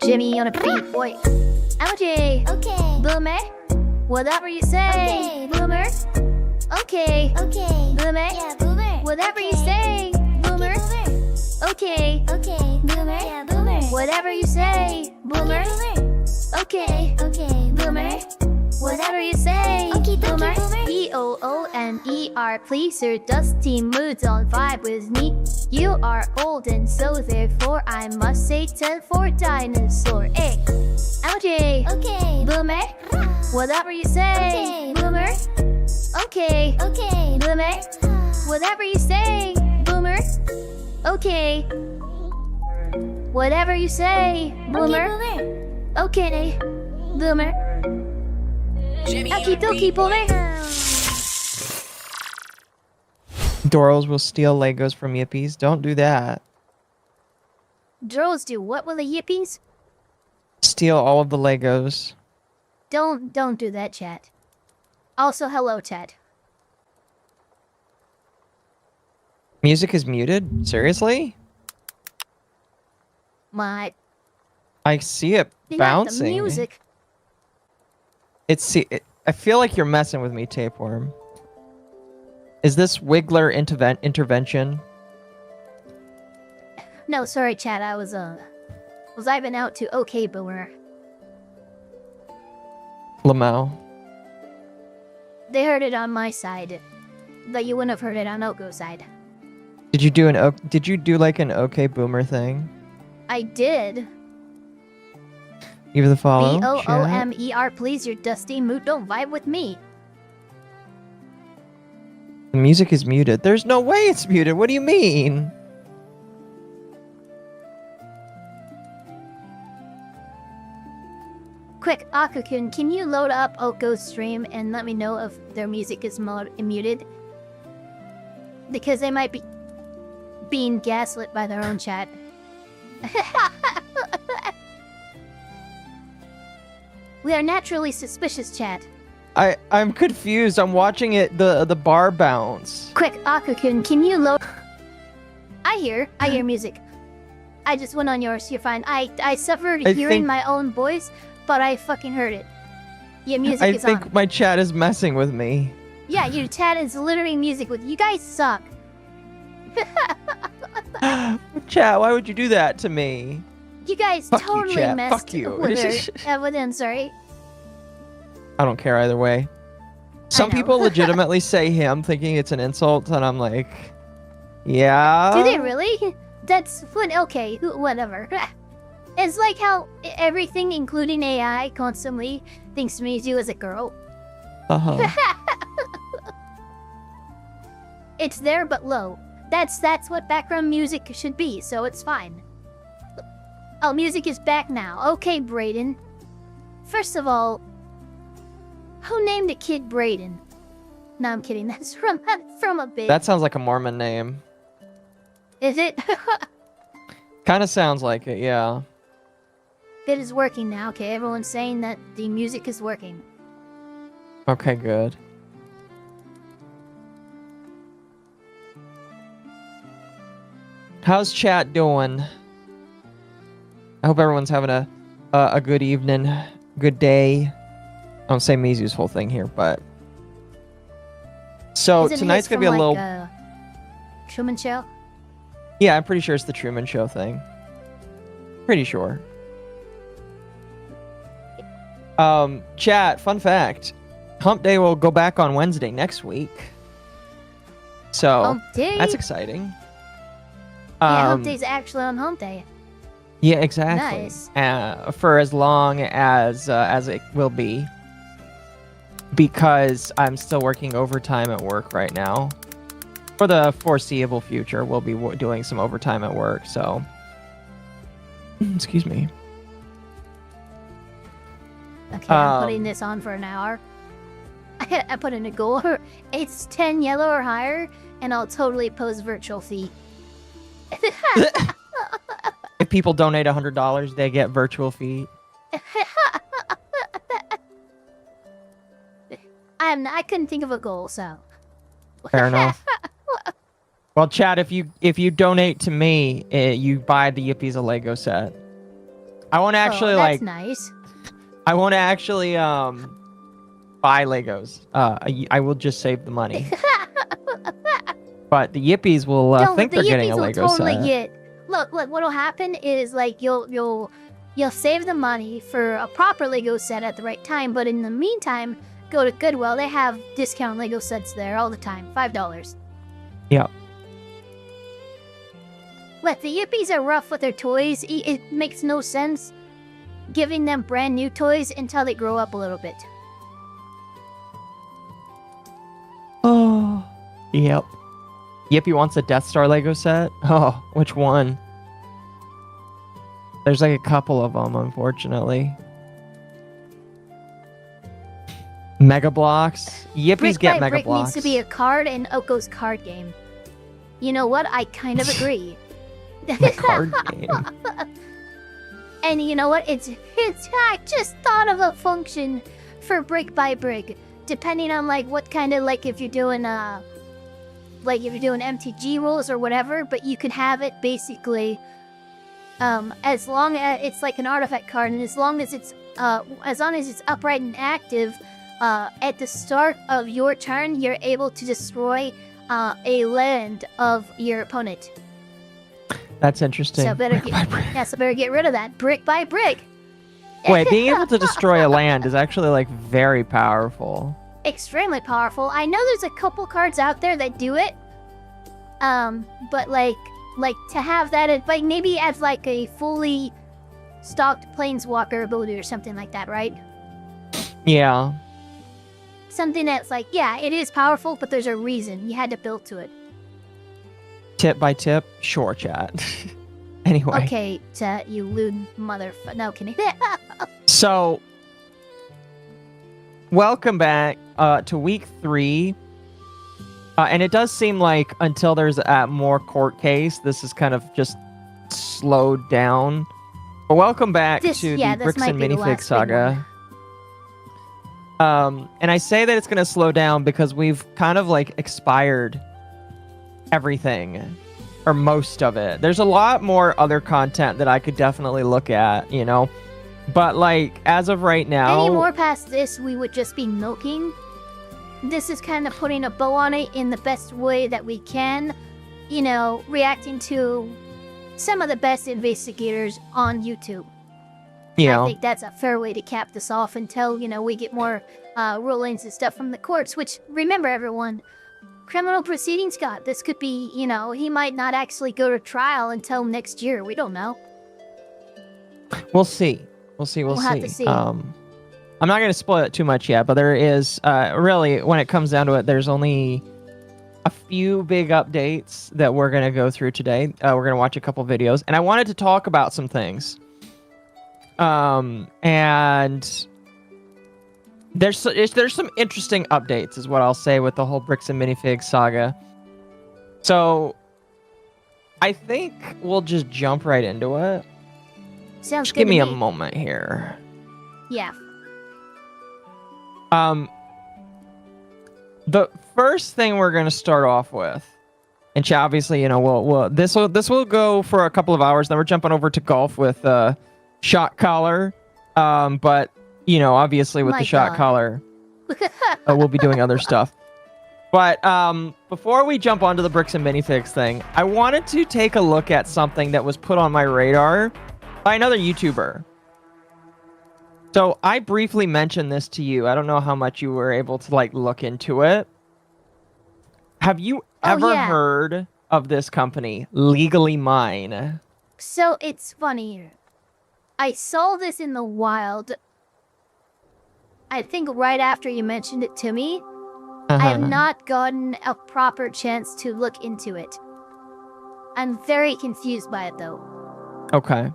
Jimmy on a beat, boy. LJ. Okay. Boomer. Whatever you say. Okay. Boomer. Okay. Okay. Boomer. Yeah, boomer. Whatever you Okay. say. Boomer. Okay, Okay. boomer. Okay. Boomer. Yeah, boomer. Whatever you say. Boomer. Okay, Okay. boomer. Okay, Boomer. Whatever you say. Okie dokie, Boomer. boomer. BOOMER. Please, your dusty moods on vibe with me. You are old and so therefore I must say 10 for dinosaur. Hey. LJ. Okay. Boomer. Whatever you say. Okay. Boomer. Okay. Okay. Boomer. Whatever you say. Boomer. Okay. Whatever you say. Boomer. Okay, boomer. Okay. Boomer. Okie dokie, boomer. Dorals will steal Legos from Yippies. Don't do that. Drones do what with the yippies? Steal all of the Legos. Don't do that, chat. Also, hello, chat. Music is muted? Seriously? My I see it you like bouncing. the music. I feel like you're messing with me, Tapeworm. Is this Wiggler intervention? No, sorry, chat. I was vibing out to OK Boomer. Lamau. They heard it on my side, but you wouldn't have heard it on Oko's side. Did you do like an OK Boomer thing? I did. Give the follow. BOOMER. Please, your dusty mood. Don't vibe with me. The music is muted. There's no way it's muted. What do you mean? Quick, Akukun, can you load up Oko's stream and let me know if their music is muted? Because they might be being gaslit by their own chat. We are naturally suspicious, chat. I'm confused. I'm watching it the bar bounce. Quick, Akukun, can you load... I hear music. I just went on yours, you're fine. I suffered hearing my own voice, but I fucking heard it. Yeah, music is on. I think my chat is messing with me. Yeah, your chat is littering music with you guys suck. Chat, why would you do that to me? You guys Fuck you, totally chat. messed Fuck you. with her. With him, sorry. I don't care either way. Some know. people legitimately say him thinking it's an insult, and I'm like, yeah. Do they really? That's okay. Whatever. It's like how everything, including AI, constantly thinks me you as a girl. Uh-huh. It's there but low. That's what background music should be, so it's fine. Oh, music is back now. Okay, Brayden. First of all, who named a kid Brayden? No, I'm kidding. That's from a bit. That sounds like a Mormon name. Is it? Kind of sounds like it, yeah. It is working now. Okay, everyone's saying that the music is working. Okay, good. How's chat doing? I hope everyone's having a good evening, good day. I don't say Mizu's whole thing here, but so Isn't tonight's his gonna be a from, little. like, Truman Show. Yeah, I'm pretty sure it's the Truman Show thing. Pretty sure. Chat. Fun fact: Hump Day will go back on Wednesday next week. So Hump Day. that's exciting. Yeah, Hump Day's actually on Hump Day. Yeah, exactly. Nice. For as long as it will be, because I'm still working overtime at work right now. For the foreseeable future, we'll be doing some overtime at work. So, excuse me. Okay, I'm putting this on for an hour. I put in a goal. It's 10 yellow or higher, and I'll totally post virtual fee. If people donate $100, they get virtual feet. I couldn't think of a goal, so. Fair enough. Well, Chad, if you donate to me, you buy the Yippies a Lego set. I won't actually that's like. nice. I won't actually buy Legos. I will just save the money. But the Yippies will think the they're getting Yippies a will Lego totally set. get. Look, what'll happen is like you'll save the money for a proper Lego set at the right time, but in the meantime, go to Goodwill. They have discount Lego sets there all the time, $5. Yep. Look, the Yippies are rough with their toys. It makes no sense giving them brand new toys until they grow up a little bit. Oh. Yep. Yippee wants a Death Star Lego set. Oh, which one? There's like a couple of them, unfortunately. Mega Blocks. Yippies Brick get by Mega Brick Blocks. needs to be a card in Oko's card game. You know what? I kind of agree. The card game. And you know what? I just thought of a function for Brick by Brick, depending on like what kind of like if you're doing MTG rules or whatever. But you could have it basically, as long as it's like an artifact card, and as long as it's upright and active, at the start of your turn, you're able to destroy a land of your opponent. That's interesting. So better get rid of that. Brick by brick. Wait, being able to destroy a land is actually like very powerful. Extremely powerful. I know there's a couple cards out there that do it. But like to have that, like maybe as like a fully stocked planeswalker ability or something like that, right? Yeah. Something that's like, yeah, it is powerful, but there's a reason you had to build to it. Tip by tip, sure, chat. Anyway. Okay, chat, you lewd motherfucker. No, kidding. So, welcome back to week 3. And it does seem like until there's a more court case, this is kind of just slowed down. But welcome back to the Bricks and Minifig saga. And I say that it's going to slow down because we've kind of like expired everything, or most of it. There's a lot more other content that I could definitely look at, you know? But like, as of right now... Any more past this, we would just be milking. This is kind of putting a bow on it in the best way that we can. You know, reacting to some of the best investigators on YouTube. Yeah. I think that's a fair way to cap this off until, you know, we get more rulings and stuff from the courts, which, remember everyone, criminal proceedings, Scott. This could be, you know, he might not actually go to trial until next year. We don't know. We'll see. We'll see. We'll have to see. I'm not going to spoil it too much yet, but there is, really, when it comes down to it, there's only a few big updates that we're going to go through today. We're going to watch a couple videos, and I wanted to talk about some things. And there's some interesting updates, is what I'll say, with the whole Bricks and Minifig saga. So I think we'll just jump right into it. Sounds Just good give me to a moment here. Yeah. The first thing we're going to start off with, and obviously, you know, this will go for a couple of hours. Then we're jumping over to golf with Shot Collar. But you know, obviously with the Shot Collar, we'll be doing other stuff. But before we jump onto the Bricks and Minifigs thing, I wanted to take a look at something that was put on my radar by another YouTuber. So I briefly mentioned this to you. I don't know how much you were able to like look into it. Have you ever heard of this company, Legally Mine? So it's funny. I saw this in the wild. I think right after you mentioned it to me. I have not gotten a proper chance to look into it. I'm very confused by it though. Okay.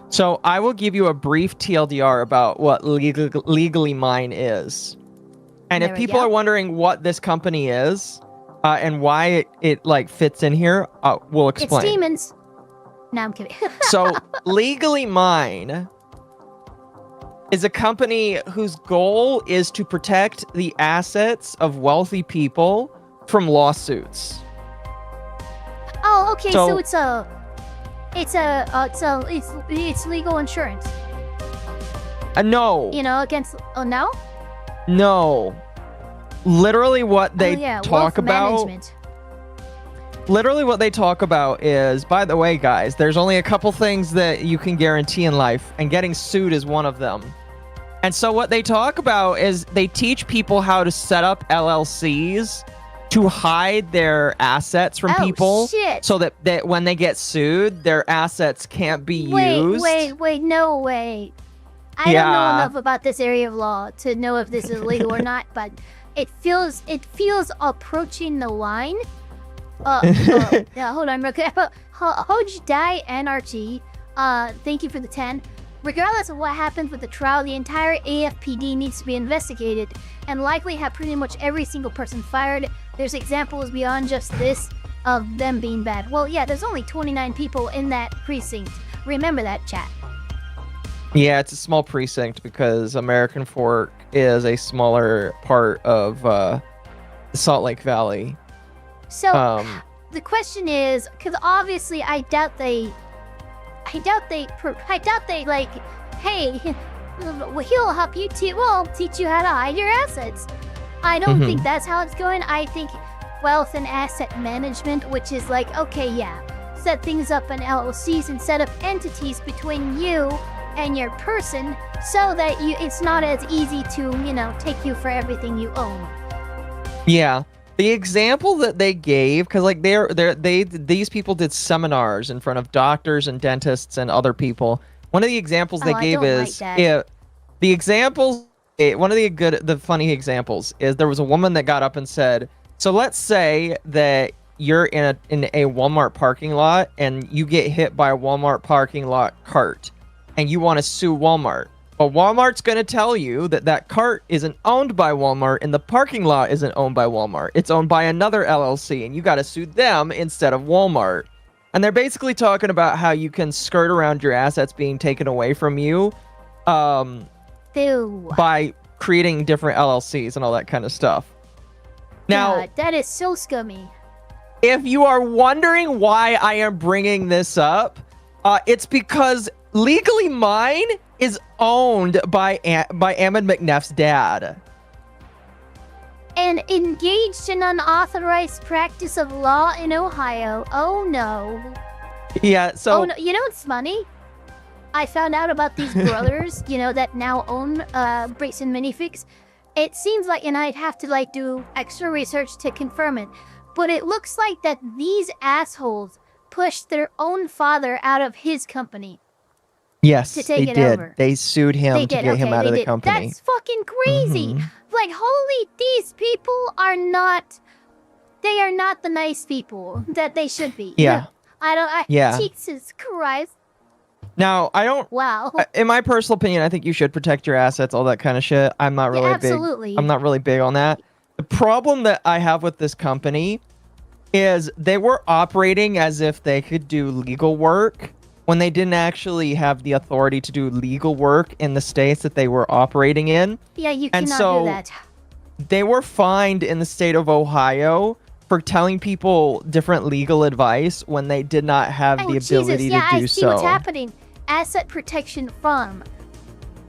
So I will give you a brief TLDR about what Legally Mine is. And if people are wondering what this company is and why it like fits in here, we'll explain. It's demons. No, I'm kidding. So Legally Mine is a company whose goal is to protect the assets of wealthy people from lawsuits. Oh, okay. So it's a It's legal insurance. No. You know, against. Oh no. No. Literally, what they talk wealth about. Management. Literally, what they talk about is, by the way, guys, there's only a couple things that you can guarantee in life, and getting sued is one of them. And so what they talk about is they teach people how to set up LLCs to hide their assets from people, shit. so that when they get sued, their assets can't be used. Wait, no way. I don't know enough about this area of law to know if this is legal or not, but it feels approaching the line. Yeah, hold on real quick. Hoj Dai NRT, thank you for the 10. Regardless of what happens with the trial, the entire AFPD needs to be investigated and likely have pretty much every single person fired. There's examples beyond just this of them being bad. Well, yeah, there's only 29 people in that precinct. Remember that, chat. Yeah, it's a small precinct because American Fork is a smaller part of the Salt Lake Valley. So, the question is, because obviously I doubt they like, hey, he'll help you we'll teach you how to hide your assets. I don't think that's how it's going. I think wealth and asset management, which is like, okay, yeah, set things up in LLCs and set up entities between you and your person so that it's not as easy to, take you for everything you own. Yeah. The example that they gave, because like these people did seminars in front of doctors and dentists and other people. One of the examples they gave is the funny examples is there was a woman that got up and said, so let's say that you're in a Walmart parking lot and you get hit by a Walmart parking lot cart and you want to sue Walmart. But Walmart's going to tell you that cart isn't owned by Walmart and the parking lot isn't owned by Walmart. It's owned by another LLC and you got to sue them instead of Walmart. And they're basically talking about how you can skirt around your assets being taken away from you by creating different LLCs and all that kind of stuff. Now, God, that is so scummy. If you are wondering why I am bringing this up, it's because Legally Mine is owned by Ahmed McNeff's dad. And engaged in unauthorized practice of law in Ohio. Oh no. Yeah, so... Oh no, you know what's funny? I found out about these brothers, that now own Bricks and Minifix. It seems like, and I'd have to do extra research to confirm it, but it looks like that these assholes pushed their own father out of his company. Yes, to take they it did. Over. They sued him to get him out of the company. That's fucking crazy. These people are not. They are not the nice people that they should be. Yeah. Jesus Christ. Now, I don't. Wow. In my personal opinion, I think you should protect your assets, all that kind of shit. I'm not really absolutely. I'm not really big on that. The problem that I have with this company is they were operating as if they could do legal work when they didn't actually have the authority to do legal work in the states that they were operating in. Yeah, you cannot do that. They were fined in the state of Ohio for telling people different legal advice when they did not have the ability to do so. I see what's happening. Asset protection firm.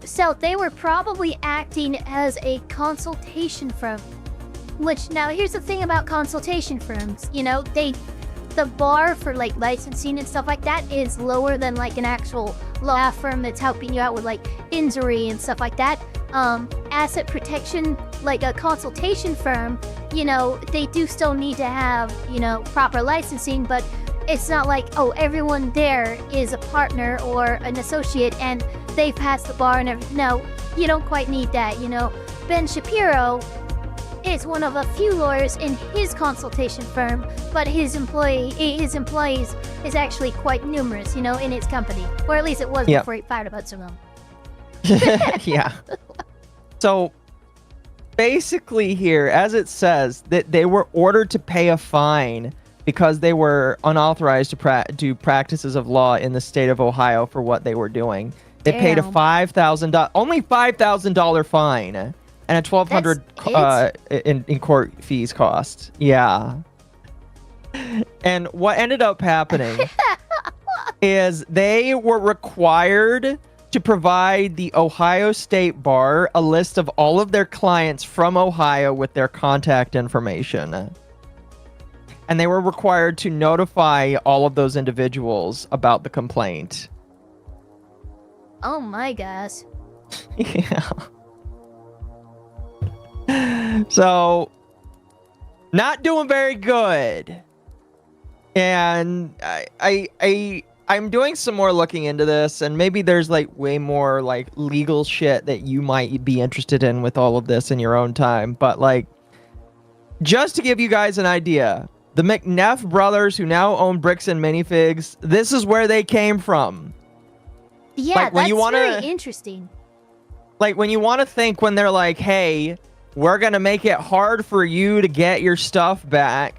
So they were probably acting as a consultation firm. Which, now here's the thing about consultation firms. The bar for licensing and stuff like that is lower than an actual law firm that's helping you out with injury and stuff like that. Asset protection, a consultation firm, they do still need to have, proper licensing, but it's not everyone there is a partner or an associate and they've passed the bar and everything. No, you don't quite need that, Ben Shapiro is one of a few lawyers in his consultation firm, but his employees is actually quite numerous, in his company. Or at least it was before he fired a bunch of them. Yeah. So, basically here, as it says, that they were ordered to pay a fine because they were unauthorized to do practices of law in the state of Ohio for what they were doing. They paid a only $5,000 fine. And a $1,200 in court fees cost. Yeah. And what ended up happening is they were required to provide the Ohio State Bar a list of all of their clients from Ohio with their contact information. And they were required to notify all of those individuals about the complaint. Oh my gosh. Yeah. So, not doing very good. And I'm doing some more looking into this, and maybe there's like way more like legal shit that you might be interested in with all of this in your own time. But like, just to give you guys an idea, the McNeff brothers, who now own Bricks and Minifigs, this is where they came from. Yeah, like, when that's you wanna, very interesting. Like when you want to think, when they're like, hey, we're going to make it hard for you to get your stuff back.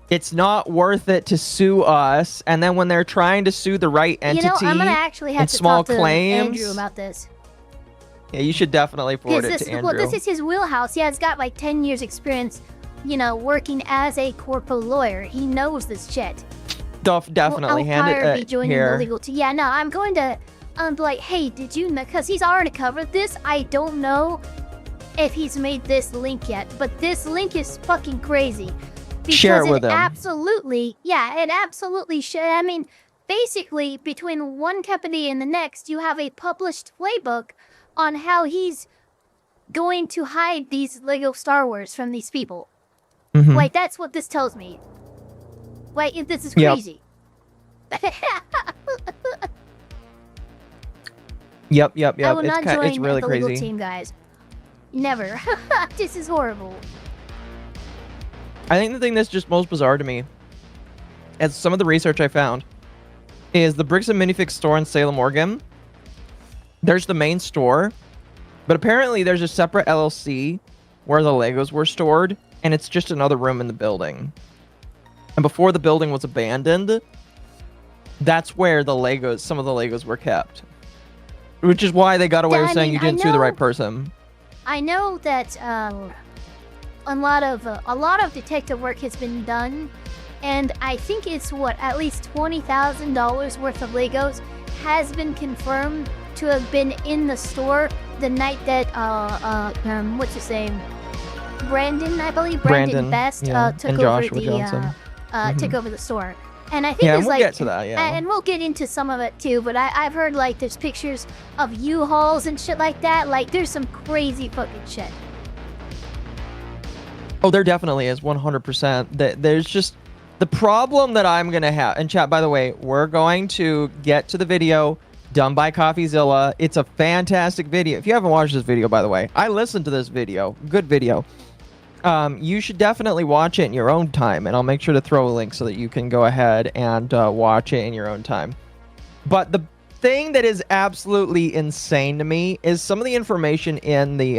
It's not worth it to sue us. And then when they're trying to sue the right entity, I'm gonna actually have to small talk to claims, Andrew about this. Yeah, you should definitely forward it to Andrew. Well, this is his wheelhouse. Yeah, he's got like 10 years experience, working as a corporate lawyer. He knows this shit. Definitely hand it be joining here. the legal team. Yeah, no, I'm going to be like, hey, did you know? Because he's already covered this. I don't know if he's made this link yet, but this link is fucking crazy. Because share it with him. Absolutely, yeah, it absolutely should. I mean, basically, between one company and the next, you have a published playbook on how he's going to hide these Lego Star Wars from these people. Mm-hmm. Like, that's what this tells me. Like, this is crazy. Yep. I will not join it's really the crazy. legal team, guys. Never. This is horrible. I think the thing that's just most bizarre to me, as some of the research I found, is the Bricks and Minifigs store in Salem, Oregon. There's the main store, but apparently there's a separate LLC where the Legos were stored, and it's just another room in the building. And before the building was abandoned, that's where some of the Legos were kept. Which is why they got away with saying you didn't sue the right person. I know that a lot of detective work has been done, and I think it's at least $20,000 worth of Legos has been confirmed to have been in the store the night that what's his name, Brandon, I believe Brandon Best took over took over the store. And I think there's we'll get to that, and we'll get into some of it too, but I've heard like there's pictures of U-Hauls and shit like that. Like there's some crazy fucking shit. Oh, there definitely is, 100%. There's just the problem that I'm going to have. And chat, by the way, we're going to get to the video done by CoffeeZilla. It's a fantastic video. If you haven't watched this video, by the way, I listened to this video. Good video. You should definitely watch it in your own time, and I'll make sure to throw a link so that you can go ahead and watch it in your own time. But the thing that is absolutely insane to me is some of the information in the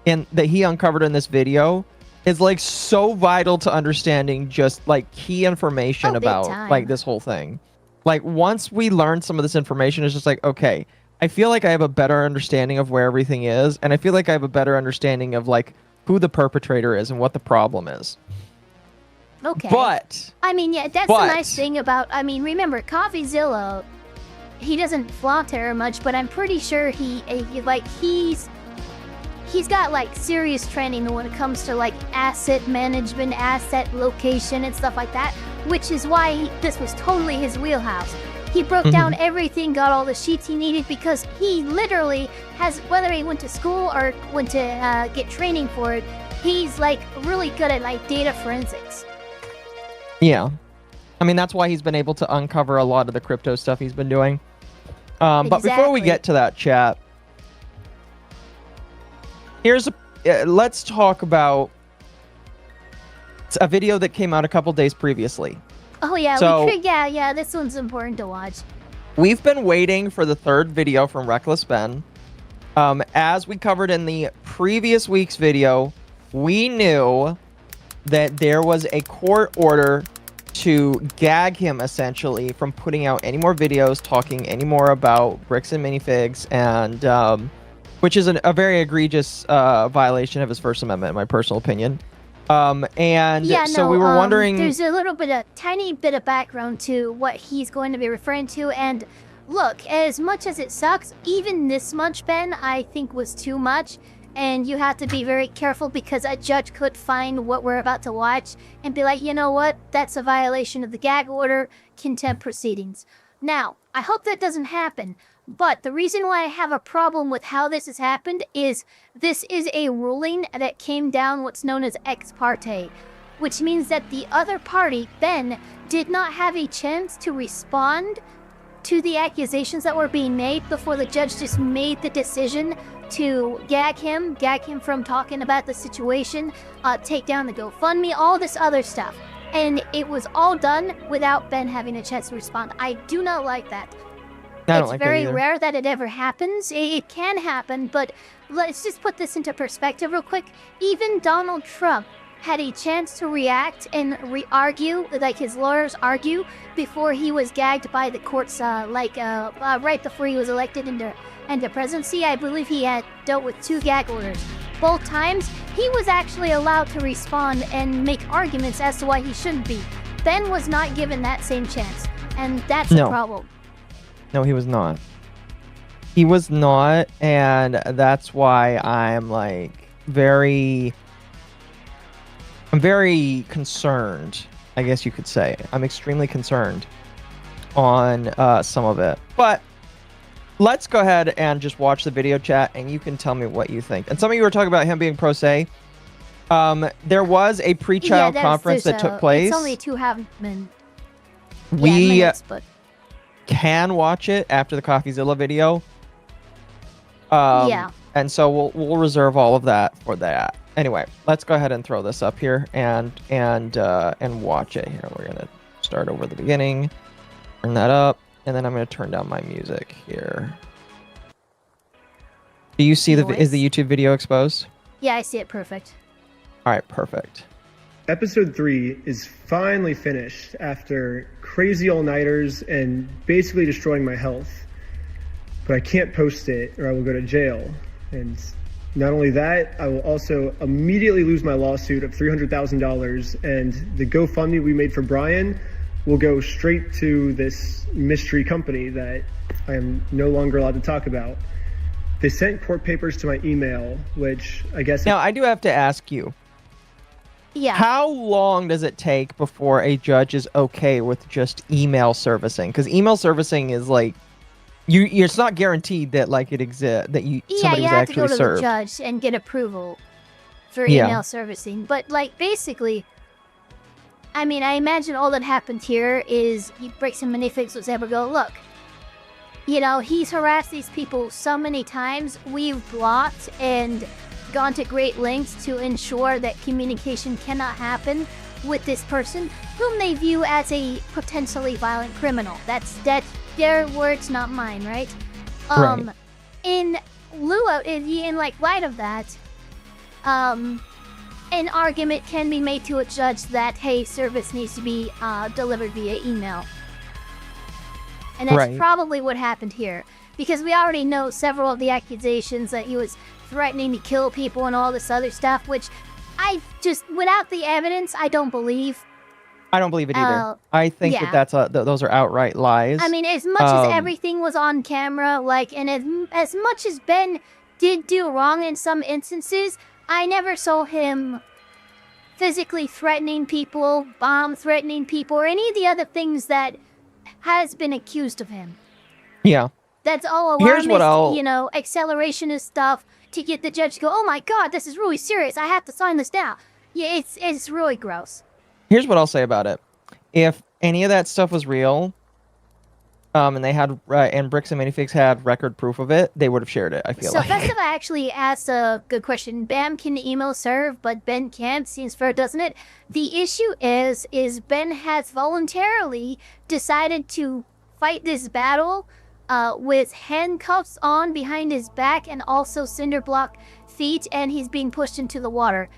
that he uncovered in this video is like so vital to understanding just like key information about like this whole thing. Like once we learn some of this information, it's just like, okay, I feel like I have a better understanding of where everything is, and I feel like I have a better understanding of like who the perpetrator is and what the problem is. Okay. But I mean, yeah, that's the nice thing about, I mean, remember, CoffeeZilla, he doesn't flaunt her much, but I'm pretty sure he's got like serious training when it comes to like asset management, asset location and stuff like that, which is why this was totally his wheelhouse. He broke down everything, got all the sheets he needed, because he literally has, whether he went to school or went to get training for it, he's like really good at like data forensics. Yeah. I mean, that's why he's been able to uncover a lot of the crypto stuff he's been doing. But before we get to that, chat, let's talk about a video that came out a couple days previously. Oh yeah, so, this one's important to watch. We've been waiting for the third video from Reckless Ben. As we covered in the previous week's video, we knew that there was a court order to gag him essentially from putting out any more videos talking any more about Bricks and Minifigs, and which is a very egregious violation of his First Amendment, in my personal opinion. And Yeah, so no, we were wondering. there's a tiny bit of background to what he's going to be referring to. And look, as much as it sucks, even this much, Ben, I think was too much. And you have to be very careful because a judge could find what we're about to watch and be like, you know what? That's a violation of the gag order, contempt proceedings. Now, I hope that doesn't happen. But the reason why I have a problem with how this has happened is this is a ruling that came down what's known as ex parte, which means that the other party, Ben, did not have a chance to respond to the accusations that were being made before the judge just made the decision to gag him from talking about the situation, take down the GoFundMe, all this other stuff. And it was all done without Ben having a chance to respond. I do not like that. It's very rare that it ever happens. It can happen, but let's just put this into perspective real quick. Even Donald Trump had a chance to react and argue, like his lawyers argue, before he was gagged by the courts, right before he was elected into presidency. I believe he had dealt with 2 gag orders. Both times, he was actually allowed to respond and make arguments as to why he shouldn't be. Ben was not given that same chance, and that's a problem. No, he was not. He was not, and that's why I'm very concerned, I guess you could say. I'm extremely concerned on some of it. But let's go ahead and just watch the video chat, and you can tell me what you think. And some of you were talking about him being pro se. There was a pre-trial conference that took place. It's only 2 minutes, but... can watch it after the CoffeeZilla video. And so we'll reserve all of that for that. Anyway, let's go ahead and throw this up here and watch it here. We're gonna start over the beginning, turn that up, and then I'm gonna turn down my music here. Do you see is the YouTube video exposed? Yeah, I see it perfect. All right, perfect. Episode 3 is finally finished after crazy all-nighters and basically destroying my health. But I can't post it or I will go to jail. And not only that, I will also immediately lose my lawsuit of $300,000, and the GoFundMe we made for Brian will go straight to this mystery company that I am no longer allowed to talk about. They sent court papers to my email, which I guess... Now, I do have to ask you. Yeah. How long does it take before a judge is okay with just email servicing? Because email servicing is like, it's not guaranteed that it exists, that somebody was actually served. Yeah, you have to go to the judge and get approval for email servicing. But basically, I mean, I imagine all that happened here is Bricks and Minifix was able to go, look, he's harassed these people so many times. We've blocked and gone to great lengths to ensure that communication cannot happen with this person, whom they view as a potentially violent criminal. That's their words, not mine, right? Right. In light of that, an argument can be made to a judge that, hey, service needs to be delivered via email. And that's probably what happened here. Because we already know several of the accusations that he was threatening to kill people and all this other stuff, which without the evidence, I don't believe. I don't believe it either. I think those are outright lies. I mean, as much as everything was on camera, and as much as Ben did do wrong in some instances, I never saw him physically threatening people, bomb threatening people, or any of the other things that has been accused of him. Yeah. That's all alarmist, accelerationist stuff to get the judge to go, oh my God, this is really serious. I have to sign this down. Yeah, it's really gross. Here's what I'll say about it. If any of that stuff was real, and they had and Bricks and Minifix had record proof of it, they would have shared it. I feel like. So Festiva actually asked a good question. Bam can email serve, but Ben can't. Seems fair, doesn't it? The issue is Ben has voluntarily decided to fight this battle with handcuffs on behind his back and also cinder block feet, and he's being pushed into the water.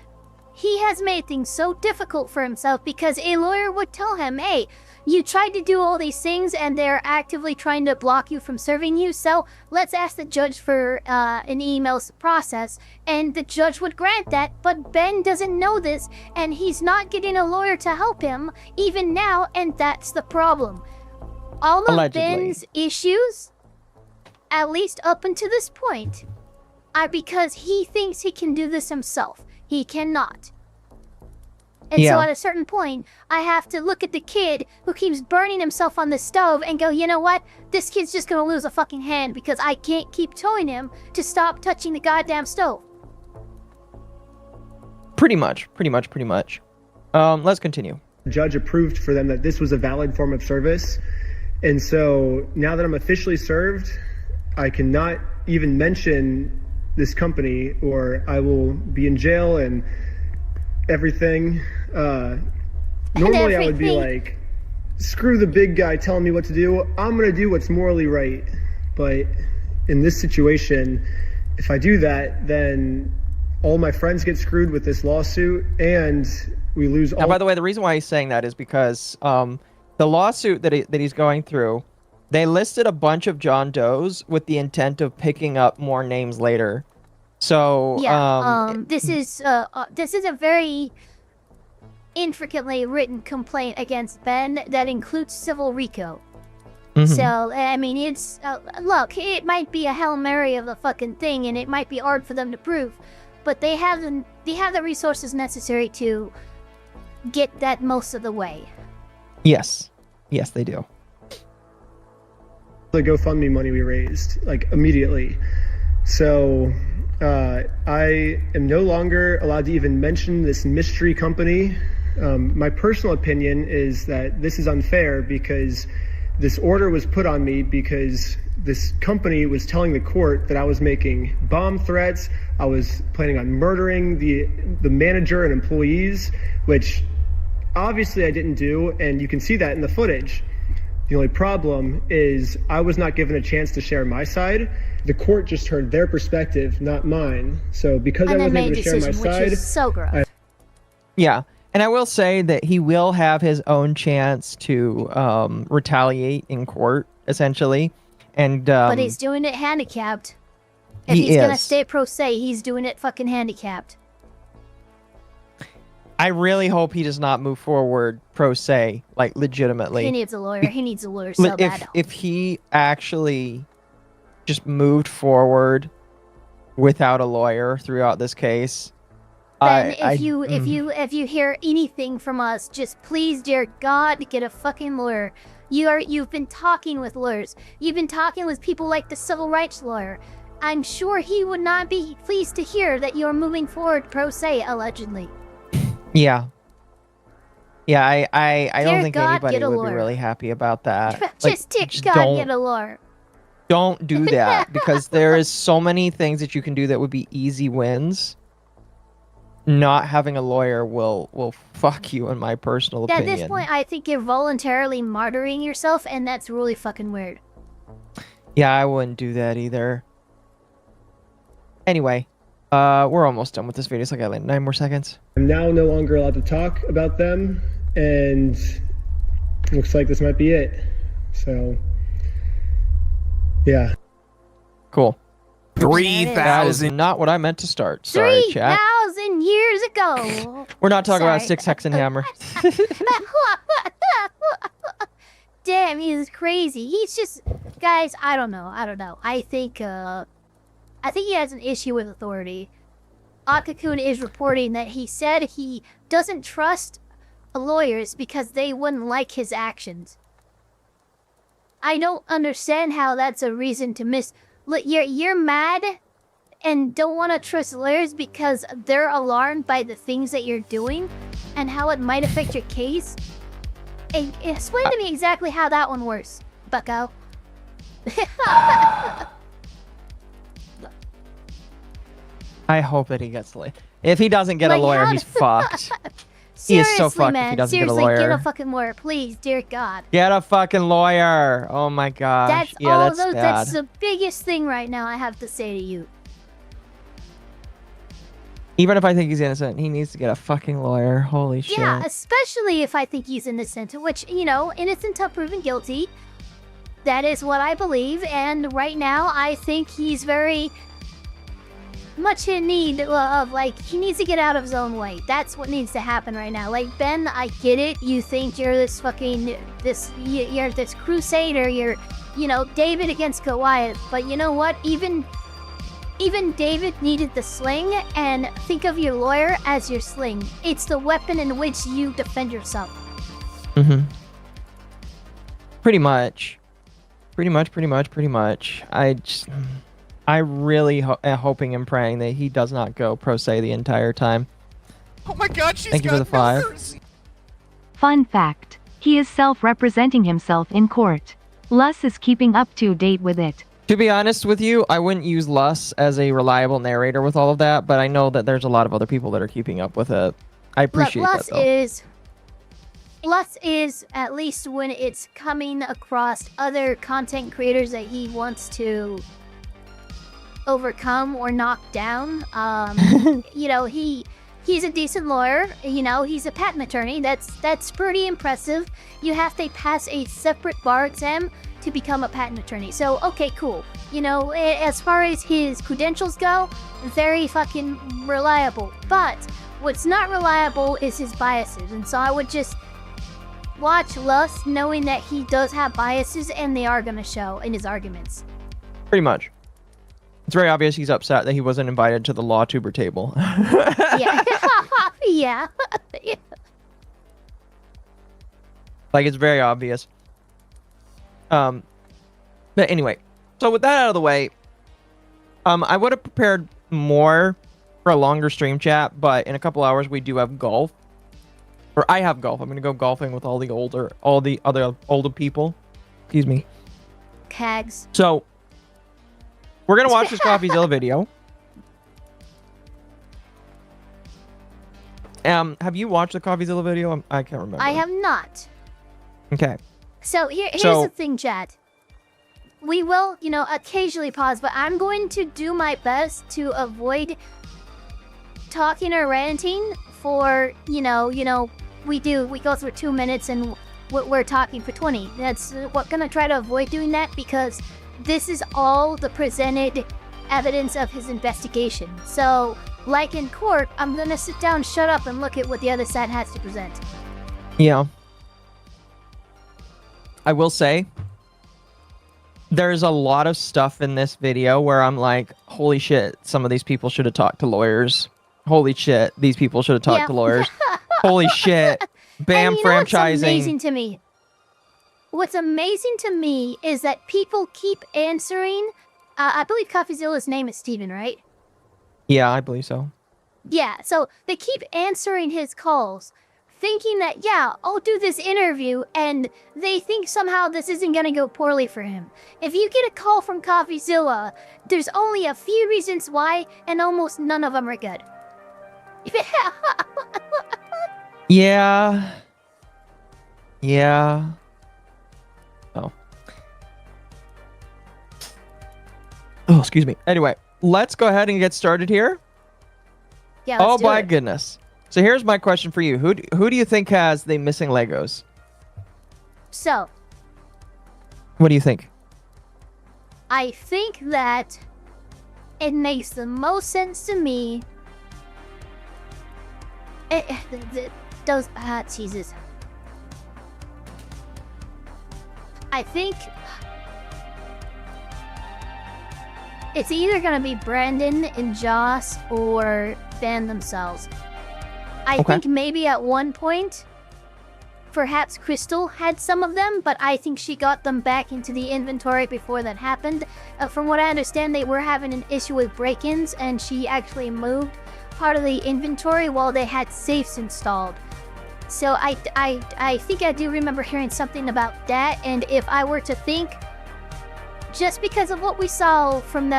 he has made things so difficult for himself because a lawyer would tell him, hey, you tried to do all these things and they're actively trying to block you from serving you, so let's ask the judge for an email process, and the judge would grant that, but Ben doesn't know this, and he's not getting a lawyer to help him even now, and that's the problem. All of Allegedly. Ben's issues, at least up until this point, are because he thinks he can do this himself. He cannot. And so at a certain point, I have to look at the kid who keeps burning himself on the stove and go, you know what? This kid's just gonna lose a fucking hand because I can't keep telling him to stop touching the goddamn stove. Pretty much. Let's continue. The judge approved for them that this was a valid form of service. And so now that I'm officially served, I cannot even mention this company or I will be in jail and everything. Normally I would be like, screw the big guy telling me what to do. I'm going to do what's morally right. But in this situation, if I do that, then all my friends get screwed with this lawsuit and we lose all... Now, by the way, the reason why he's saying that is because the lawsuit that he's going through, they listed a bunch of John Does with the intent of picking up more names later. So this is a very intricately written complaint against Ben that includes civil RICO. So I mean, it's look, it might be a Hail Mary of the fucking thing, and it might be hard for them to prove, but they have the resources necessary to get that most of the way. Yes, they do. The GoFundMe money we raised, like, immediately. So I am no longer allowed to even mention this mystery company. My personal opinion is that this is unfair because this order was put on me because this company was telling the court that I was making bomb threats. I was planning on murdering the manager and employees, which obviously I didn't do, and you can see that in the footage. The only problem is I was not given a chance to share my side. The court just heard their perspective, not mine. So because I wasn't able to share my side, which is so gross. Yeah, and I will say that he will have his own chance to retaliate in court, essentially. And but he's doing it handicapped. If he's gonna stay pro se, he's doing it fucking handicapped. I really hope he does not move forward pro se, like legitimately. He needs a lawyer. He needs a lawyer so bad. If he actually just moved forward without a lawyer throughout this case, then if you hear anything from us, just please, dear God, get a fucking lawyer. You've been talking with lawyers. You've been talking with people like the civil rights lawyer. I'm sure he would not be pleased to hear that you're moving forward pro se, allegedly. Yeah, I don't think God, anybody would lawyer. be really happy about that. Just God, get a lawyer. Don't do that because there is so many things that you can do that would be easy wins. Not having a lawyer will fuck you, in my personal opinion. At this point, I think you're voluntarily martyring yourself, and that's really fucking weird. Yeah, I wouldn't do that either. Anyway, we're almost done with this video. It's like I like 9 more seconds. I'm now no longer allowed to talk about them, and looks like this might be it. So, yeah. Cool. 3,000. That is not what I meant to start. Sorry, chat. 3,000 years ago. We're not talking about Sorry. Six Hexen Hammer. Damn, he's crazy. He's just, guys. I don't know. I think he has an issue with authority. Akakun is reporting that he said he doesn't trust lawyers because they wouldn't like his actions. I don't understand how that's a reason to miss. Look, you're mad and don't want to trust lawyers because they're alarmed by the things that you're doing and how it might affect your case. Explain to me exactly how that one works, bucko. I hope that he gets the lawyer. If he doesn't get a Like, lawyer, how he's to- fucked. He is Seriously, so fucked man. if he doesn't get a Seriously, lawyer. get a fucking lawyer, please, dear God. Get a fucking lawyer. Oh my gosh. That's bad. That's the biggest thing right now I have to say to you. Even if I think he's innocent, he needs to get a fucking lawyer. Holy shit. Yeah, especially if I think he's innocent, which, you know, innocent until proven guilty. That is what I believe, and right now I think he's very much in need of, like, he needs to get out of his own way. That's what needs to happen right now. Like, Ben, I get it. You think you're this fucking, you're this crusader, you're, you know, David against Goliath, but you know what? Even David needed the sling, and think of your lawyer as your sling. It's the weapon in which you defend yourself. Mm-hmm. Pretty much. Pretty much. I really am hoping and praying that he does not go pro se the entire time. Oh my god, she's Thank you for the 5. nerves. Fun fact. He is self-representing himself in court. Lus is keeping up to date with it. To be honest with you, I wouldn't use Lus as a reliable narrator with all of that, but I know that there's a lot of other people that are keeping up with it. I appreciate that, though. Lus is, at least when it's coming across other content creators that he wants to overcome or knock down. You know, he's a decent lawyer. You know, he's a patent attorney. That's pretty impressive. You have to pass a separate bar exam to become a patent attorney. So, okay, cool. You know, as far as his credentials go, very fucking reliable. But what's not reliable is his biases. And so I would just watch Lus knowing that he does have biases and they are going to show in his arguments. Pretty much. It's very obvious he's upset that he wasn't invited to the LawTuber table. Yeah. Yeah. Like, it's very obvious. But anyway, so with that out of the way, I would have prepared more for a longer stream chat, but in a couple hours we do have golf. Or I have golf. I'm gonna go golfing with all the other older people. Excuse me. Cags. So we're gonna watch this CoffeeZilla video. Have you watched the CoffeeZilla video? I can't remember. I have not. Okay. So here's the thing, chat. We will, you know, occasionally pause, but I'm going to do my best to avoid talking or ranting for, you know, we go through 2 minutes and we're talking for 20. That's what gonna try to avoid doing that, because this is all the presented evidence of his investigation. So, like in court, I'm gonna sit down, shut up, and look at what the other side has to present. Yeah. I will say, there's a lot of stuff in this video where I'm like, holy shit, some of these people should have talked to lawyers. Holy shit, these people should have talked to lawyers. Holy shit. Bam, franchising. What's amazing to me? What's amazing to me is that people keep answering. I believe CoffeeZilla's name is Steven, right? Yeah, I believe so. Yeah, so they keep answering his calls, thinking that, yeah, I'll do this interview, and they think somehow this isn't going to go poorly for him. If you get a call from CoffeeZilla, there's only a few reasons why, and almost none of them are good. Yeah. Oh. Oh, excuse me. Anyway, let's go ahead and get started here. Yeah, Oh let's do my it. goodness. So here's my question for you. Who do you think has the missing Legos? So, What do you think? I think that it makes the most sense to me. Jesus. I think it's either going to be Brandon and Joss or Ben themselves. I think maybe at one point, perhaps Crystal had some of them, but I think she got them back into the inventory before that happened. From what I understand, they were having an issue with break-ins, and she actually moved part of the inventory while they had safes installed. So I think I do remember hearing something about that, and if I were to think, just because of what we saw from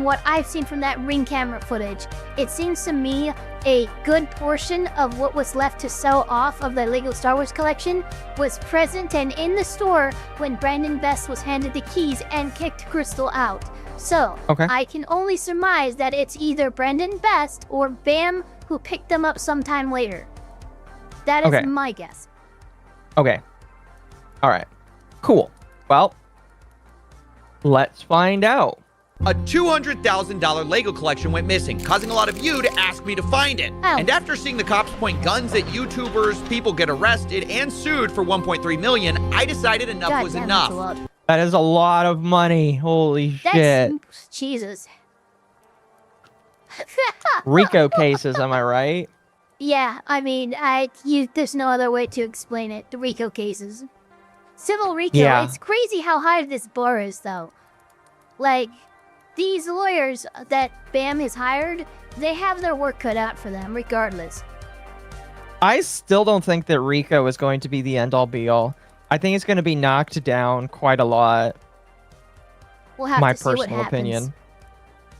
what I've seen from that ring camera footage, it seems to me a good portion of what was left to sell off of the Lego Star Wars collection was present and in the store when Brandon Best was handed the keys and kicked Crystal out. So, Okay. I can only surmise that it's either Brendan Best or Bam who picked them up sometime later. That is Okay. my guess. Okay. All right. Cool. Well, let's find out. A $200,000 Lego collection went missing, causing a lot of you to ask me to find it. Oh. And after seeing the cops point guns at YouTubers, people get arrested and sued for $1.3 million, I decided enough God was damn, that's enough. a lot. That is a lot of money. Holy That's shit. Jesus. Rico cases, am I right? Yeah, I mean, there's no other way to explain it. The Rico cases. Civil Rico, Yeah. it's crazy how high this bar is, though. Like, these lawyers that Bam has hired, they have their work cut out for them, regardless. I still don't think that Rico is going to be the end-all be-all. I think it's going to be knocked down quite a lot. We'll have My to see what personal happens. opinion.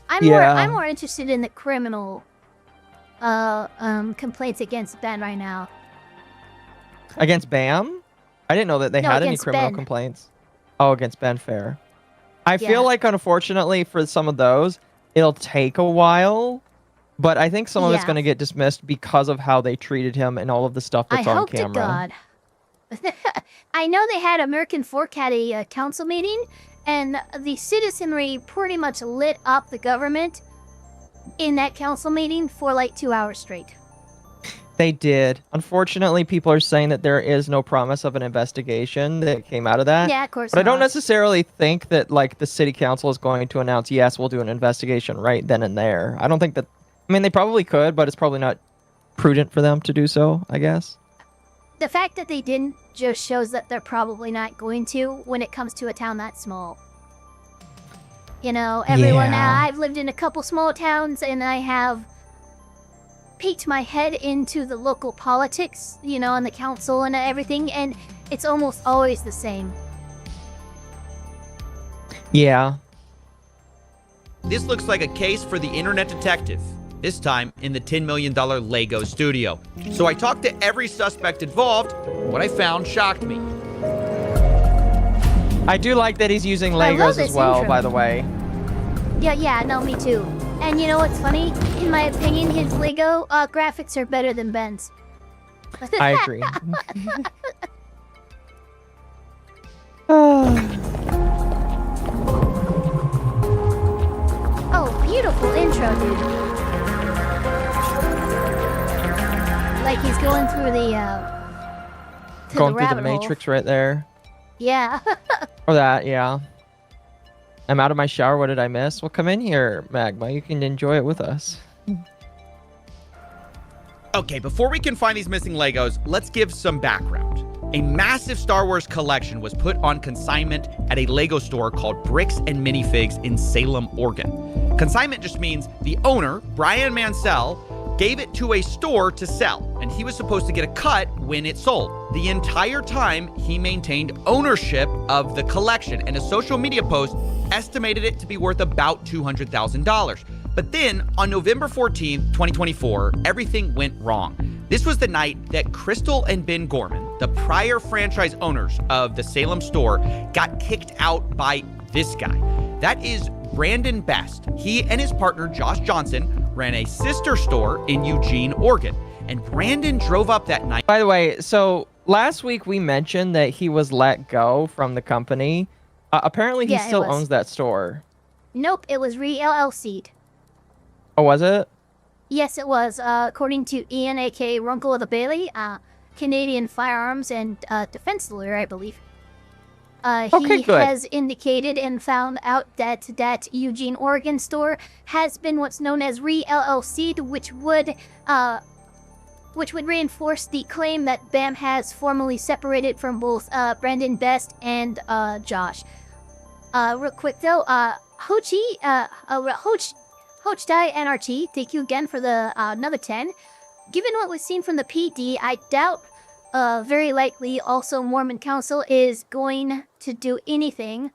I'm Yeah. more interested in the criminal complaints against Ben right now. Against Bam? I didn't know that they No, had any against criminal Ben. complaints. Oh, against Ben Fair. I Yeah. feel like, unfortunately, for some of those, it'll take a while. But I think some of it's Yeah. going to get dismissed because of how they treated him and all of the stuff I that's on hope camera. to God. I know they had American Fork had a council meeting, and the citizenry pretty much lit up the government in that council meeting for like 2 hours straight. They did. Unfortunately, people are saying that there is no promise of an investigation that came out of that. Yeah, of course. But I don't not. necessarily think that like the city council is going to announce, yes, we'll do an investigation right then and there. I don't think that. I mean, they probably could, but it's probably not prudent for them to do so, I guess. The fact that they didn't just shows that they're probably not going to when it comes to a town that small. You know, everyone. Yeah. I've lived in a couple small towns, and I have peeked my head into the local politics, you know, and the council and everything, and it's almost always the same. Yeah. This looks like a case for the internet detective, this time in the $10 million Lego studio. So I talked to every suspect involved. What I found shocked me. I do like that he's using I love Legos as this well, intro. by the way. Yeah, no, me too. And you know what's funny? In my opinion, his Lego graphics are better than Ben's. I agree. Oh, beautiful intro, dude. Like he's going through the to Going the through the rabbit hole. Matrix right there. Yeah. Or that, yeah. I'm out of my shower. What did I miss? Well, come in here, Magma. You can enjoy it with us. Okay, before we can find these missing Legos, let's give some background. A massive Star Wars collection was put on consignment at a Lego store called Bricks and Minifigs in Salem, Oregon. Consignment just means the owner, Brian Mansell, gave it to a store to sell, and he was supposed to get a cut when it sold. The entire time, he maintained ownership of the collection, and a social media post estimated it to be worth about $200,000. But then, on November 14th, 2024, everything went wrong. This was the night that Crystal and Ben Gorman, the prior franchise owners of the Salem store, got kicked out by this guy. That is Brandon Best. He and his partner, Josh Johnson, ran a sister store in Eugene, Oregon. And Brandon drove up that night. By the way, so last week we mentioned that he was let go from the company. Apparently, he Yeah, it still was. owns that store. Nope, it was re-LLC'd. Oh, was it? Yes, it was. According to Ian, aka Runkle of the Bailey, Canadian firearms and defense lawyer, I believe. Okay, He good. has indicated and found out that that Eugene, Oregon store has been what's known as re-LLC'd, which would reinforce the claim that BAM has formally separated from both Brandon Best and Josh. Real quick though, Hoch Dai NRT, thank you again for the another 10. Given what we've seen from the PD, I doubt very likely also Mormon Council isn't going to do anything.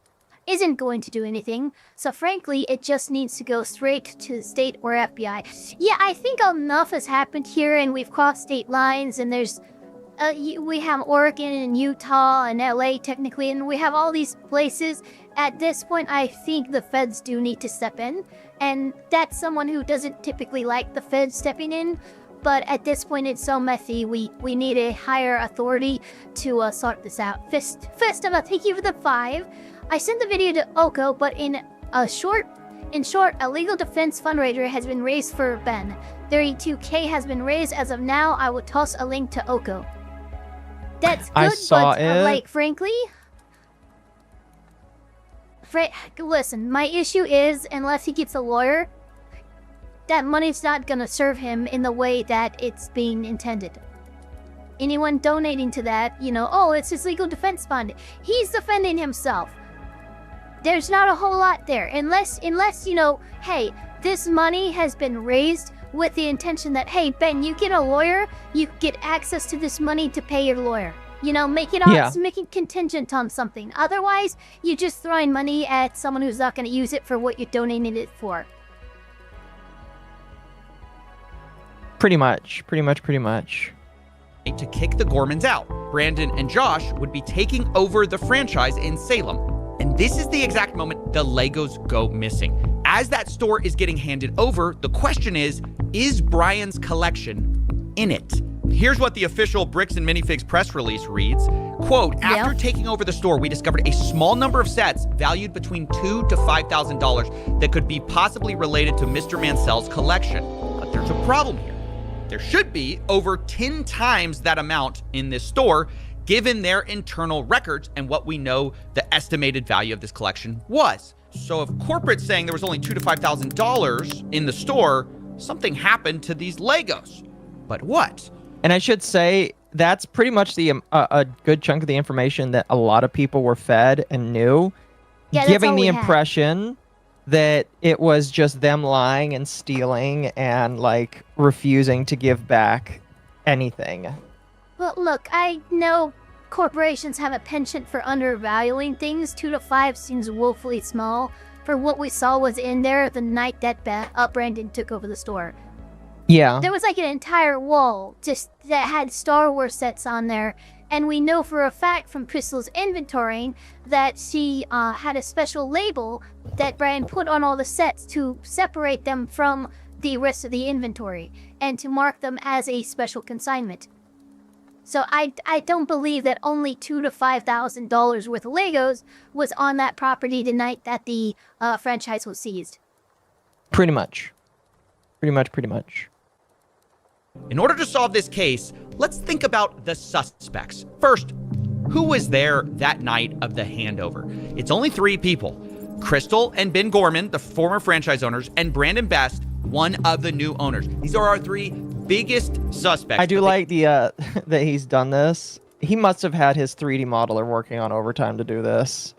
So frankly, it just needs to go straight to the state or FBI. Yeah, I think enough has happened here and we've crossed state lines and there's we have Oregon and Utah and LA technically, and we have all these places. At this point, I think the feds do need to step in, and that's someone who doesn't typically like the feds stepping in. But at this point, it's so messy. We need a higher authority to sort this out. Fist, thank you for the 5. I sent the video to Oko, but in short, a legal defense fundraiser has been raised for Ben. 32K has been raised as of now. I will toss a link to Oko. That's good, I saw but it. like, frankly, listen, my issue is, unless he gets a lawyer, that money's not gonna serve him in the way that it's being intended. Anyone donating to that, oh, it's his legal defense fund. He's defending himself. There's not a whole lot there, unless hey, this money has been raised with the intention that, hey, Ben, you get a lawyer, you get access to this money to pay your lawyer. Make it contingent on something. Otherwise, you're just throwing money at someone who's not going to use it for what you're donating it for. Pretty much. To kick the Gormans out. Brandon and Josh would be taking over the franchise in Salem. And this is the exact moment the Legos go missing. As that store is getting handed over, the question is Brian's collection in it? Here's what the official Bricks and Minifigs press release reads. Quote, after taking over the store, we discovered a small number of sets valued between $2,000 to $5,000 that could be possibly related to Mr. Mansell's collection. But there's a problem here. There should be over 10 times that amount in this store, given their internal records and what we know the estimated value of this collection was. So if corporate's saying there was only $2,000 to $5,000 in the store, something happened to these Legos. But what? And I should say that's pretty much a good chunk of the information that a lot of people were fed and knew, giving the impression that it was just them lying and stealing and like refusing to give back anything. Well, look, I know corporations have a penchant for undervaluing things. 2 to 5 seems woefully small for what we saw was in there the night that Brandon took over the store. Yeah. There was like an entire wall just that had Star Wars sets on there. And we know for a fact from Crystal's inventorying that she had a special label that Brian put on all the sets to separate them from the rest of the inventory and to mark them as a special consignment. So I don't believe that only $2,000 to $5,000 worth of Legos was on that property the night that the franchise was seized. Pretty much. In order to solve this case, let's think about the suspects. First, who was there that night of the handover? It's only 3 people. Crystal and Ben Gorman, the former franchise owners, and Brandon Best, one of the new owners. These are our 3 biggest suspects. I do like the that he's done this. He must have had his 3D modeler working on overtime to do this.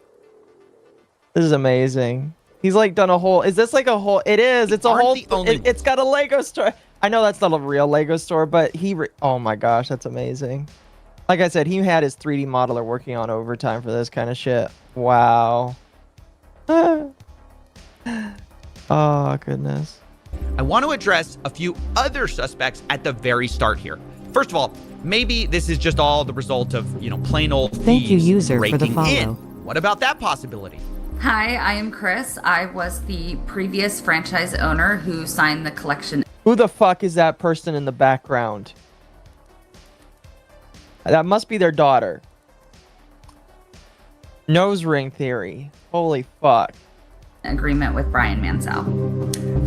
This is amazing. He's like done a whole... Is this like a whole... It is. It's a whole... It's got a Lego store. I know that's not a real Lego store, but oh my gosh, that's amazing. Like I said, he had his 3D modeler working on overtime for this kind of shit. Wow. Oh, goodness. I want to address a few other suspects at the very start here. First of all, maybe this is just all the result of, plain old thieves. Thank you, user, for the follow. In. What about that possibility? Hi, I am Chris. I was the previous franchise owner who signed the collection. Who the fuck is that person in the background? That must be their daughter. Nose ring theory. Holy fuck. Agreement with Brian Mansell.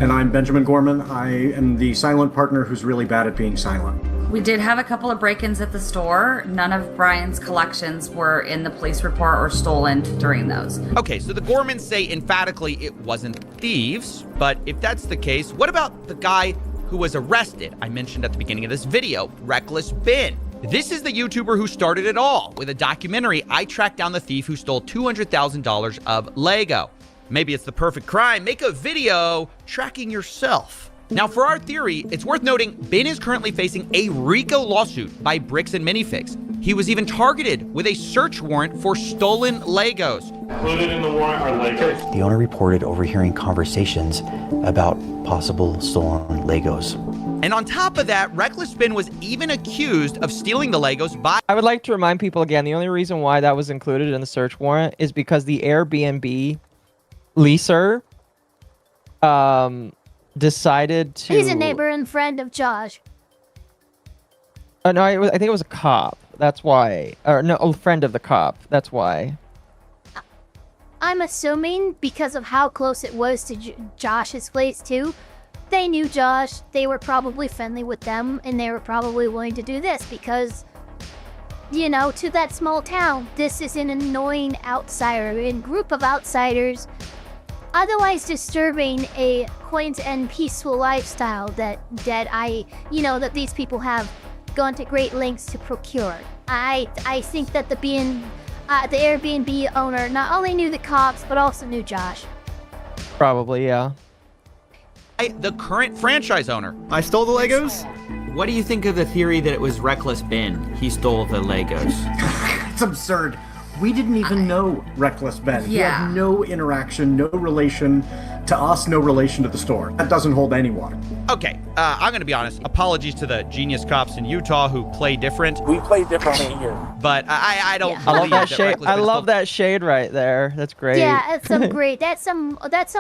And I'm Benjamin Gorman. I am the silent partner who's really bad at being silent. We did have a couple of break-ins at the store. None of Brian's collections were in the police report or stolen during those. Okay, so the Gormans say emphatically it wasn't thieves, but if that's the case, what about the guy who was arrested? I mentioned at the beginning of this video, Reckless Ben. This is the YouTuber who started it all. With a documentary, I tracked down the thief who stole $200,000 of Lego. Maybe it's the perfect crime. Make a video tracking yourself. Now, for our theory, it's worth noting Ben is currently facing a RICO lawsuit by Bricks and Minifigs. He was even targeted with a search warrant for stolen Legos. Included in the warrant are Legos. The owner reported overhearing conversations about possible stolen Legos. And on top of that, Reckless Spin was even accused of stealing the Legos by... I would like to remind people again, the only reason why that was included in the search warrant is because the Airbnb leaser decided to... He's a neighbor and friend of Josh. No, I think it was a cop. That's why. Or no, a friend of the cop. That's why. I'm assuming because of how close it was to Josh's place too. They knew Josh. They were probably friendly with them, and they were probably willing to do this because, you know, to that small town, this is an annoying outsider and group of outsiders otherwise disturbing a quaint and peaceful lifestyle that these people have gone to great lengths to procure. I think that the Airbnb owner not only knew the cops but also knew Josh. Probably, yeah. The current franchise owner. I stole the Legos? What do you think of the theory that it was Reckless Ben? He stole the Legos. It's absurd. We didn't even know Reckless Ben. He Yeah. had no interaction, no relation to us, no relation to the store. That doesn't hold any water. Okay, I'm gonna be honest. Apologies to the genius cops in Utah who play different. We play differently here. But I don't. Yeah. I love believe that shade. Reckless I Ben love stole- that shade right there. That's great. Yeah, that's some great. That's some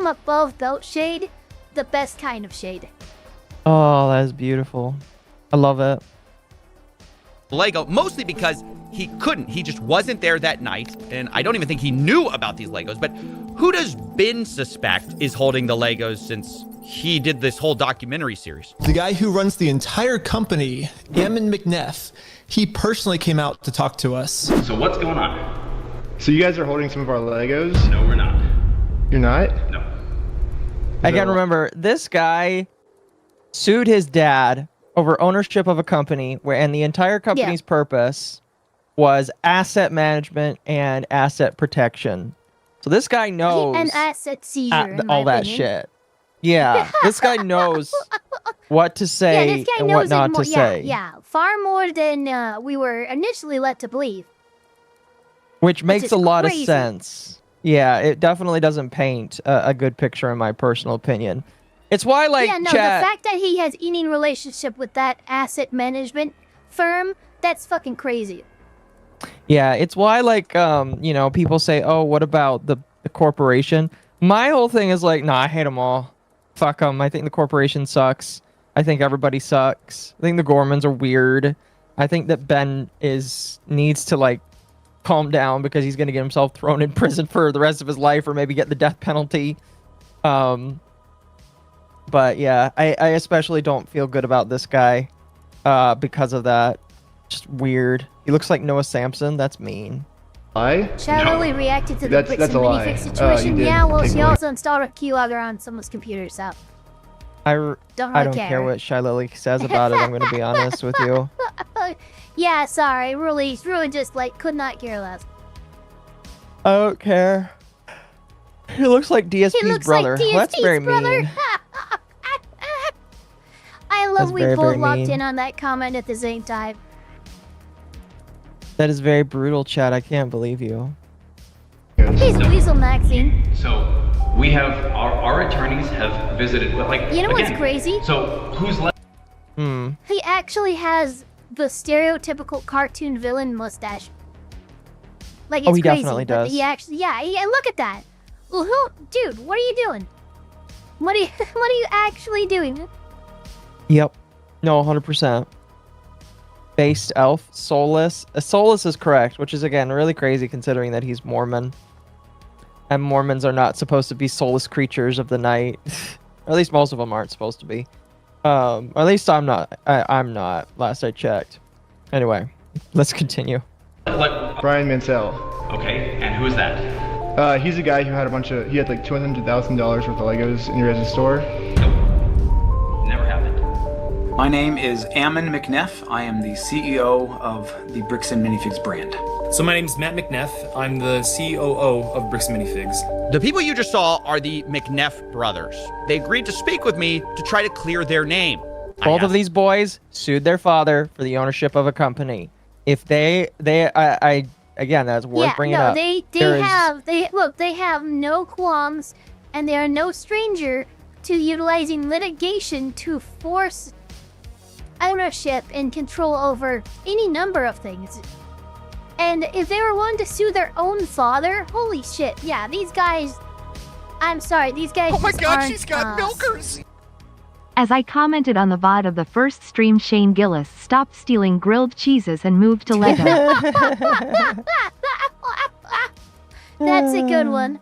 above belt shade, the best kind of shade. Oh, that is beautiful. I love it. Lego, mostly because he couldn't. He just wasn't there that night, and I don't even think he knew about these Legos. But who does Ben suspect is holding the Legos since he did this whole documentary series? The guy who runs the entire company, Ammon McNeff, he personally came out to talk to us. So what's going on? So you guys are holding some of our Legos? No, we're not. You're not? No. Again, remember, this guy sued his dad over ownership of a company and the entire company's purpose was asset management and asset protection. So this guy knows An asset seizure, in all my that opinion. shit. Yeah, this guy knows what to say this guy and knows what not it more, to say. Yeah, far more than we were initially led to believe. Which makes is a lot crazy. of sense. Yeah, it definitely doesn't paint a good picture in my personal opinion. It's why, like, yeah, no, chat... the fact that he has any relationship with that asset management firm, that's fucking crazy. Yeah, it's why, like, people say, oh, what about the corporation? My whole thing is like, nah, I hate them all. Fuck them. I think the corporation sucks. I think everybody sucks. I think the Gormans are weird. I think that Ben needs to, like, calm down because he's going to get himself thrown in prison for the rest of his life or maybe get the death penalty. But yeah, I especially don't feel good about this guy because of that. Just weird. He looks like Noah Samson. That's mean. Charlie reacted to the That's bricks and a lie. minifig situation. You did. Yeah, well, Take she away. also installed a keylogger on someone's computer, so I don't don't really care care. what Shy Lily says about it. I'm going to be honest with you. yeah, sorry, really just like could not care less. I don't care. He looks like DSP's He looks brother. like DSP's Well, that's very brother. mean. I love That's we very, both very locked mean. in on that comment at the same time. That is very brutal, Chad. I can't believe you. He's Weasel Maxine. So we have our attorneys have visited, but like You know what's again, crazy? So who's left? He actually has the stereotypical cartoon villain mustache. Like, it's Oh, he crazy, definitely but does. He actually, yeah, look at that. Well, dude, what are you doing? What are you actually doing? Yep. No, 100%. Based elf, soulless. Soulless is correct, which is, again, really crazy considering that he's Mormon. And Mormons are not supposed to be soulless creatures of the night. Or at least most of them aren't supposed to be. Or at least I'm not. I'm not, last I checked. Anyway, let's continue. Brian Mansell. Okay, and who is that? He's a guy who had he had like $200,000 worth of Legos in your guys' store. Never happened. My name is Ammon McNeff. I am the CEO of the Bricks and Minifigs brand. So my name's Matt McNeff. I'm the COO of Bricks and Minifigs. The people you just saw are the McNeff brothers. They agreed to speak with me to try to clear their name. Both of these boys sued their father for the ownership of a company. If again, that's worth bringing up. they have no qualms, and they are no stranger to utilizing litigation to force ownership and control over any number of things. And if they were willing to sue their own father, holy shit, yeah, these guys... I'm sorry, these guys just aren't, she's got milkers! As I commented on the VOD of the first stream, Shane Gillis stopped stealing grilled cheeses and moved to Lego. That's a good one.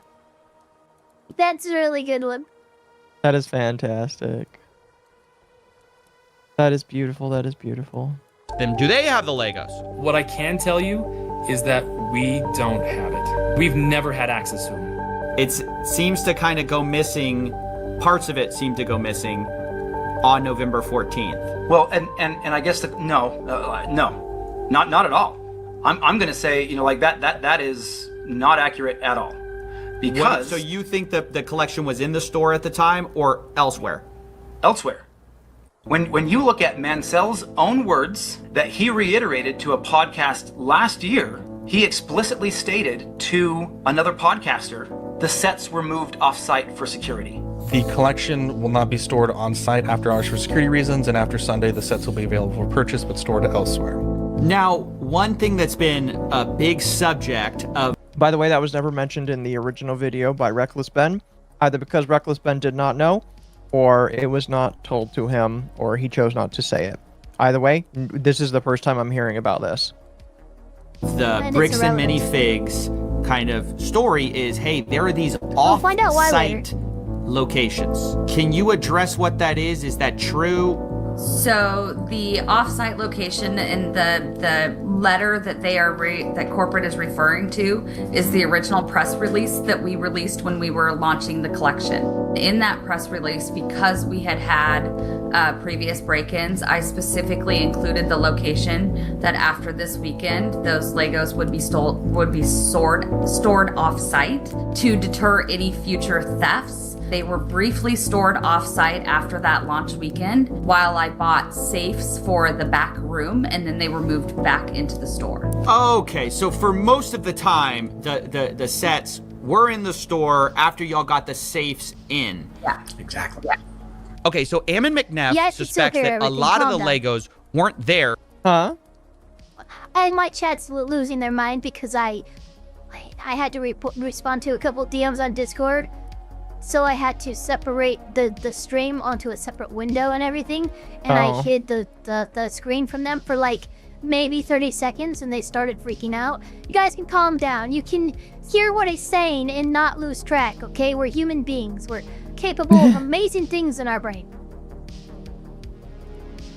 That's a really good one. That is fantastic. That is beautiful. That is beautiful. Then do they have the Legos? What I can tell you is that we don't have it. We've never had access to them. It seems to kind of go missing. Parts of it seem to go missing on November 14th. Well, and I guess no, not at all. I'm going to say, you know, like that is not accurate at all. Because so you think that the collection was in the store at the time or elsewhere? Elsewhere. When you look at Mansell's own words that he reiterated to a podcast last year, he explicitly stated to another podcaster, the sets were moved off-site for security. The collection will not be stored on site after hours for security reasons, and after Sunday, the sets will be available for purchase but stored elsewhere. Now, one thing that's been a big subject of... By the way, that was never mentioned in the original video by Reckless Ben, either because Reckless Ben did not know, or it was not told to him, or he chose not to say it. Either way, this is the first time I'm hearing about this. The Bricks and Minifigs kind of story is, hey, there are these off-site locations. Can you address what that is? Is that true? So the off-site location in the letter that that corporate is referring to is the original press release that we released when we were launching the collection. In that press release, because we had previous break-ins, I specifically included the location that after this weekend, those Legos would be stored off-site to deter any future thefts. They were briefly stored off-site after that launch weekend while I bought safes for the back room, and then they were moved back into the store. Okay, so for most of the time, the sets were in the store after y'all got the safes in. Yeah. Exactly. Yeah. Okay, so Ammon McNeff suspects that a lot of the Legos weren't there. Huh? And my chat's losing their mind because I had to respond to a couple DMs on Discord. So I had to separate the stream onto a separate window and everything, and I hid the screen from them for like maybe 30 seconds, and they started freaking out. You guys can calm down. You can hear what I'm saying and not lose track, okay? We're human beings. We're capable of amazing things in our brain.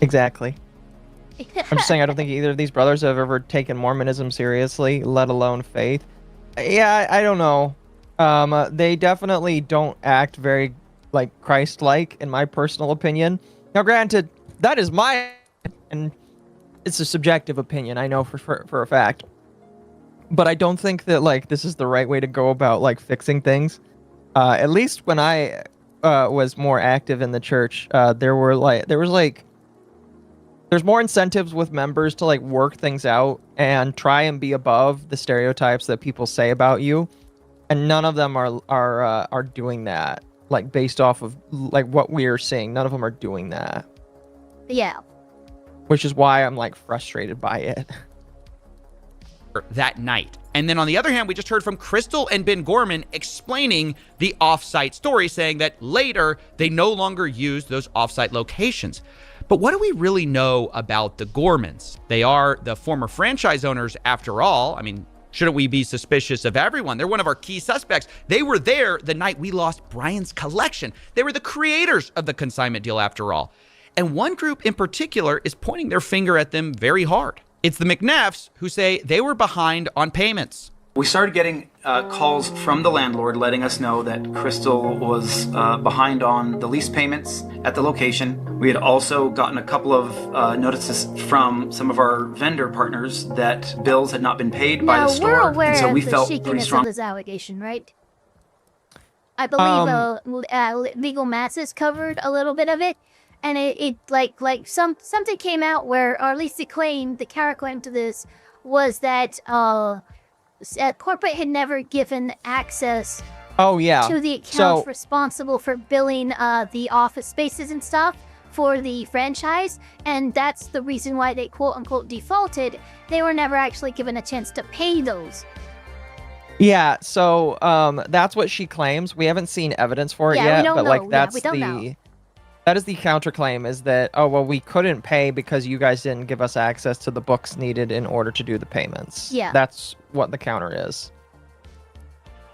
Exactly. I'm just saying, I don't think either of these brothers have ever taken Mormonism seriously, let alone faith. Yeah, I don't know. They definitely don't act very, like, Christ-like, in my personal opinion. Now, granted, that is my... and it's a subjective opinion, I know for a fact. But I don't think that, like, this is the right way to go about, like, fixing things. At least when I was more active in the church, there's more incentives with members to, like, work things out and try and be above the stereotypes that people say about you. And none of them are doing that, like, based off of, like, what we are seeing. None of them are doing that. Yeah. Which is why I'm, like, frustrated by it. That night. And then on the other hand, we just heard from Crystal and Ben Gorman explaining the off-site story, saying that later they no longer use those off-site locations. But what do we really know about the Gormans? They are the former franchise owners after all. I mean, shouldn't we be suspicious of everyone? They're one of our key suspects. They were there the night we lost Brian's collection. They were the creators of the consignment deal after all. And one group in particular is pointing their finger at them very hard. It's the McNeffs, who say they were behind on payments. We started getting calls from the landlord letting us know that Crystal was behind on the lease payments at the location. We had also gotten a couple of notices from some of our vendor partners that bills had not been paid by the store. We're aware and so we of the felt pretty shakiness strong. of this allegation, right? I believe Legal Masses covered a little bit of it, and it something came out where, or at least the counterclaim to this was that corporate had never given access to the accounts responsible for billing the office spaces and stuff for the franchise, and that's the reason why they quote-unquote defaulted. They were never actually given a chance to pay those. Yeah, so that's what she claims. We haven't seen evidence for it Yeah, yet, we don't but know. like Yeah, that's we don't know. that is the counterclaim, is that, oh well, we couldn't pay because you guys didn't give us access to the books needed in order to do the payments. Yeah. That's what the counter is.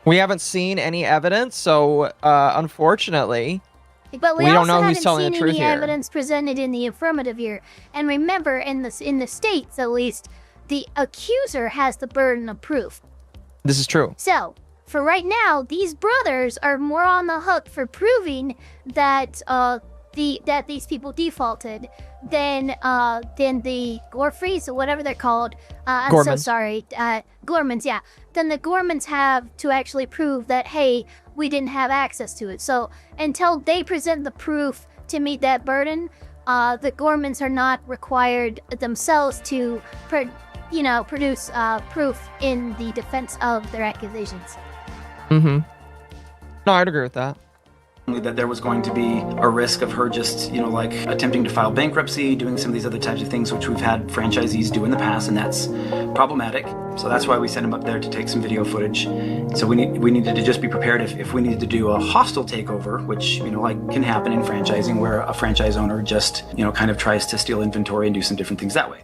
We haven't seen any evidence, so unfortunately, But we don't also know who's haven't telling seen the truth any here. evidence presented in the affirmative here. And remember, in the states at least, the accuser has the burden of proof. this is true. So, for right now, these brothers are more on the hook for proving that that these people defaulted than the Gorfreys or whatever they're called. I'm so Gormans. sorry. Gormans, yeah. Then the Gormans have to actually prove that, hey, we didn't have access to it. So until they present the proof to meet that burden, the Gormans are not required themselves to produce proof in the defense of their accusations. Mm-hmm. No, I'd agree with that. That there was going to be a risk of her just, like attempting to file bankruptcy, doing some of these other types of things which we've had franchisees do in the past, and that's problematic. So that's why we sent him up there to take some video footage. So we needed to just be prepared if we needed to do a hostile takeover, which can happen in franchising, where a franchise owner just kind of tries to steal inventory and do some different things that way.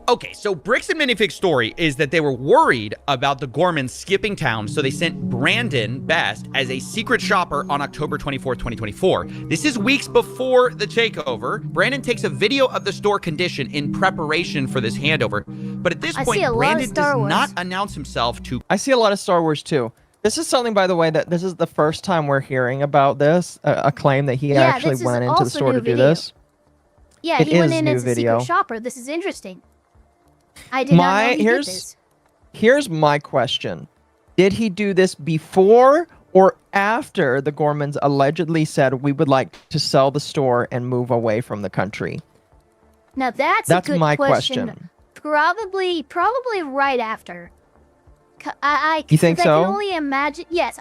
Okay, so Bricks and Minifig's story is that they were worried about the Gormans skipping town, so they sent Brandon Best as a secret shopper on October 24th, 2024. This is weeks before the takeover. Brandon takes a video of the store condition in preparation for this handover, but at this point, Brandon does not announce himself to... I see a lot of Star Wars too. This is something, by the way, that this is the first time we're hearing about this, a claim that he actually went into the store to do this. Yeah, he went in as a secret shopper. This is interesting. I did not know he did this. Here's my question. Did he do this before or after the Gormans allegedly said we would like to sell the store and move away from the country? Now that's a good my question. Probably right after. You think so? I can only imagine. Yes,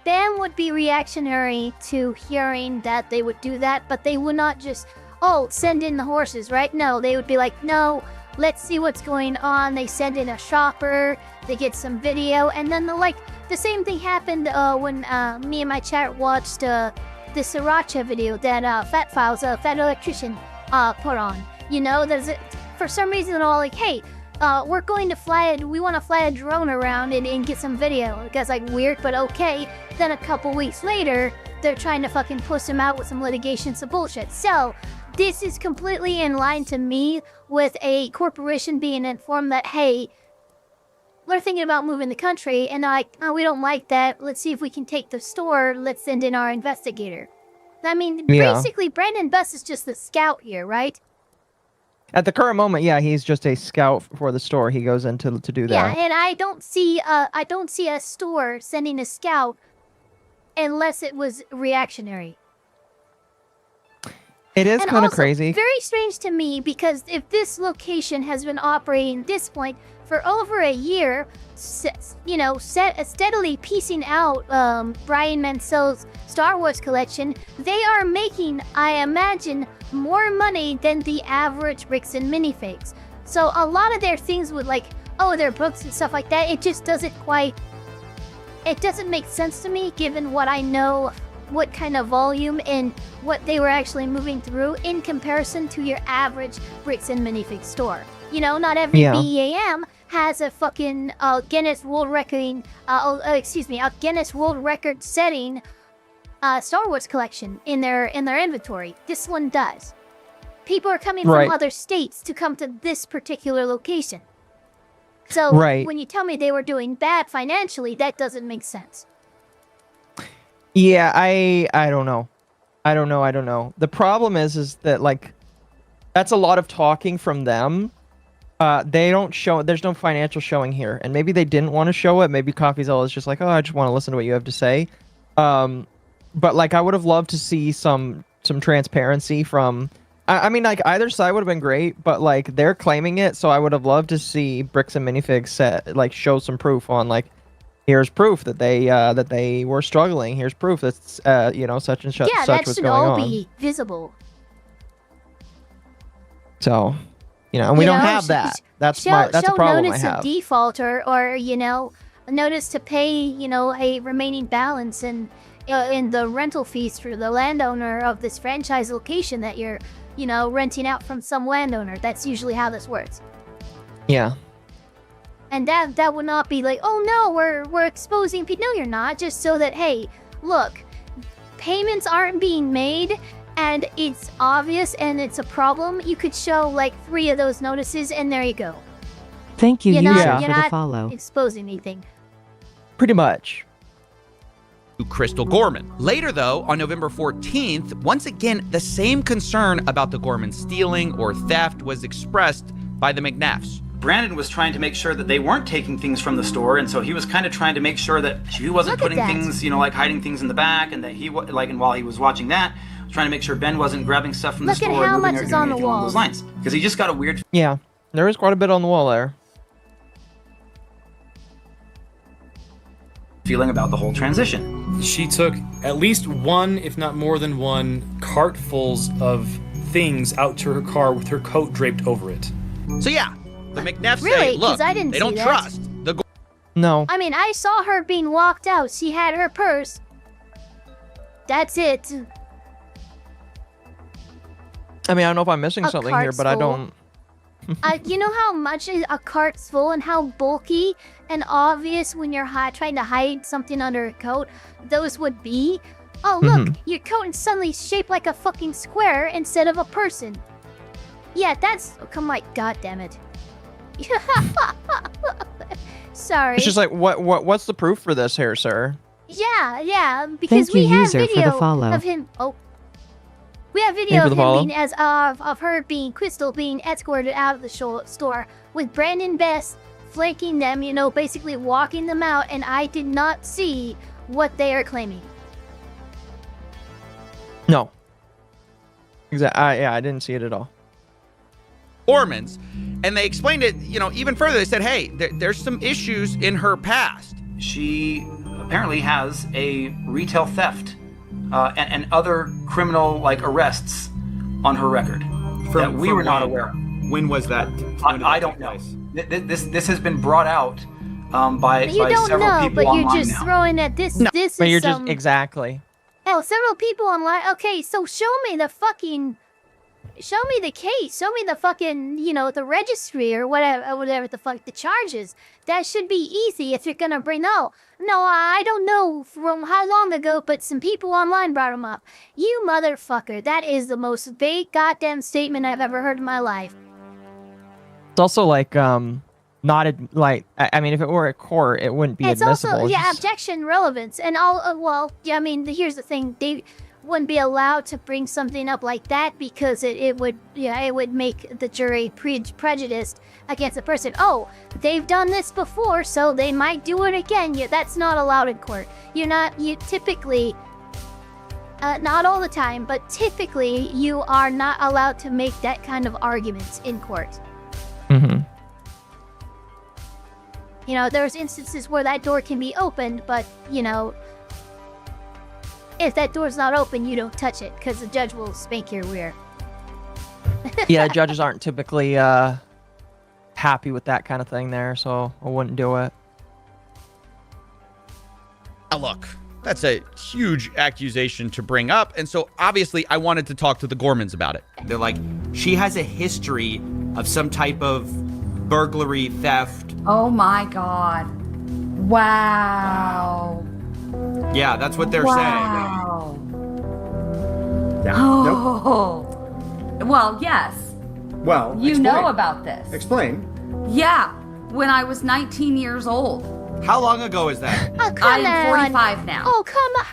Ben would be reactionary to hearing that they would do that, but they would not just, send in the horses, right? No, they would be like, no, let's see what's going on. They send in a shopper, they get some video, and then the same thing happened when me and my chat watched the Sriracha video that Fat Files, Fat Electrician, put on. For some reason they're all like, hey, we're going to we want to fly a drone around and get some video. The guy's like, weird, but okay. Then a couple weeks later, they're trying to fucking push him out with some litigation, some bullshit. So, this is completely in line to me with a corporation being informed that, hey, we're thinking about moving the country, and we don't like that. Let's see if we can take the store. Let's send in our investigator. I mean, basically, Brandon Best is just the scout here, right? At the current moment, yeah, he's just a scout for the store. He goes in to do that. Yeah, and I don't see a store sending a scout unless it was reactionary. It is kind of crazy. Very strange to me, because if this location has been operating at this point for over a year, steadily piecing out Brian Mansell's Star Wars collection, they are making, I imagine, more money than the average Bricks and Minifigs. So a lot of their things with their books and stuff like that, it just doesn't make sense to me, given what I know, what kind of volume and what they were actually moving through in comparison to your average Bricks and Minifig store. Not every BEAM has a fucking Guinness World Record, a Guinness World Record setting Star Wars collection in their inventory. This one does. People are coming from other states to come to this particular location. So when you tell me they were doing bad financially, that doesn't make sense. Yeah, I don't know. I don't know. The problem is that that's a lot of talking from them. They don't show, there's no financial showing here. And maybe they didn't want to show it. Maybe CoffeeZilla is just like, I just want to listen to what you have to say. But I would have loved to see some transparency from, I mean, either side would have been great, but they're claiming it. So I would have loved to see Bricks and Minifigs show some proof on here's proof that they were struggling. Here's proof that's such and such was going on. Yeah, that should all be visible. So, and we don't have that. That's a problem I notice have. a default or a notice to pay, a remaining balance in the rental fees for the landowner of this franchise location that you're, renting out from some landowner. That's usually how this works. Yeah. And that would not be like, oh no, we're exposing people. No, you're not. Just so that, hey, look, payments aren't being made, and it's obvious, and it's a problem. You could show like 3 of those notices, and there you go. Thank you, You're user, not, for you're the not follow. exposing anything. Pretty much. Crystal Gorman. Later, though, on November 14th, once again, the same concern about the Gorman stealing or theft was expressed by the McNeffs. Brandon was trying to make sure that they weren't taking things from the store, and so he was kind of trying to make sure that he wasn't putting things, like hiding things in the back, and that and while he was watching that, trying to make sure Ben wasn't grabbing stuff from the store. Look at how much is on the wall. Those lines, because he just got a weird. Yeah, there is quite a bit on the wall there. Feeling about the whole transition. She took at least one, if not more than one, cartfuls of things out to her car with her coat draped over it. So yeah, the McNeffs Really? say, look, 'Cause I didn't they see don't that. trust the No. I mean, I saw her being walked out. She had her purse. That's it. I mean, I don't know if I'm missing A something here, cart's but I full. don't. You know how much a cart's full and how bulky and obvious when you're trying to hide something under a coat those would be? Oh, look, your coat is suddenly shaped like a fucking square instead of a person. Yeah, that's... Oh, come on, god damn it. Sorry. It's just like, what's the proof for this here, sir? Yeah, because Thank we you, have user, for the video follow. of him... Oh. We have video for of the him follow. being of her being Crystal being escorted out of the store with Brandon Best flanking them, basically walking them out, and I did not see what they are claiming. No. Exactly. Yeah, I didn't see it at all. Gormans, and they explained it, even further. They said, hey, there's some issues in her past. She apparently has a retail theft and other criminal arrests on her record that we were not aware of. When was that? I don't know. This has been brought out by You don't several know, people but you're online just now. throwing at this. No, This but is you're some... just exactly. Hell, several people online. Okay, so show me the fucking. Show me the case. Show me the fucking, the registry or whatever the fuck the charges. That should be easy if you're gonna bring. No, I don't know from how long ago, but some people online brought them up. You motherfucker, that is the most vague goddamn statement I've ever heard in my life. It's also not I mean, if it were a court, it wouldn't be It's admissible. also, It's yeah, just- objection relevance. And I mean, here's the thing. They wouldn't be allowed to bring something up like that because it would make the jury prejudiced against the person. Oh, they've done this before, so they might do it again. Yeah, that's not allowed in court. You typically, not all the time, but typically you are not allowed to make that kind of arguments in court. Mhm. There's instances where that door can be opened, but, if that door's not open, you don't touch it, because the judge will spank your rear. Yeah, judges aren't typically happy with that kind of thing there, so I wouldn't do it. Now look, that's a huge accusation to bring up, and so obviously I wanted to talk to the Gormans about it. They're like, she has a history of some type of burglary, theft. Oh my god. Wow. Yeah, that's what they're Wow. Yeah. Oh. Well, yes. Well, You explain. know about this. Explain. Yeah, when I was 19 years old. saying. How long ago is that? Oh, come I'm on. 45 now. Oh, come on.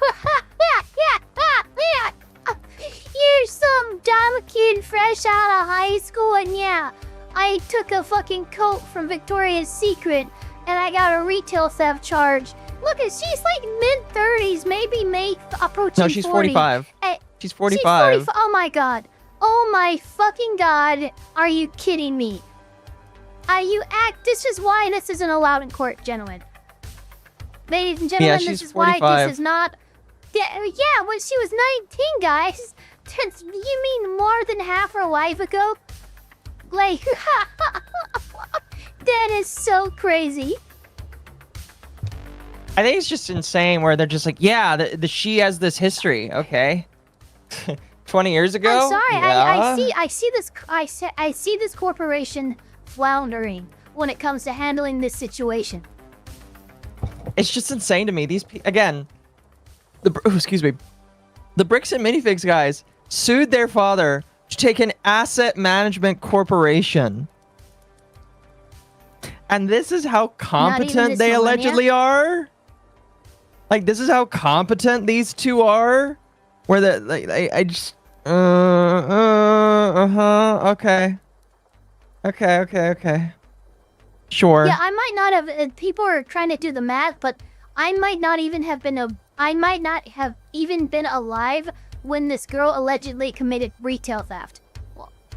You're some dumb kid fresh out of high school, and yeah, I took a fucking coat from Victoria's Secret, and I got a retail theft charge. Look, she's like mid-30s, maybe approaching 40. No, she's 45. She's 45. Oh my god. Oh my fucking god. Are you kidding me? This is why this isn't allowed in court, gentlemen. Ladies and gentlemen, she's this is why 45. this is not... Yeah, when she was 19, guys. You mean more than half her life ago? Like, that is so crazy. I think it's just insane where they're just like, yeah, she has this history. Okay. 20 years ago? I'm sorry. Yeah. I see this corporation floundering when it comes to handling this situation. It's just insane to me. These again, excuse me, the Bricks and Minifigs guys sued their father to take an asset management corporation. And this is how competent they allegedly are? Like, this is how competent these two are? Where the, like, I just... okay. Okay. Sure. Yeah, I might not have... people are trying to do the math, but I might not even have been alive when this girl allegedly committed retail theft.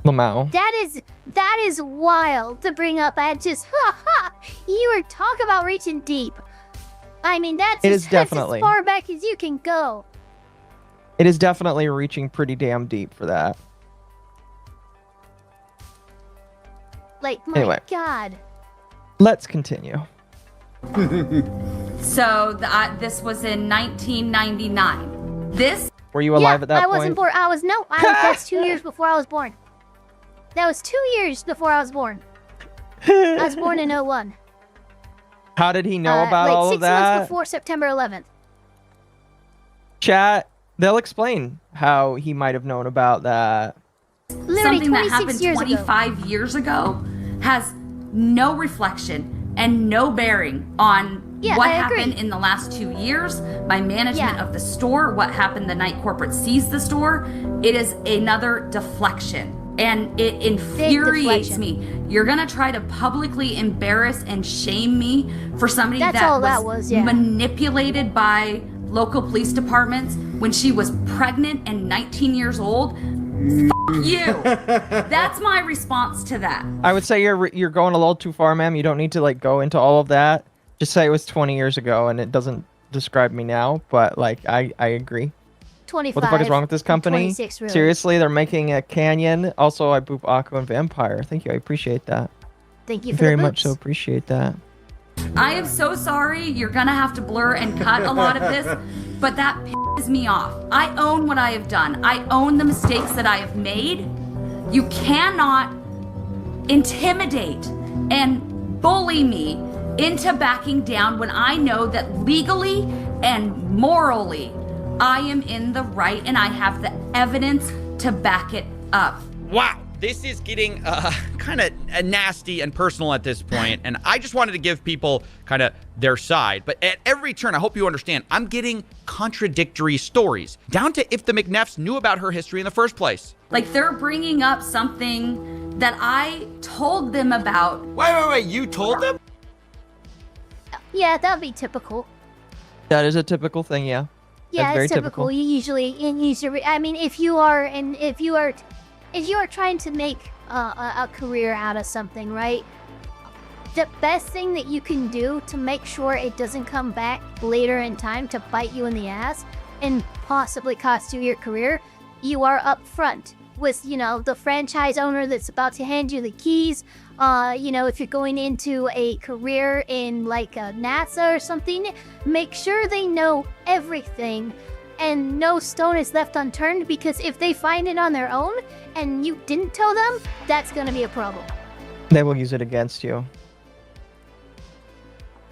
Lamau. That is wild to bring up. You were talking about reaching deep. I mean, that's as far back as you can go. It is definitely reaching pretty damn deep for that. Like, my God. Let's continue. So this was in 1999. This. Were you alive at that point? I wasn't born. That's 2 years before I was born. That was 2 years before I was born. I was born in 01. How did he know about all of that? 6 months before September 11th. Chat, they'll explain how he might have known about that. Literally something that happened 25 years ago has no reflection and no bearing on what happened in the last 2 years, my management of the store, what happened the night corporate seized the store. It is another deflection. And it infuriates me. You're gonna try to publicly embarrass and shame me for somebody that was manipulated by local police departments when she was pregnant and 19 years old. Fuck you. That's my response to that. I would say you're going a little too far, ma'am. You don't need to go into all of that. Just say it was 20 years ago and it doesn't describe me now. But I agree. 25. What the fuck is wrong with this company? 26, really. Seriously, they're making a canyon. Also, I boop Aqua and Vampire. Thank you. I appreciate that. Thank you for very the much so appreciate that. I am so sorry. You're gonna have to blur and cut a lot of this, but that pisses me off. I own what I have done. I own the mistakes that I have made. You cannot intimidate and bully me into backing down when I know that legally and morally I am in the right and I have the evidence to back it up. Wow, this is getting kind of nasty and personal at this point, and I just wanted to give people kind of their side. But at every turn, I hope you understand, I'm getting contradictory stories, down to if the McNeffs knew about her history in the first place. Like, they're bringing up something that I told them about. Wait, you told them? Yeah, that would be typical. That is a typical thing, yeah. Yeah, That's it's very typical. You usually, I mean, if you are trying to make a career out of something, right? The best thing that you can do to make sure it doesn't come back later in time to bite you in the ass and possibly cost you your career, you are upfront with, the franchise owner that's about to hand you the keys. If you're going into a career in NASA or something, make sure they know everything and no stone is left unturned, because if they find it on their own and you didn't tell them, that's going to be a problem. They will use it against you.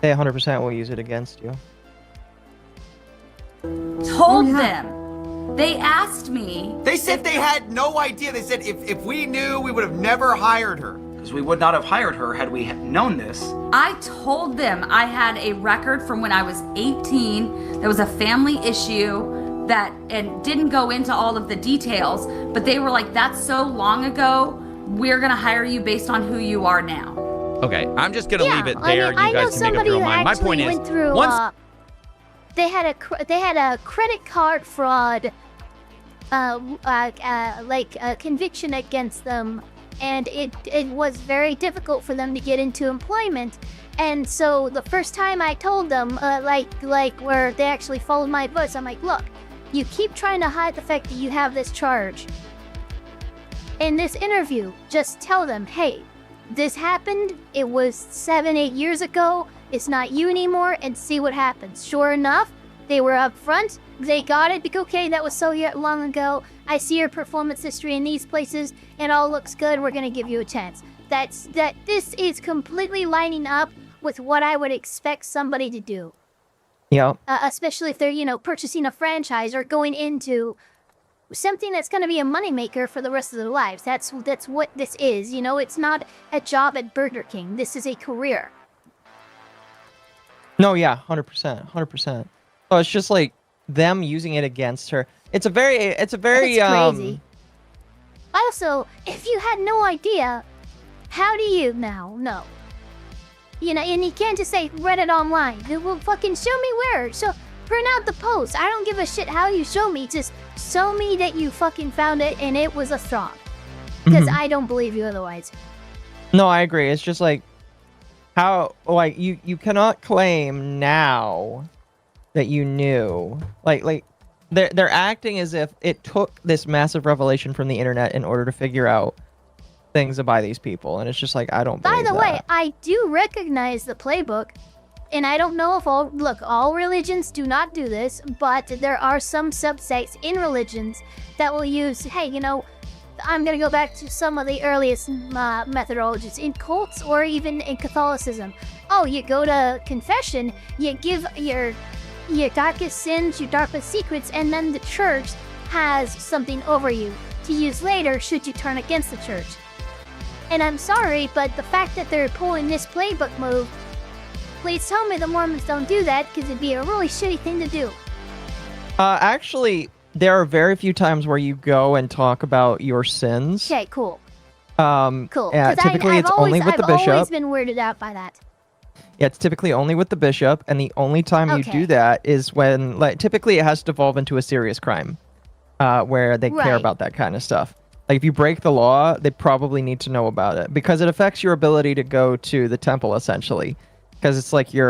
They 100% will use it against you. Told them. They asked me. They said they had no idea. They said if we knew, we would have never hired her. Because we would not have hired her had we known this. I told them I had a record from when I was 18. There was a family issue and didn't go into all of the details, but they were like, that's so long ago, we're gonna hire you based on who you are now. Okay, I'm just gonna leave it there. I know you guys can make up somebody your own who mind. My actually point is, went through, once they had a credit card fraud, conviction against them, and it was very difficult for them to get into employment. And so the first time I told them, where they actually followed my advice, I'm like, look, you keep trying to hide the fact that you have this charge. in this interview, just tell them, hey, this happened, it was 7-8 years ago, it's not you anymore, and see what happens. Sure enough, they were up front, they got it, because okay, that was so long ago, I see your performance history in these places, it all looks good, we're gonna give you a chance. This is completely lining up with what I would expect somebody to do. Yeah. Especially if they're, purchasing a franchise or going into something that's going to be a moneymaker for the rest of their lives. That's what this is. It's not a job at Burger King. This is a career. No, yeah, 100%, 100%. So it's just like them using it against her. It's very It's crazy. Also, if you had no idea, how do you now know? And you can't just say, read it online. Well, fucking show me where. So, print out the post. I don't give a shit how you show me. Just show me that you fucking found it and it was a fraud. Because I don't believe you otherwise. No, I agree. It's just like, how, like, you cannot claim now that you knew. Like, they're acting as if it took this massive revelation from the internet in order to figure out things about these people, and it's just like, I don't believe By the way, that. I do recognize the playbook, and I don't know if all religions do not do this, but there are some subsects in religions that will use, hey, I'm gonna go back to some of the earliest methodologies in cults or even in Catholicism. Oh, you go to confession, you give your darkest sins, your darkest secrets, and then the church has something over you to use later should you turn against the church. And I'm sorry, but the fact that they're pulling this playbook move, please tell me the Mormons don't do that, because it'd be a really shitty thing to do. Actually, there are very few times where you go and talk about your sins. Okay, cool. Cool. Yeah, 'Cause typically it's only with the bishop. I've always been weirded out by that. Yeah, it's typically only with the bishop, and the only time you do that is when, like, typically it has to devolve into a serious crime, where they care about that kind of stuff. Like, if you break the law, they probably need to know about it, because it affects your ability to go to the temple, essentially. Because it's like your,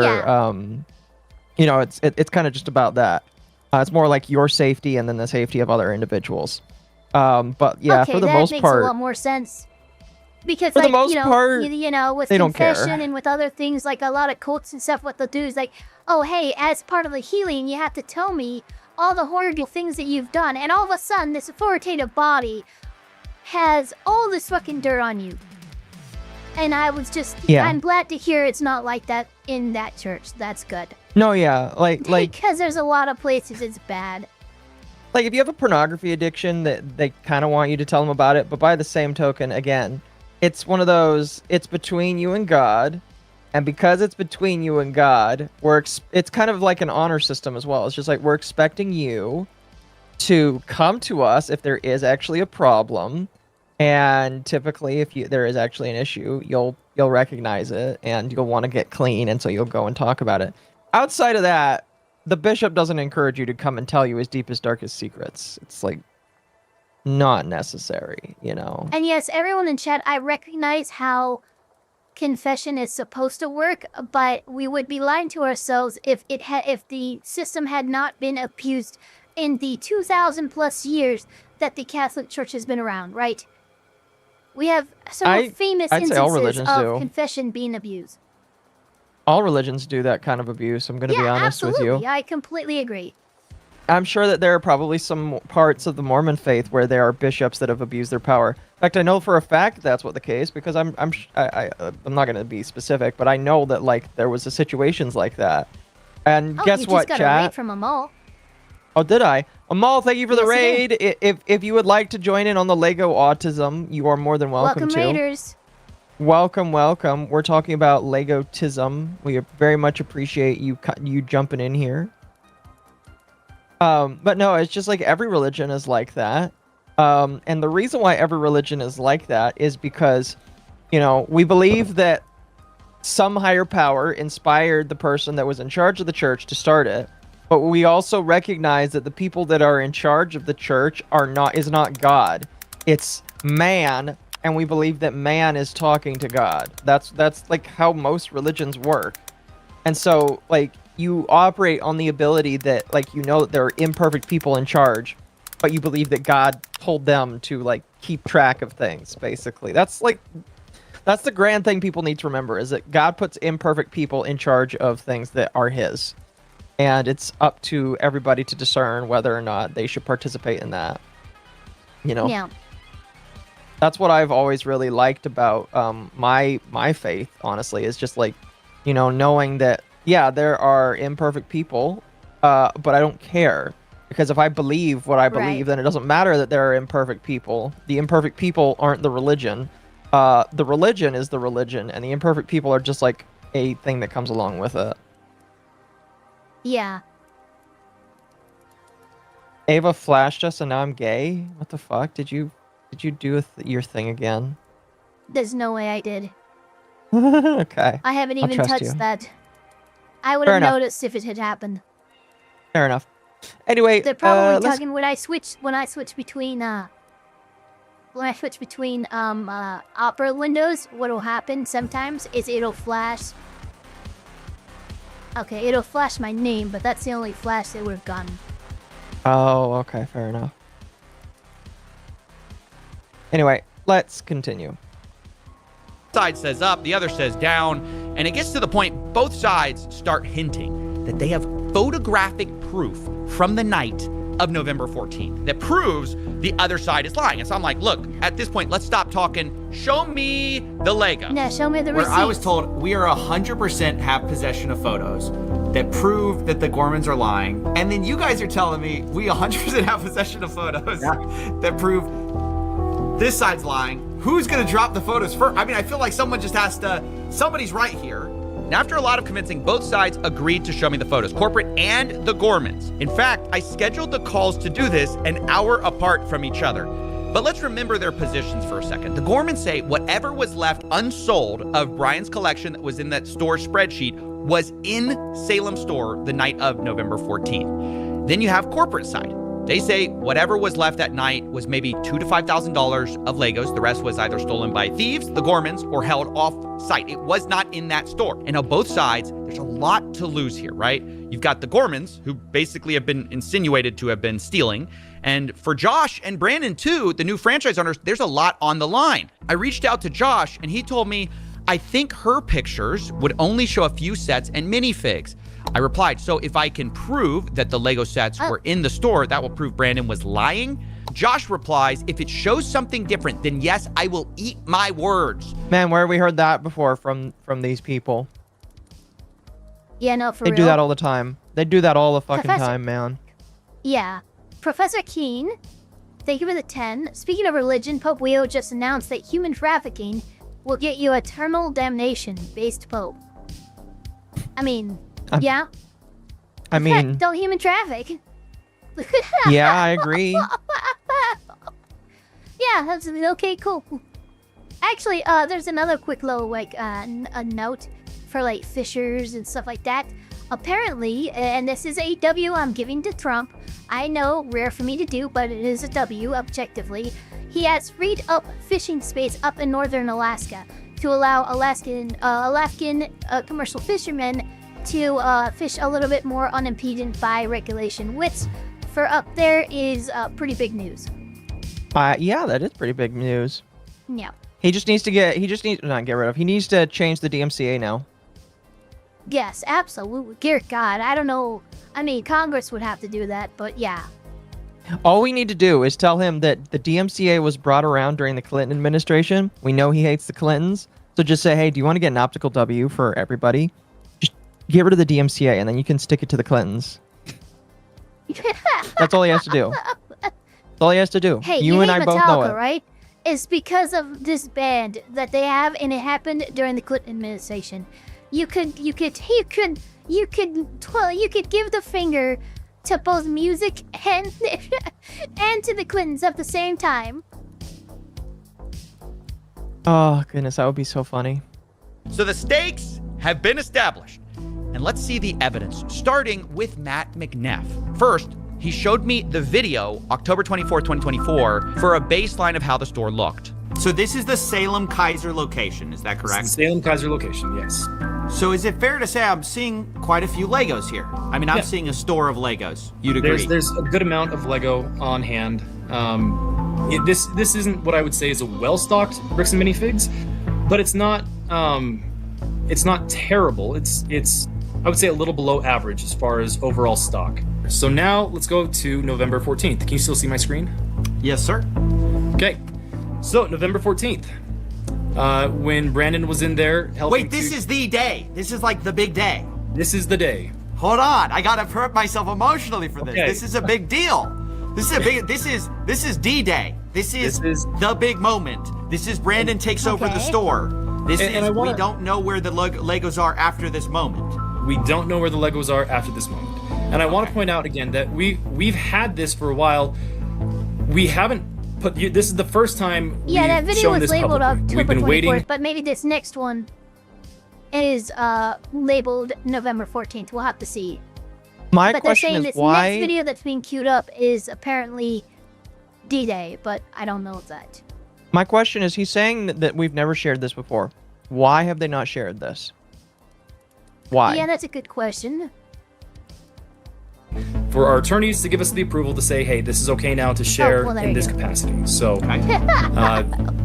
it's kind of just about that. It's more like your safety and then the safety of other individuals. But yeah, for the most makes part, a lot more sense. Because, for the most part, with they don't care. confession and with other things, like a lot of cults and stuff, what they'll do is like, oh, hey, as part of the healing, you have to tell me all the horrible things that you've done. And all of a sudden, this authoritative body has all this fucking dirt on you. And I was just, I'm glad to hear it's not like that in that church. That's good. No, yeah, like because there's a lot of places it's bad. Like, if you have a pornography addiction, that they kind of want you to tell them about it, but by the same token, again, it's one of those, it's between you and God, and because it's between you and God, it's kind of like an honor system as well. It's just like, we're expecting you to come to us if there is actually a problem, and typically if there is actually an issue, you'll recognize it, and you'll want to get clean, and so you'll go and talk about it. Outside of that, the bishop doesn't encourage you to come and tell you his deepest, darkest secrets. It's like not necessary, And yes, everyone in chat, I recognize how confession is supposed to work, but we would be lying to ourselves if the system had not been abused in the 2,000 plus years that the Catholic Church has been around, right? We have several famous instances of confession being abused. All religions do that kind of abuse. I'm going to be honest with you. I completely agree. I'm sure that there are probably some parts of the Mormon faith where there are bishops that have abused their power. In fact, I know for a fact that's what the case, because I'm not going to be specific, but I know that like there was situations like that. And guess what, you just got a raid from Amal. Oh, did I? Amal, thank you for the raid. If you would like to join in on the Lego Autism, you are more than welcome to. Welcome, Raiders. Welcome. We're talking about Legotism. We very much appreciate you jumping in here. But no, it's just like every religion is like that. And the reason why every religion is like that is because, we believe that some higher power inspired the person that was in charge of the church to start it. But we also recognize that the people that are in charge of the church is not God. It's man, and we believe that man is talking to God. That's like how most religions work. And so like you operate on the ability that like that there are imperfect people in charge, but you believe that God told them to like keep track of things. Basically, that's the grand thing people need to remember, is that God puts imperfect people in charge of things that are His, and it's up to everybody to discern whether or not they should participate in that. You know. Yeah. That's what I've always really liked about my faith, honestly, is just like, you know, knowing that, yeah, there are imperfect people, but I don't care. Because if I believe what I believe, then it doesn't matter that there are imperfect people. The imperfect people aren't the religion. The religion is the religion, and the imperfect people are just like a thing that comes along with it. Yeah. Ava flashed us, and now I'm gay? What the fuck? Did you do your thing again? There's no way I did. Okay. I haven't I'll even trust touched you. that. I would Fair have enough. noticed if it had happened. Fair enough. Anyway, They're probably let's- talking when I switch between opera windows. What'll happen sometimes is it'll flash. Okay, it'll flash my name, but that's the only flash they would have gotten. Oh, okay, fair enough. Anyway, let's continue. Side says up, the other says down, and it gets to the point both sides start hinting that they have photographic proof from the night of November 14th that proves the other side is lying. And so I'm like, look, at this point, let's stop talking. Show me the Lego. No, show me the Where receipt. I was told we are 100% have possession of photos that prove that the Gormans are lying. And then you guys are telling me we 100% have possession of photos that prove this side's lying. Who's gonna drop the photos first? I mean, I feel like someone just has to, somebody's right here. And after a lot of convincing, both sides agreed to show me the photos, corporate and the Gormans. In fact, I scheduled the calls to do this an hour apart from each other. But let's remember their positions for a second. The Gormans say whatever was left unsold of Brian's collection that was in that store spreadsheet was in Salem store the night of November 14th. Then you have corporate side. They say whatever was left that night was maybe $2,000 to $5,000 of Legos. The rest was either stolen by thieves, the Gormans, or held off site. It was not in that store. And on both sides, there's a lot to lose here, right? You've got the Gormans, who basically have been insinuated to have been stealing. And for Josh and Brandon too, the new franchise owners, there's a lot on the line. I reached out to Josh and he told me, I think her pictures would only show a few sets and minifigs. I replied, so if I can prove that the Lego sets were in the store, that will prove Brandon was lying. Josh replies, if it shows something different, then yes, I will eat my words. Man, where have we heard that before from these people? Yeah, no, for They real. do that all the time. They do that all the fucking Professor- time, man. Yeah. Professor Keen, thank you for the 10. Speaking of religion, Pope Leo just announced that human trafficking will get you eternal damnation, based Pope. I mean, yeah. I mean, Don't human traffic. yeah, I agree. Yeah, that's okay, cool. Actually, there's another quick little, like, a note for, like, fishers and stuff like that. Apparently, and this is a W I'm giving to Trump. I know, rare for me to do, but it is a W, objectively. He has freed up fishing space up in northern Alaska to allow Alaskan commercial fishermen to fish a little bit more unimpeded by regulation, which for up there is pretty big news. Yeah, that is pretty big news. Yeah. He just needs to he needs to change the DMCA now. Yes, absolutely. Dear God, I don't know. I mean, Congress would have to do that, but yeah. All we need to do is tell him that the DMCA was brought around during the Clinton administration. We know he hates the Clintons. So just say, hey, do you want to get an optical W for everybody? Just get rid of the DMCA and then you can stick it to the Clintons. That's all he has to do. That's all he has to do. Hey, you and I hate both Metallica, know it. right? It's because of this band that they have, and it happened during the Clinton administration. You could give the finger to both music and and to the Clintons at the same time. Oh, goodness, that would be so funny. So the stakes have been established. And let's see the evidence, starting with Matt McNeff. First, he showed me the video, October 24th, 2024, for a baseline of how the store looked. So this is the Salem Kaiser location, is that correct? Salem Kaiser location, yes. So is it fair to say I'm seeing quite a few Legos here? I mean, I'm seeing a store of Legos. You'd agree? There's a good amount of Lego on hand. This isn't what I would say is a well-stocked bricks and minifigs, but it's not terrible. It's I would say a little below average as far as overall stock. So now let's go to November 14th. Can you still see my screen? Yes, sir. Okay. So November 14th. When Brandon was in there helping. Wait, this is the day. This is like the big day. This is the day. Hold on, I gotta prep myself emotionally for this. Okay. This is a big deal. This is D-Day. This is the big moment. This is Brandon takes over the store. We don't know where the Legos are after this moment. We don't know where the Legos are after this moment. And I want to point out again that we've had this for a while. We haven't put this is the first time that video was labeled publicly. We've October been waiting. 24th, but maybe this next one is labeled November 14th. We'll have to see. My but they're question saying is this why next video that's being queued up is apparently D-Day, but I don't know that. My question is, he's saying that we've never shared this before. Why have they not shared this? Why? Yeah, that's a good question. For our attorneys to give us the approval to say, hey, this is okay now to share there in you this go. capacity. So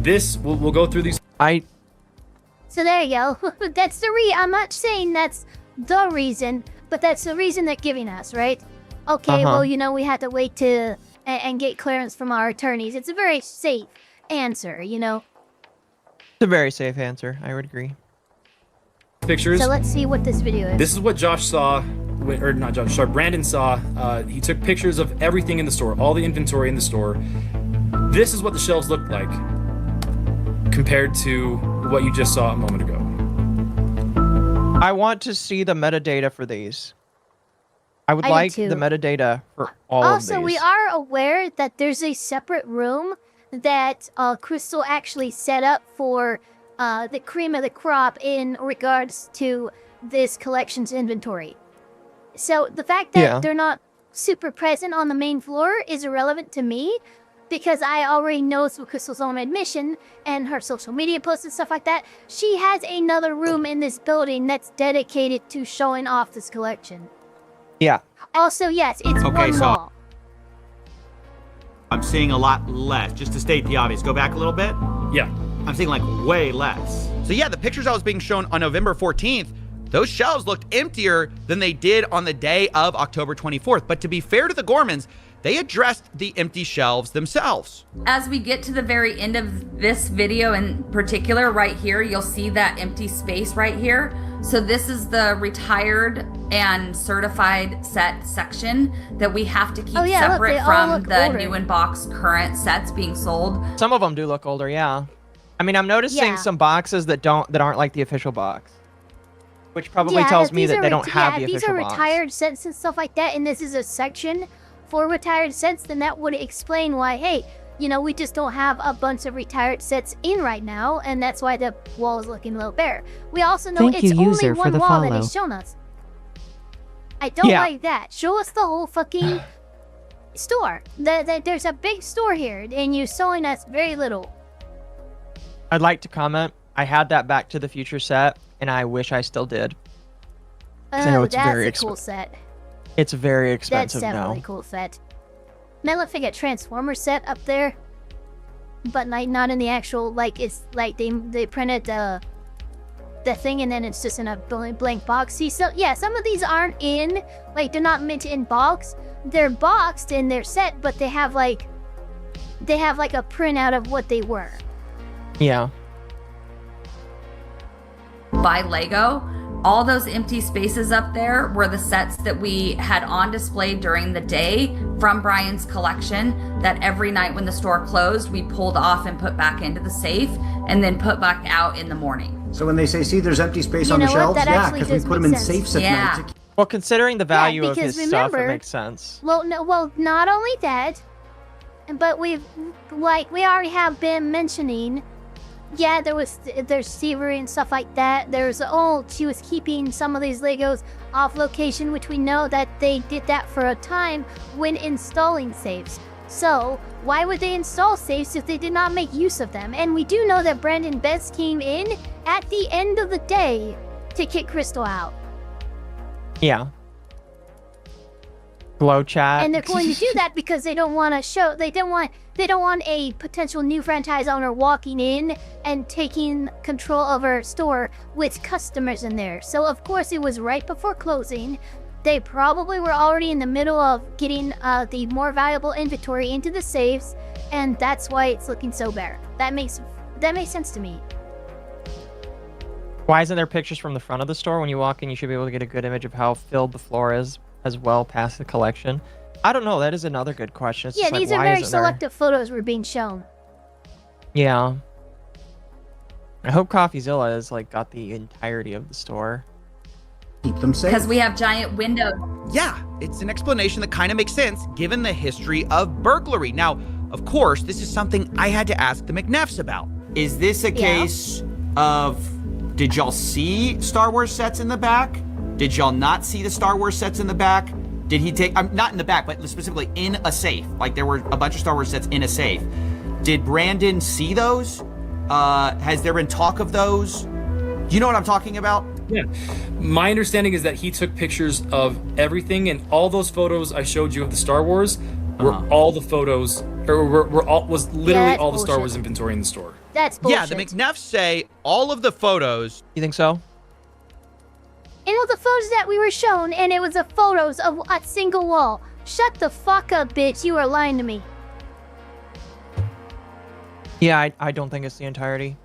this we'll go through these. So there you go. That's the I'm not saying that's the reason, but that's the reason they're giving us, right? Okay, well, we had to wait and get clearance from our attorneys. It's a very safe answer, It's a very safe answer. I would agree. Pictures. So let's see what this video is. This is what Josh saw, or not Josh, sorry, Brandon saw. He took pictures of everything in the store, all the inventory in the store. This is what the shelves looked like compared to what you just saw a moment ago. I want to see the metadata for these. I would I do like too. the metadata for all of these. Also, we are aware that there's a separate room that Crystal actually set up for the cream of the crop in regards to this collection's inventory. So the fact that they're not super present on the main floor is irrelevant to me because I already know through Crystal's own admission and her social media posts and stuff like that, she has another room in this building that's dedicated to showing off this collection. Yeah. Also, yes, it's one wall. I'm seeing a lot less. Just to state the obvious, go back a little bit. Yeah. I'm seeing like way less. So yeah, the pictures I was being shown on November 14th, those shelves looked emptier than they did on the day of October 24th. But to be fair to the Gormans, they addressed the empty shelves themselves. As we get to the very end of this video in particular, right here, you'll see that empty space right here. So this is the retired and certified set section that we have to keep separate from the new in box current sets being sold. Some of them do look older, yeah. I mean, I'm noticing some boxes that aren't like the official box, which probably tells me that they don't have the official box. These are retired sets and stuff like that, and this is a section for retired sets. Then that would explain why, hey, we just don't have a bunch of retired sets in right now, and that's why the wall is looking a little bare. We also know it's only one wall that he's shown us. I don't like that. Show us the whole fucking store. There's a big store here, and you're showing us very little. I'd like to comment. I had that Back to the Future set, and I wish I still did. I know it's very a cool set. It's very expensive That's definitely a cool set. Now let's get Transformer set up there, but not in the actual it's like they printed the thing and then it's just in a blank box. See, so yeah, some of these aren't in they're not meant in box. They're boxed in their set, but they have like a printout of what they were. Yeah. By Lego, all those empty spaces up there were the sets that we had on display during the day from Brian's collection that every night when the store closed, we pulled off and put back into the safe and then put back out in the morning. So when they say, see, there's empty space on the shelves, because we put them in safes at night. Well, considering the value of his remember, stuff, it makes sense. Well, not only that, but we already have been mentioning. Yeah, there's thievery and stuff like that. She was keeping some of these Legos off location, which we know that they did that for a time when installing safes. So why would they install safes if they did not make use of them? And we do know that Brandon Best came in at the end of the day to kick Crystal out. Yeah. Glow chat. And they're going to do that because they don't want to show. They don't want a potential new franchise owner walking in and taking control of our store with customers in there. So of course it was right before closing. They probably were already in the middle of getting the more valuable inventory into the safes, and that's why it's looking so bare. That makes sense to me. Why isn't there pictures from the front of the store? When you walk in, you should be able to get a good image of how filled the floor is as well past the collection. I don't know. That is another good question. It's Yeah, just these like, are why very isn't there- selective photos we're being shown. Yeah. I hope CoffeeZilla has like got the entirety of the store. Keep them safe. Because we have giant windows. Yeah, it's an explanation that kind of makes sense given the history of burglary. Now, of course, this is something I had to ask the McNeffs about. Is this a case of, did y'all see Star Wars sets in the back? Did y'all not see the Star Wars sets in the back? Did he take, not in the back, but specifically in a safe? Like there were a bunch of Star Wars sets in a safe. Did Brandon see those? Has there been talk of those? Do you know what I'm talking about? Yeah. My understanding is that he took pictures of everything, and all those photos I showed you of the Star Wars were all the photos, or was literally that's all the Star bullshit. Wars inventory in the store. That's bullshit. Yeah, the McNeffs say all of the photos. You think so? It was the photos that we were shown, and it was the photos of a single wall. Shut the fuck up, bitch. You are lying to me. Yeah, I don't think it's the entirety.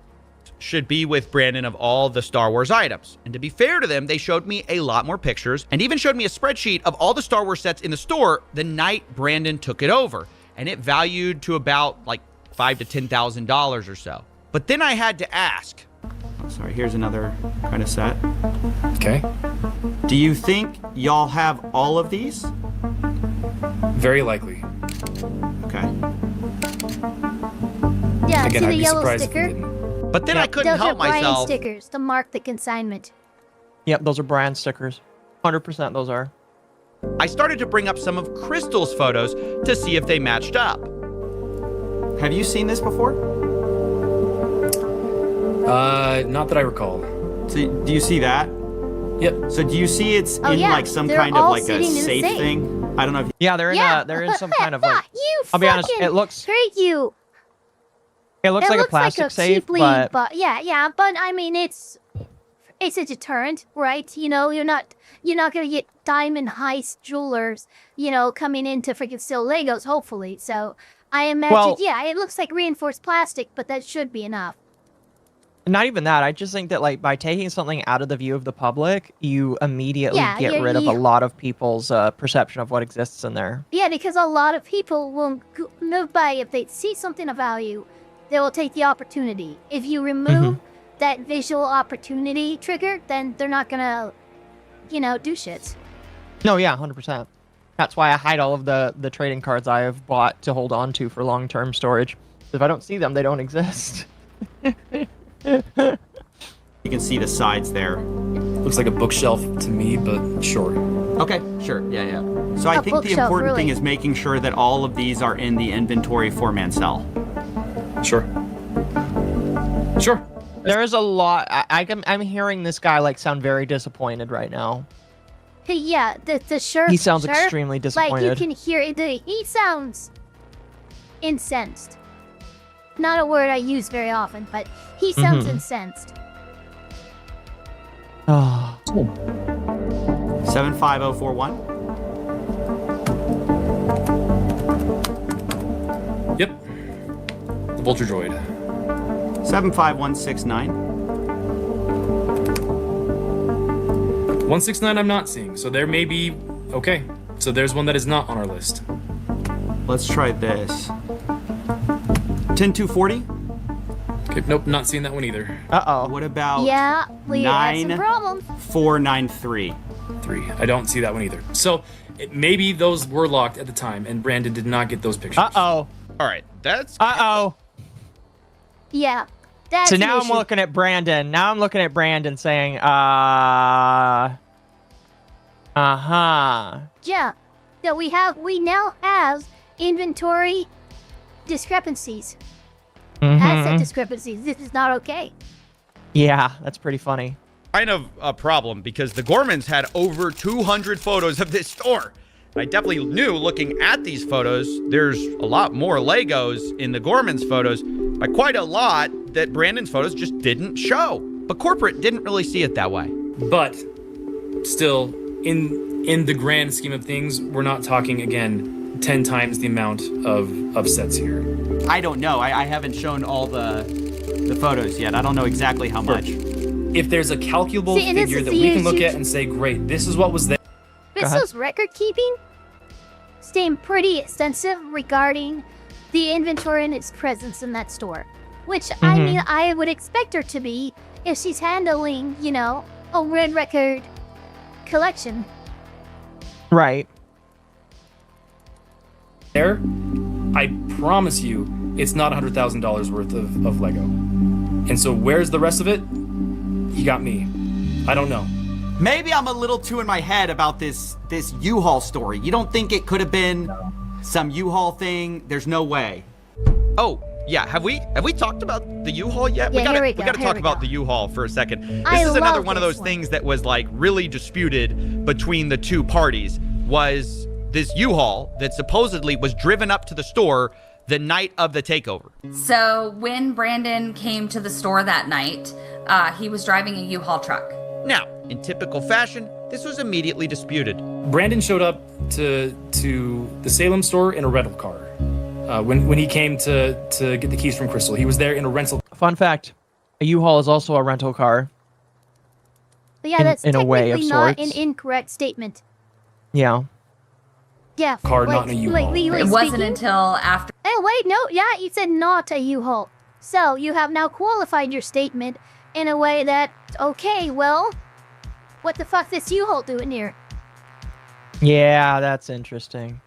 Should be with Brandon of all the Star Wars items. And to be fair to them, they showed me a lot more pictures and even showed me a spreadsheet of all the Star Wars sets in the store the night Brandon took it over. And it valued to about like $5,000 to $10,000 or so. But then I had to ask. Sorry, here's another kind of set. Okay. Do you think y'all have all of these? Very likely. Okay. Yeah, Again, see I'd the be yellow surprised if we sticker? didn't. But then I couldn't Those are help Brian myself. stickers to mark the consignment. Yep, those are brand stickers. 100% those are. I started to bring up some of Crystal's photos to see if they matched up. Have you seen this before? Not that I recall. So, do you see that? Yep. So do you see it's Oh, in yeah, like some they're kind of all like a sitting in a safe safe. thing? I don't know if Yeah, they're in some kind of like. You I'll be honest, fucking it looks Hate you. it looks like a plastic safe, cheaply, but yeah, but I mean it's a deterrent, right? You know, you're not gonna get diamond heist jewelers, coming in to freaking steal Legos, hopefully. So I imagine, Well- yeah, it looks like reinforced plastic, but that should be enough. not even that. I just think that like by taking something out of the view of the public, you immediately Yeah, get rid of a you- lot of people's perception of what exists in there. Yeah, because a lot of people will move by if they see something of value, they will take the opportunity. If you remove that visual opportunity trigger, then they're not gonna, do shit. No, yeah, 100%. That's why I hide all of the trading cards I have bought to hold on to for long-term storage. If I don't see them, they don't exist. you can see the sides there. Looks like a bookshelf to me, but sure. Okay, sure. Yeah. So I A think the bookshelf, important thing really. is making sure that all of these are in the inventory for Mansell. Sure. Sure. There is a lot. I'm hearing this guy like sound very disappointed right now. Hey, yeah, the sheriff. He sounds sheriff, extremely Like disappointed. you can hear it. He sounds incensed. Not a word I use very often, but he sounds incensed. Oh. 75041. Yep. The Vulture Droid. 75169. 169 I'm not seeing, so there may be... Okay, so there's one that is not on our list. Let's try this. 10240. Okay, nope, not seeing that one either. Uh-oh. What about Yeah, we had some problems. 9493? 3. I don't see that one either. So maybe those were locked at the time, and Brandon did not get those pictures. Uh-oh. All right, that's Uh-oh. Yeah, that's So an now I'm issue. looking at Brandon. Now I'm looking at Brandon saying, uh-huh. Yeah, so we now have inventory discrepancies. Asset discrepancies. This is not okay. Yeah, that's pretty funny. kind of a problem because the Gormans had over 200 photos of this store. I definitely knew looking at these photos, there's a lot more Legos in the Gormans photos by quite a lot that Brandon's photos just didn't show. But corporate didn't really see it that way. But still, in the grand scheme of things, we're not talking, again, 10 times the amount of sets here. I don't know. I haven't shown all the photos yet. I don't know exactly how much. If there's a calculable figure that we can look at and say, great, this is what was there. Crystal's record keeping seemed pretty extensive regarding the inventory and its presence in that store. Which, I mean, I would expect her to be if she's handling, you know, a red record collection. Right. There, I promise you, it's not $100,000 worth of Lego. And so where's the rest of it? You got me. I don't know. Maybe I'm a little too in my head about this U-Haul story. You don't think it could have been some U-Haul thing? There's no way. Oh, yeah. Have we talked about the U-Haul yet? Yeah, we gotta talk about the U-Haul for a second. This is another one of those things that was like really disputed between the two parties. Was this U-Haul that supposedly was driven up to the store the night of the takeover? So when Brandon came to the store that night, he was driving a U-Haul truck. Now, in typical fashion, this was immediately disputed. Brandon showed up to the Salem store in a rental car. When he came to get the keys from Crystal, he was there in a rental. Fun fact: a U-Haul is also a rental car. But yeah, that's in a way of technically not sorts. an incorrect statement. Yeah. Yeah. Car, not in a U-Haul. It wasn't until after. Oh, wait, no. Yeah, you said not a U-Haul. So you have now qualified your statement in a way that, okay, well, what the fuck this U-Haul doing here? Yeah, that's interesting.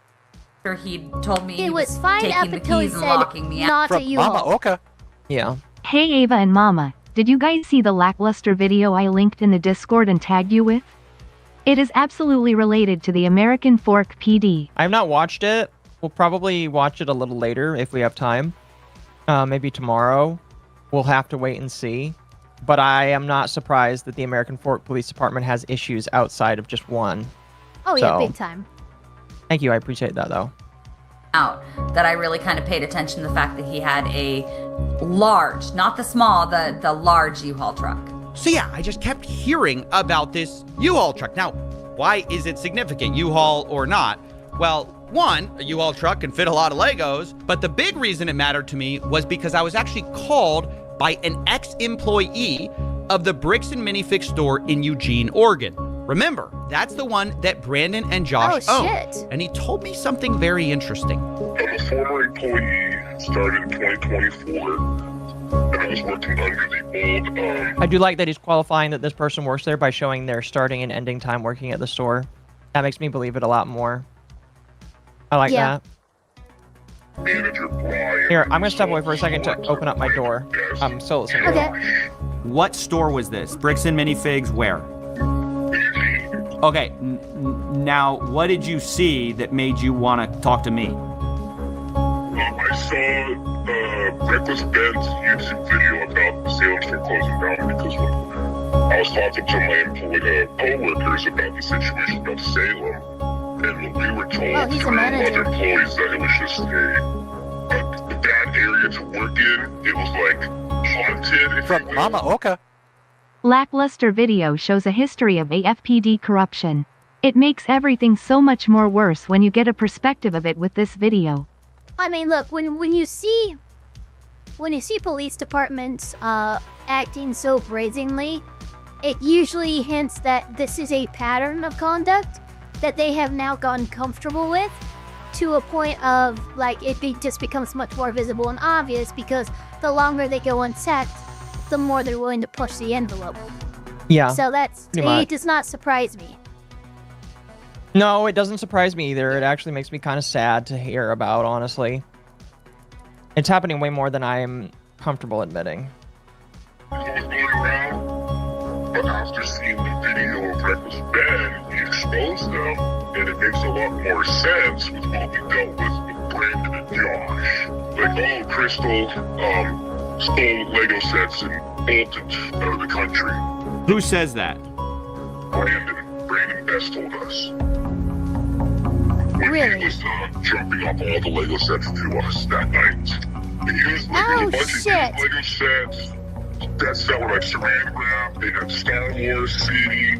He told me It was fine up taking the until he keys and said locking me out. not a U-Haul. Yeah. Hey Ava and Mama, did you guys see the lackluster video I linked in the Discord and tagged you with? It is absolutely related to the American Fork PD. I have not watched it. We'll probably watch it a little later if we have time. Maybe tomorrow. We'll have to wait and see. But I am not surprised that the American Fork Police Department has issues outside of just one. Oh, yeah, So, big time. Thank you. I appreciate that, though. Out that I really kind of paid attention to the fact that he had a large, not the small, the large U-Haul truck. So yeah, I just kept hearing about this U-Haul truck. Now, why is it significant, U-Haul or not? Well, one, a U-Haul truck can fit a lot of Legos, but the big reason it mattered to me was because I was actually called by an ex-employee of the Bricks and Minifix store in Eugene, Oregon. Remember, that's the one that Brandon and Josh own. Shit. And he told me something very interesting. I'm a former employee, started in 2024, and I was working under the old, I do like that he's qualifying that this person works there by showing their starting and ending time working at the store. That makes me believe it a lot more. I like that. manager Brian. Here, I'm going to step away for a second to open up my door. I'm still listening. Okay. What store was this? Bricks and Minifigs where? Okay, now what did you see that made you want to talk to me? I saw Reckless Ben's YouTube video about the Salem store closing down because when I was talking to my co-workers about the situation about Salem, and we were told through other employees that it was just a bad area to work in. It was like haunted. From Mama Oka. Lackluster video shows a history of AFPD corruption. It makes everything so much more worse when you get a perspective of it with this video. I mean, look, when you see police departments acting so brazenly, it usually hints that this is a pattern of conduct that they have now gotten comfortable with, to a point of like just becomes much more visible and obvious because the longer they go unchecked, the more they're willing to push the envelope. Yeah. So it does not surprise me. No, it doesn't surprise me either. It actually makes me kind of sad to hear about, honestly. It's happening way more than I am comfortable admitting. But after seeing the video of Reckless Ben, we exposed them, and it makes a lot more sense with what we dealt with Brandon and Josh. Like, Crystal stole Lego sets and bolted out of the country. Who says that? Brandon Best told us. When Really? he was dropping off all the Lego sets to us that night. And he was like, Oh, there's a bunch shit. of Lego sets that were like saran wrap. They had Star Wars CD.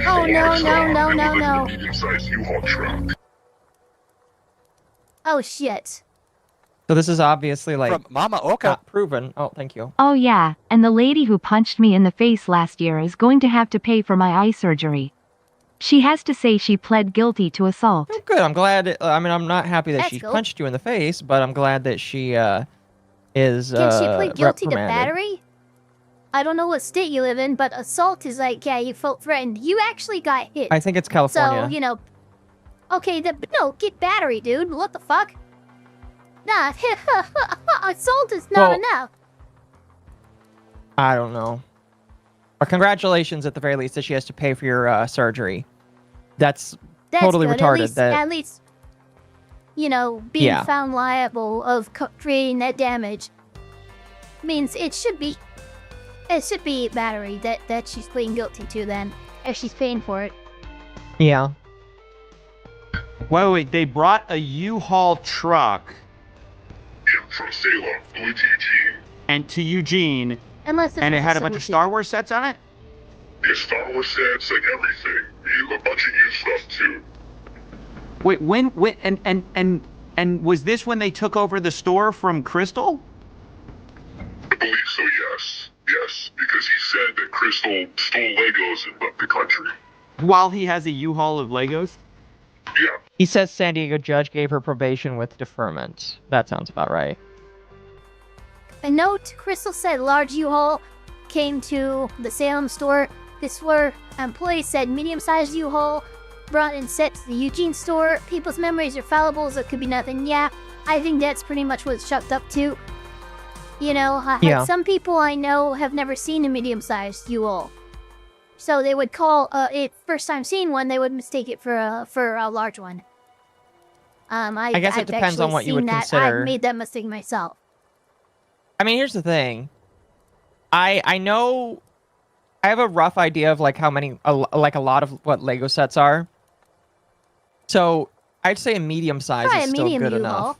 Oh, no. Medium-sized U-Haul truck. Oh, shit. So this is obviously like From Mama Oka. not proven. Oh, thank you. Oh yeah, and the lady who punched me in the face last year is going to have to pay for my eye surgery. She has to say she pled guilty to assault. Oh, good. I'm glad. I mean, I'm not happy that That's she cool. punched you in the face, but I'm glad that she is Can she plead guilty to reprimanded. battery? I don't know what state you live in, but assault is like, yeah, you felt threatened. You actually got hit. I think it's California. So, you know, okay, no, get battery, dude. What the fuck? Nah, assault is not Well, enough. I don't know. But congratulations, at the very least, that she has to pay for your surgery. That's totally good. retarded. At least, you know, being Yeah. found liable of creating that damage means it should be battery that she's pleading guilty to then, if she's paying for it. Yeah. Wait, they brought a U-Haul truck Yeah, from Salem, going to Eugene. and to Eugene, Unless and it had a bunch of Star Wars sets on it? Yeah, Star Wars sets, like everything. A bunch of new stuff too. Wait, when and was this when they took over the store from Crystal? I believe so, yes. Yes, because he said that Crystal stole Legos and left the country. While he has a U-Haul of Legos? Yeah. He says San Diego judge gave her probation with deferment. That sounds about right. A note, Crystal said large U-Haul came to the Salem store. This where employees said medium-sized U-Haul brought in sets to the Eugene store. People's memories are fallible, so it could be nothing. Yeah, I think that's pretty much what it's chucked up to. You know, Yeah. some people I know have never seen a medium-sized U-Haul. So they would call it first time seeing one, they would mistake it for a large one. I guess it I've depends on actually what you seen would that. consider. I've made that mistake myself. I mean, here's the thing. I know I have a rough idea of like how many like a lot of what Lego sets are. So I'd say a medium size Probably is a still medium good U-Haul. enough.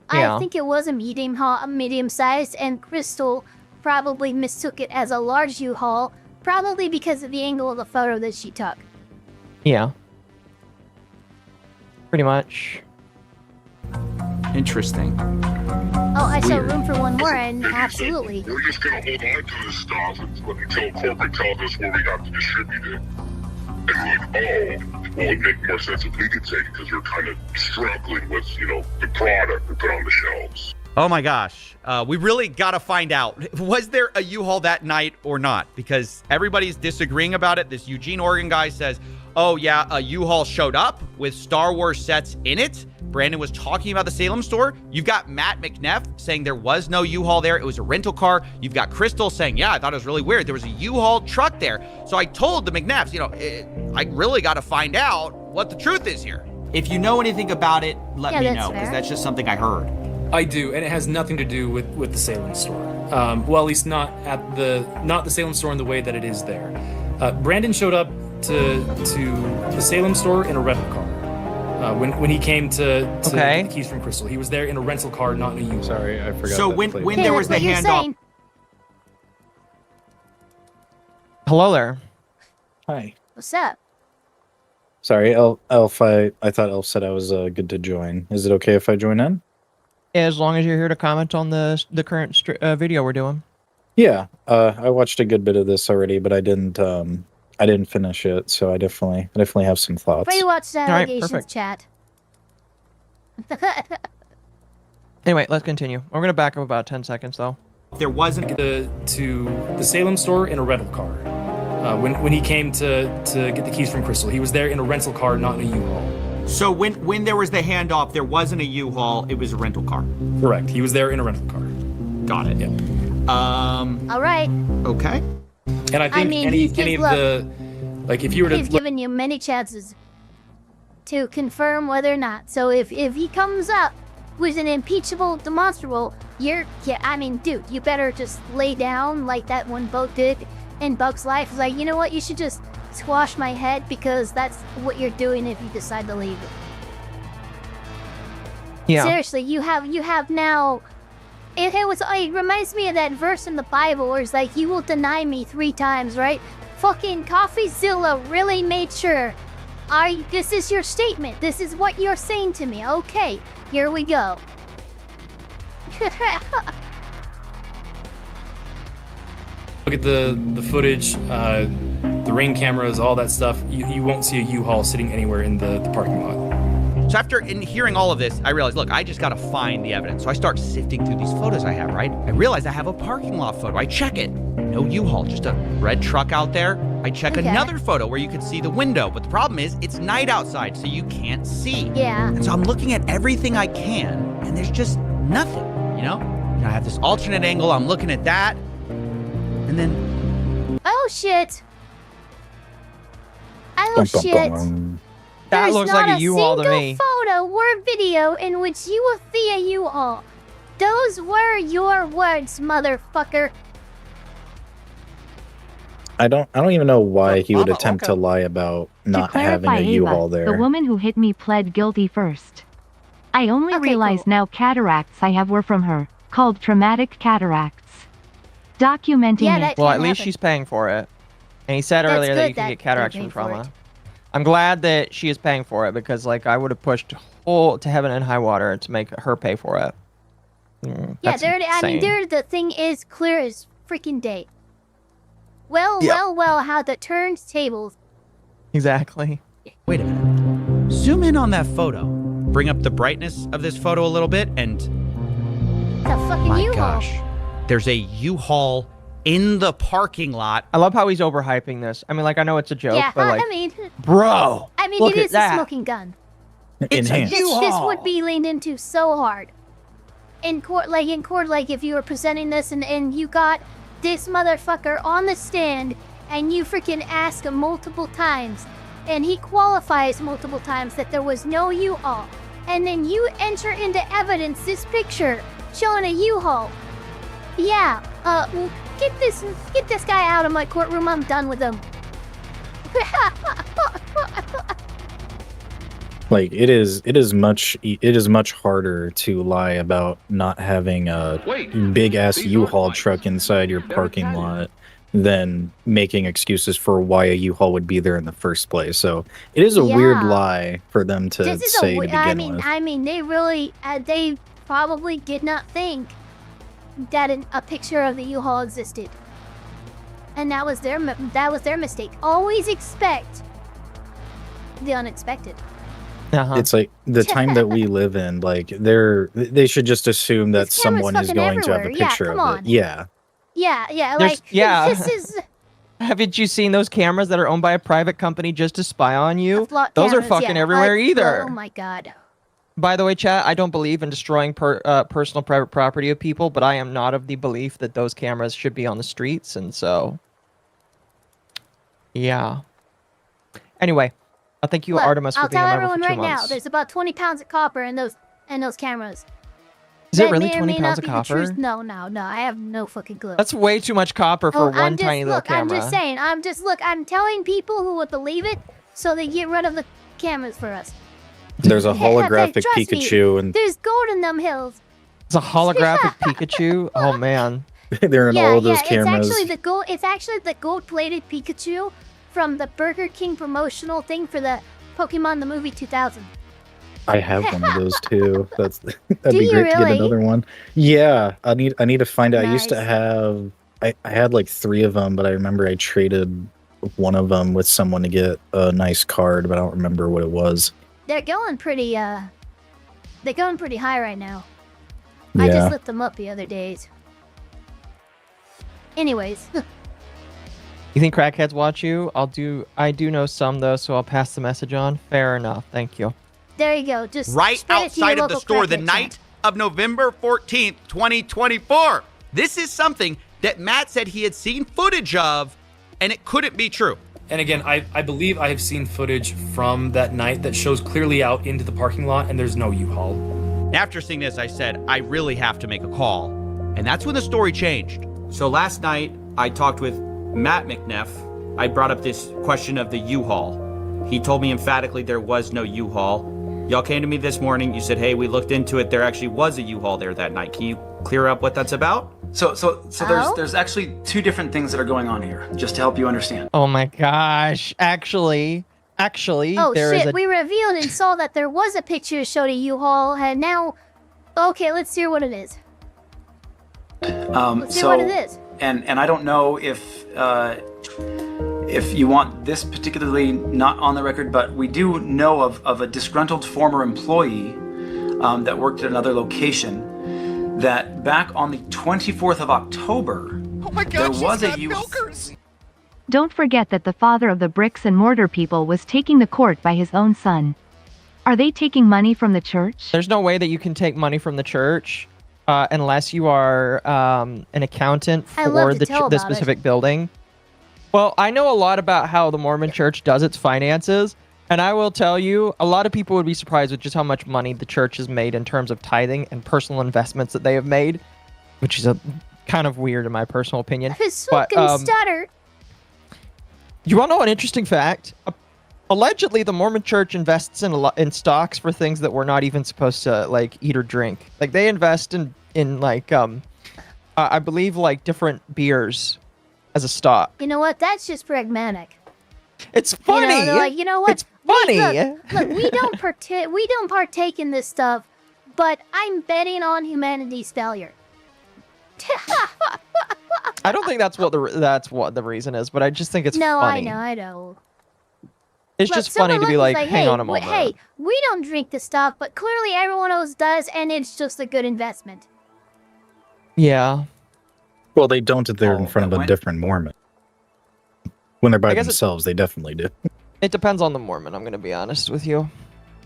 I Yeah. think it was a medium size, and Crystal probably mistook it as a large U-Haul, probably because of the angle of the photo that she took. Yeah. Pretty much. Interesting. Oh, I saw Weird. room for one more, and absolutely. We're just gonna hold on to this stuff until corporate tells us where we have to distribute it. And we're like, oh, well, it'd make more sense if we could take it because we're kind of struggling with, you know, the product we put on the shelves. Oh my gosh. We really got to find out. Was there a U-Haul that night or not? Because everybody's disagreeing about it. This Eugene, Oregon guy says, oh yeah, a U-Haul showed up with Star Wars sets in it. Brandon was talking about the Salem store. You've got Matt McNeff saying there was no U-Haul there. It was a rental car. You've got Crystal saying, yeah, I thought it was really weird. There was a U-Haul truck there. So I told the McNeffs, you know, I really got to find out what the truth is here. If you know anything about it, let Yeah, me that's know, because fair. that's just something I heard. I do, and it has nothing to do with the Salem store. Well, at least not the Salem store in the way that it is there. Brandon showed up to the Salem store in a rental car. When he came to get the keys from Crystal, he was there in a rental car, not in a U. Sorry, I forgot. So that when played. there was the That's what you're handoff, saying. Hello there. Hi. What's up? Sorry, Elf. I thought Elf said I was good to join. Is it okay if I join in? As long as you're here to comment on the current video we're doing. Yeah. I watched a good bit of this already, but I didn't finish it. So I definitely have some thoughts. Free watch the All right, allegations, perfect. chat. Anyway, let's continue. We're gonna back up about 10 seconds though. There wasn't to the Salem store in a rental car. When he came to get the keys from Crystal, he was there in a rental car, not in a U-Haul. so when there was the handoff, there wasn't a U-Haul, it was a rental car. Correct. He was there in a rental car. Got it. Yeah. All right. Okay. And I think mean, any he's of the, like, if you were to He's given you many chances to confirm whether or not. So if he comes up with an impeachable, demonstrable, I mean, dude, you better just lay down like that one boat did in Bug's life is like, you know what? You should just squash my head because that's what you're doing if you decide to leave it. Yeah. Seriously, you have now. It reminds me of that verse in the Bible where it's like, you will deny me 3 times, right? Fucking CoffeeZilla really made sure. This is your statement. This is what you're saying to me. Okay, here we go. Look at the footage, the ring cameras, all that stuff. You won't see a U-Haul sitting anywhere in the parking lot. So after hearing all of this, I realized, look, I just got to find the evidence. So I start sifting through these photos I have, right? I realize I have a parking lot photo. I check it. No U-Haul, just a red truck out there. I check another photo where you can see the window. But the problem is it's night outside, so you can't see. Yeah. And so I'm looking at everything I can, and there's just nothing, you know? I have this alternate angle. I'm looking at that. And then... Oh, shit. Oh, shit. That looks like a U-Haul to me. There's not a single photo or video in which you will see a U-Haul. Those were your words, motherfucker. I don't even know why he would attempt to lie about not having a U-Haul there. The woman who hit me pled guilty first. I only realize now cataracts I have were from her, called traumatic cataracts. Documenting it. Well, at least she's paying for it. And he said earlier that you can get cataracts from trauma. I'm glad that she is paying for it because, like, I would have pushed to heaven and high water to make her pay for it. Yeah, the thing is clear as freaking day. Well, how the turntables. Exactly. Wait a minute. Zoom in on that photo. Bring up the brightness of this photo a little bit, and... It's a fucking my U-Haul. gosh. There's a U-Haul in the parking lot. I love how he's overhyping this. I mean, like, I know it's a joke, but like... I mean... Bro! I mean, look it at is that. a smoking gun. It's a U-Haul! This would be leaned into so hard. In court, like if you were presenting this and you got this motherfucker on the stand and you freaking ask him multiple times and he qualifies multiple times that there was no U-Haul, and then you enter into evidence this picture showing a U-Haul. Yeah, get this guy out of my courtroom. I'm done with him. Like it is much harder to lie about not having a big ass U-Haul truck inside your parking lot than making excuses for why a U-Haul would be there in the first place. So it is a weird lie for them to say to begin with. I mean, they really, they probably did not think that a picture of the U-Haul existed, and that was their mistake. Always expect the unexpected. It's like the time that we live in, like they should just assume that someone is going to have a picture of it. Yeah. Yeah, this is... Haven't you seen those cameras that are owned by a private company just to spy on you? Those are fucking everywhere either. Oh my god. By the way, chat, I don't believe in destroying personal private property of people, but I am not of the belief that those cameras should be on the streets, and so... Yeah. Anyway, I thank you, Artemis, for being a member for 2 months. I'll tell everyone right now, there's about 20 pounds of copper in those cameras. Is it really 20 pounds of copper? No, I have no fucking clue. That's way too much copper for one tiny little camera. I'm just saying, I'm telling people who would believe it so they get rid of the cameras for us. There's a holographic Pikachu and there's gold in them hills. It's a holographic Pikachu? Oh man. They're in all of those cameras. It's actually the gold-plated Pikachu from the Burger King promotional thing for the Pokemon the Movie 2000. I have one of those too. That'd be great to get another one. Yeah, I need to find out. I used to have I had like 3 of them, but I remember I traded one of them with someone to get a nice card, but I don't remember what it was. They're going pretty high right now. Yeah. I just lit them up the other days. Anyways. You think crackheads watch you? I do know some though, so I'll pass the message on. Fair enough. Thank you. There you go. Just right outside of the store the night of November 14th, 2024. This is something that Matt said he had seen footage of, and it couldn't be true. And again, I believe I have seen footage from that night that shows clearly out into the parking lot, and there's no U-Haul. After seeing this, I said, I really have to make a call. And that's when the story changed. So last night, I talked with Matt McNeff, I brought up this question of the U-Haul. He told me emphatically there was no U-Haul. Y'all came to me this morning. You said, hey, we looked into it. There actually was a U-Haul there that night. Can you clear up what that's about? So there's actually two different things that are going on here, just to help you understand. Oh my gosh. Actually, Oh there is shit, we revealed and saw that there was a picture that showed a U-Haul, and now... Okay, let's hear what it is. Let's hear what it is. And I don't know if you want this particularly not on the record, but we do know of a disgruntled former employee that worked at another location that back on the 24th of October, there was a youth. Don't forget that the father of the bricks and mortar people was taking the court by his own son. Are they taking money from the church? There's no way that you can take money from the church unless you are an accountant for the specific building. Well, I know a lot about how the Mormon church does its finances, and I will tell you, a lot of people would be surprised with just how much money the church has made in terms of tithing and personal investments that they have made, which is kind of weird in my personal opinion. His fucking stutter. You want to know an interesting fact? Allegedly, the Mormon church invests in stocks for things that we're not even supposed to like eat or drink. Like they invest in like I believe like different beers as a stock. You know what? That's just pragmatic. It's funny. You know, like, you know what? It's funny. Look, we don't partake in this stuff, but I'm betting on humanity's failure. I don't think that's what the reason is, but I just think it's funny. No, I know. It's just funny to be like, hang on a moment. Hey, we don't drink this stuff, but clearly everyone else does, and it's just a good investment. Yeah. Well, they don't if they're in front of a different Mormon. When they're by themselves, they definitely do. It depends on the Mormon, I'm going to be honest with you.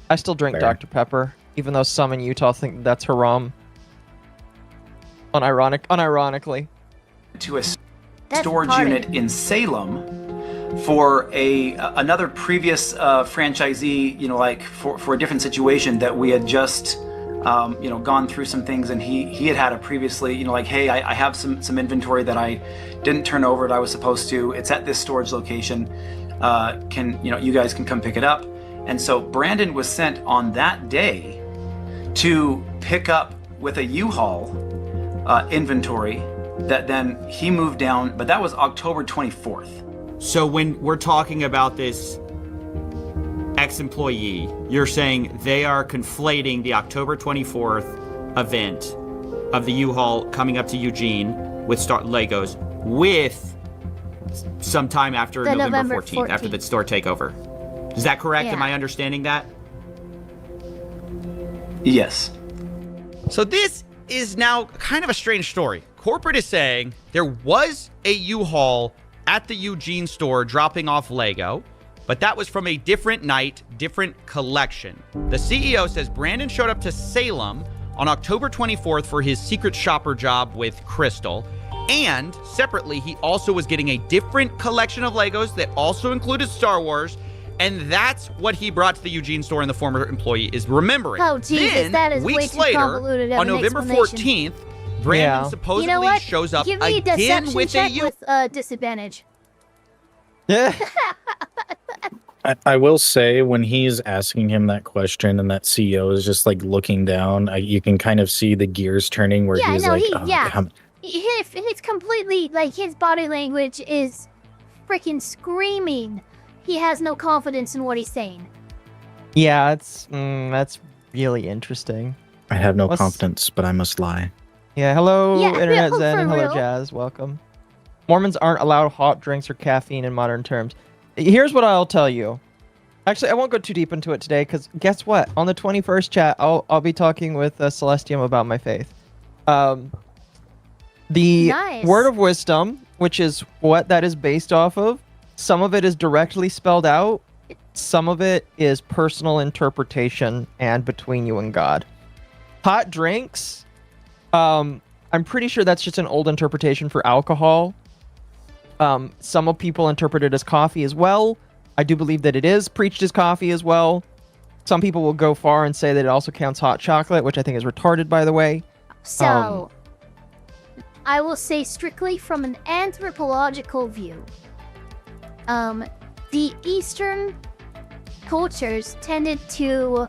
I still drink Fair. Dr. Pepper, even though some in Utah think that's haram. Unironically. To a storage unit in Salem for another previous franchisee, you know, like for a different situation that we had just you know, gone through some things, and he had a previously, you know, like, hey, I have some inventory that I didn't turn over that I was supposed to. It's at this storage location. You guys can come pick it up. And so Brandon was sent on that day to pick up with a U-Haul inventory that then he moved down, but that was October 24th. So when we're talking about this ex-employee, you're saying they are conflating the October 24th event of the U-Haul coming up to Eugene with Legos with some time after November 14th, after the store takeover. Is that correct? Yeah. Am I understanding that? Yes. So this is now kind of a strange story. Corporate is saying there was a U-Haul at the Eugene store dropping off Lego, but that was from a different night, different collection. The CEO says Brandon showed up to Salem on October 24th for his secret shopper job with Crystal, and separately, he also was getting a different collection of Legos that also included Star Wars, and that's what he brought to the Eugene store, and the former employee is remembering. Oh, Jesus, then, that is way weeks too later, convoluted of on an November explanation. 14th, Brandon supposedly you know what? shows up Give me a again deception with a check U. with disadvantage. Yeah. I will say, when he's asking him that question and that CEO is just like looking down, you can kind of see the gears turning where he's like, It's completely, like, his body language is freaking screaming. He has no confidence in what he's saying. Yeah, that's really interesting. I have no confidence, but I must lie. Yeah, hello, Yeah, Internet no, Zen, for and hello, real. Jazz. Welcome. Mormons aren't allowed hot drinks or caffeine in modern terms. Here's what I'll tell you. Actually, I won't go too deep into it today, because guess what? On the 21st chat, I'll be talking with Celestium about my faith. The Nice. Word of Wisdom, which is what that is based off of, some of it is directly spelled out. Some of it is personal interpretation and between you and God. Hot drinks, I'm pretty sure that's just an old interpretation for alcohol. Some of people interpret it as coffee as well. I do believe that it is preached as coffee as well. Some people will go far and say that it also counts hot chocolate, which I think is retarded, by the way. So, I will say strictly from an anthropological view, the Eastern cultures tended to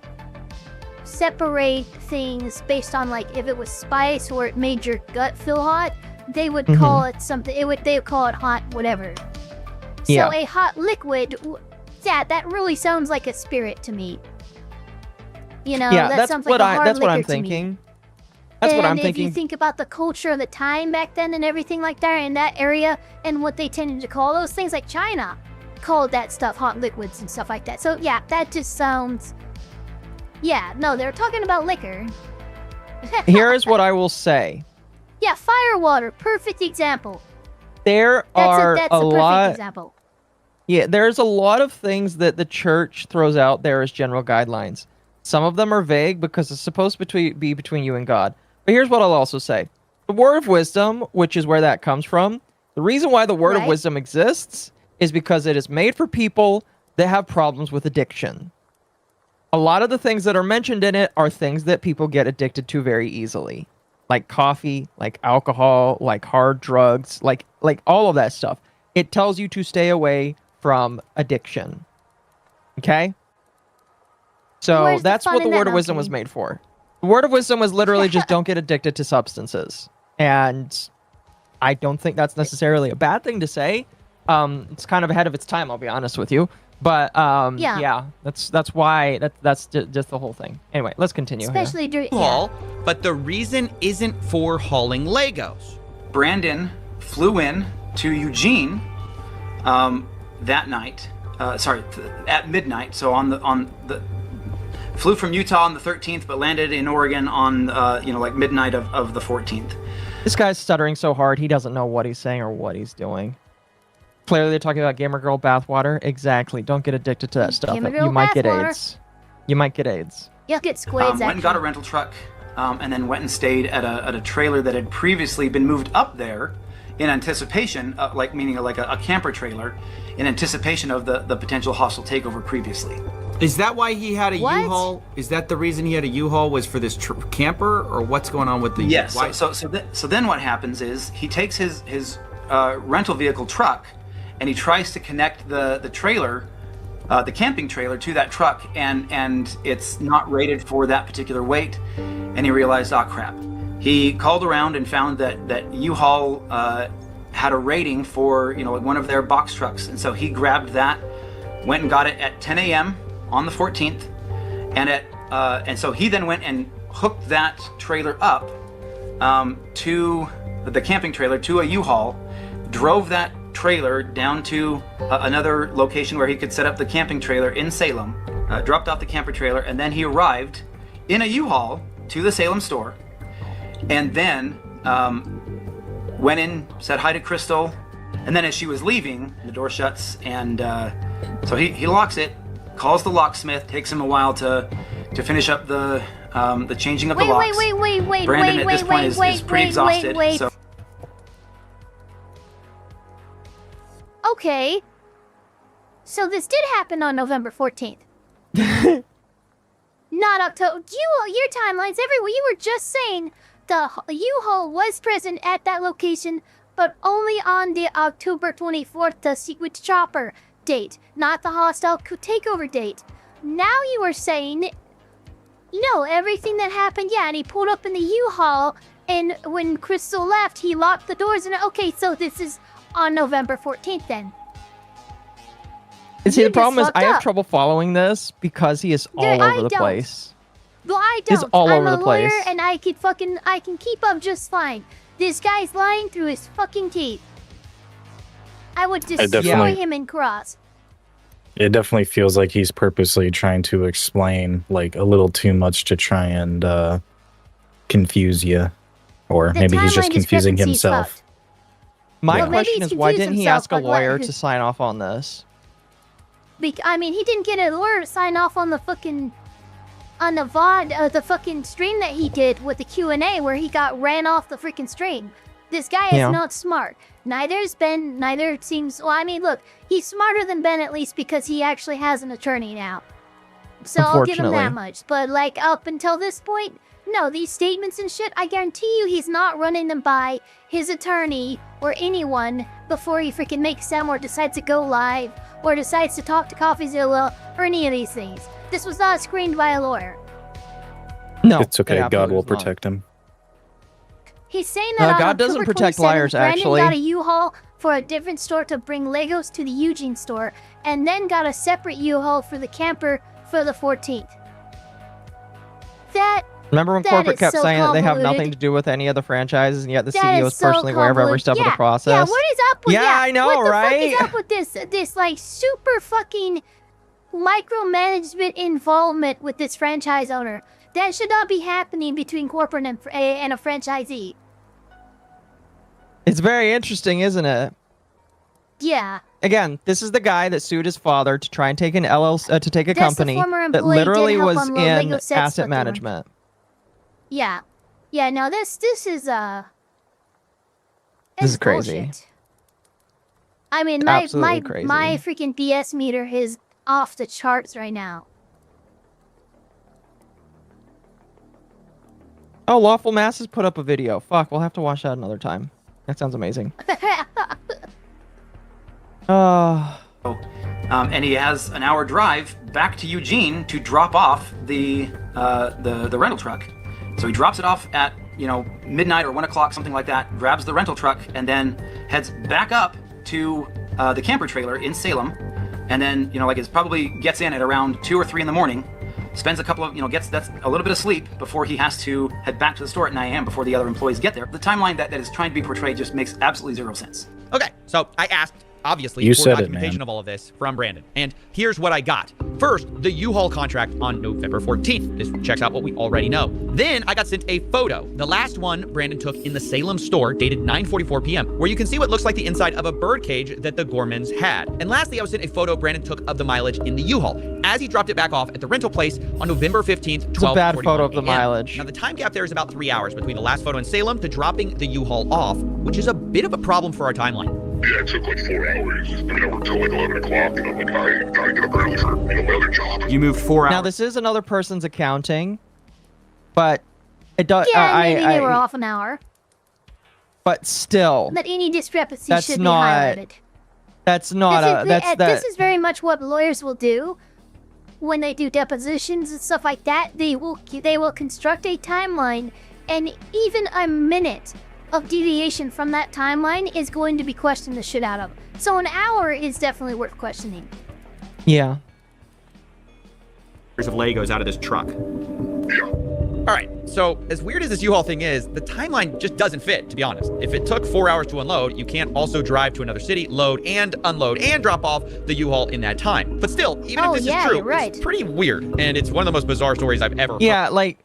separate things based on like if it was spice or it made your gut feel hot, they would call it something. They would call it hot whatever. So a hot liquid, yeah, that really sounds like a spirit to me. You know, Yeah, that that's sounds what like a hard that's what I'm liquor to me. thinking. That's what I'm And if thinking. you think about the culture of the time back then and everything like that in that area and what they tended to call those things, like China called that stuff hot liquids and stuff like that. So yeah, that just sounds... Yeah, no, they're talking about liquor. Here is what I will say. Yeah, fire water, perfect example. There are That's a a perfect lot. example. Yeah, there's a lot of things that the church throws out there as general guidelines. Some of them are vague because it's supposed to be between you and God. But here's what I'll also say. The word of wisdom, which is where that comes from, the reason why the word of wisdom exists is because it is made for people that have problems with addiction. A lot of the things that are mentioned in it are things that people get addicted to very easily. Like coffee, like alcohol, like hard drugs, like all of that stuff. It tells you to stay away from addiction. Okay? So Where's the that's fun what the in that, word of wisdom was made for. The word of wisdom was literally just don't get addicted to substances. And I don't think that's necessarily a bad thing to say. It's kind of ahead of its time, I'll be honest with you. But yeah, that's why that's just the whole thing. Anyway, let's continue. Especially during haul, but the reason isn't for hauling Legos. Brandon flew in to Eugene that night. At midnight. So on the flew from Utah on the 13th, but landed in Oregon on like midnight of the 14th. This guy's stuttering so hard he doesn't know what he's saying or what he's doing. Clearly, they're talking about Gamer Girl bathwater. Exactly. Don't get addicted to that stuff. Gamer Girl You might get bathwater. AIDS. You might get AIDS. You'll get squids, Went and got a rental truck, and then went and stayed at a trailer that had previously been moved up there in anticipation, meaning like a camper trailer, in anticipation of the potential hostile takeover previously. Is that why he had a U-Haul? Is that the reason he had a U-Haul was for this camper, or what's going on with the? Yes. So then what happens is he takes his rental vehicle truck, and he tries to connect the trailer, the camping trailer, to that truck, and it's not rated for that particular weight, and he realized, oh crap. He called around and found that U-Haul had a rating for one of their box trucks, and so he grabbed that, went and got it at 10 a.m. on the 14th, and so he then went and hooked that trailer up to the camping trailer to a U-Haul, drove that trailer down to another location where he could set up the camping trailer in Salem, dropped off the camper trailer, and then he arrived in a U-Haul to the Salem store, and then went in, said hi to Crystal, and then as she was leaving, the door shuts, and so he locks it, calls the locksmith, takes him a while to finish up the changing of the locks. Wait, Brandon at this point is pretty exhausted. So. Okay. So this did happen on November 14th. Not October. Your timelines everywhere. You were just saying the U-Haul was present at that location, but only on the October 24th, the secret chopper date, not the hostile takeover date. Now you are saying, no, everything that happened, yeah, and he pulled up in the U-Haul, and when Crystal left, he locked the doors, and okay, so this is on November 14th then. And see, the problem is fucked I have up. trouble following this because he is all over the place. Well, I He's don't. all I'm over a the lawyer, place. and I can keep up just fine. This guy's lying through his fucking teeth. I would destroy definitely- him in cross. It definitely feels like he's purposely trying to explain like a little too much to try and confuse you, or The maybe he's just timeline confusing discrepancy's himself. fucked. My Well, maybe question he's is, why confused didn't he himself, ask a but what- lawyer to sign off on this? I mean, he didn't get a lawyer to sign off on the fucking the VOD, the fucking stream that he did with the Q&A where he got ran off the freaking stream. This guy is Yeah. not smart. Neither it seems, well, I mean, look, he's smarter than Ben at least because he actually has an attorney now. So I'll give him that Unfortunately. much. But like up until this point, No, these statements and shit, I guarantee you he's not running them by his attorney or anyone before he freaking makes them or decides to go live or decides to talk to CoffeeZilla or any of these things. This was not screened by a lawyer. No, it's okay. God will protect him. He's saying that on God doesn't October protect 27th, liars, Brandon actually. got a U-Haul for a different store to bring Legos to the Eugene store, and then got a separate U-Haul for the camper for the 14th. Remember when that corporate is kept so saying that they have convoluted. nothing to do with any of the franchises, and yet the That CEO is is so personally aware of every convoluted. step of the Yeah, process? Yeah, what is up with Yeah, that? I know, what the right? fuck is up with this like super fucking micromanagement involvement with this franchise owner? That should not be happening between corporate and a franchisee. It's very interesting, isn't it? Yeah. Again, this is the guy that sued his father to try and take an LLC to take a That's the company former that employee did literally help was unload in Lego sets, but they asset weren't. management. Yeah. Yeah, no, this is This is crazy. bullshit. I mean, my Absolutely crazy. my freaking BS meter is off the charts right now. Oh, Lawful Masses put up a video. Fuck, we'll have to watch that another time. That sounds amazing. And he has an hour drive back to Eugene to drop off the rental truck. So he drops it off at midnight or 1 o'clock, something like that. Grabs the rental truck and then heads back up to the camper trailer in Salem, and then probably gets in at around 2 or 3 in the morning. Spends a couple of gets that's a little bit of sleep before he has to head back to the store at 9 a.m. before the other employees get there. The timeline that is trying to be portrayed just makes absolutely zero sense. Okay, so I asked, obviously, You for said it, documentation man. of all of this from Brandon. And here's what I got. First, the U-Haul contract on November 14th. This checks out what we already know. Then I got sent a photo. The last one Brandon took in the Salem store, dated 9:44 p.m., where you can see what looks like the inside of a bird cage that the Gormans had. And lastly, I was sent a photo Brandon took of the mileage in the U-Haul as he dropped it back off at the rental place on November 15th, 12:41 It's a bad photo of the a.m. mileage. Now, the time gap there is about 3 hours between the last photo in Salem to dropping the U-Haul off, which is a bit of a problem for our timeline. Yeah, it took like 4 hours. I mean, I worked till like 11 o'clock, and I'm like, I gotta get up early for my other job. You moved 4 hours. Now, this is another person's accounting, but it does. Yeah, maybe they were off an hour. But still, But any discrepancy That's should not- be highlighted. that's not This is very much what lawyers will do when they do depositions and stuff like that. They will construct a timeline, and even a minute of deviation from that timeline is going to be questioned the shit out of. So an hour is definitely worth questioning. Yeah. Of Legos out of this truck. All right, so as weird as this U-Haul thing is, the timeline just doesn't fit, to be honest. If it took 4 hours to unload, you can't also drive to another city, load and unload and drop off the U-Haul in that time. But still, even if this is true, you're right. it's pretty weird, and it's one of the most bizarre stories I've ever heard. Yeah, like,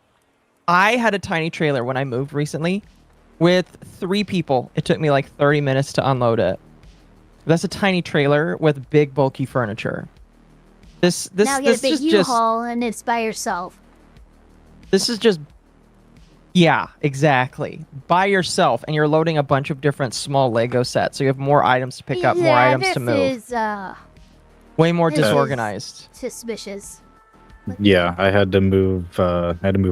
I had a tiny trailer when I moved recently with 3 people. It took me like 30 minutes to unload it. That's a tiny trailer with big, bulky furniture. This now you get a big is just... U-Haul and it's by yourself. This is just... Yeah, exactly. By yourself, and you're loading a bunch of different small Lego sets, so you have more items to pick up, more items to move. This is, Way more this is disorganized. suspicious. Yeah, I had to move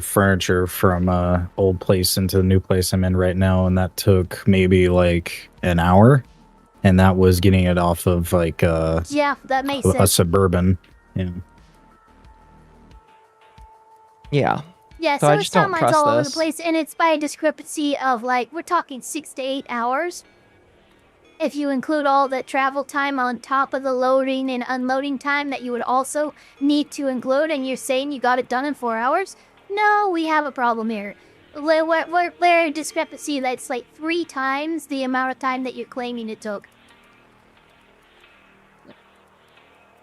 furniture from old place into the new place I'm in right now, and that took maybe like an hour, and that was getting it off of like Yeah, that makes a sense. Suburban. Yeah. Yeah. Yeah, So so I his just don't timeline's trust all over the this. place, and it's by a discrepancy of like, we're talking 6 to 8 hours. If you include all the travel time on top of the loading and unloading time that you would also need to include, and you're saying you got it done in 4 hours? No, we have a problem here. We're a discrepancy that's like 3 times the amount of time that you're claiming it took.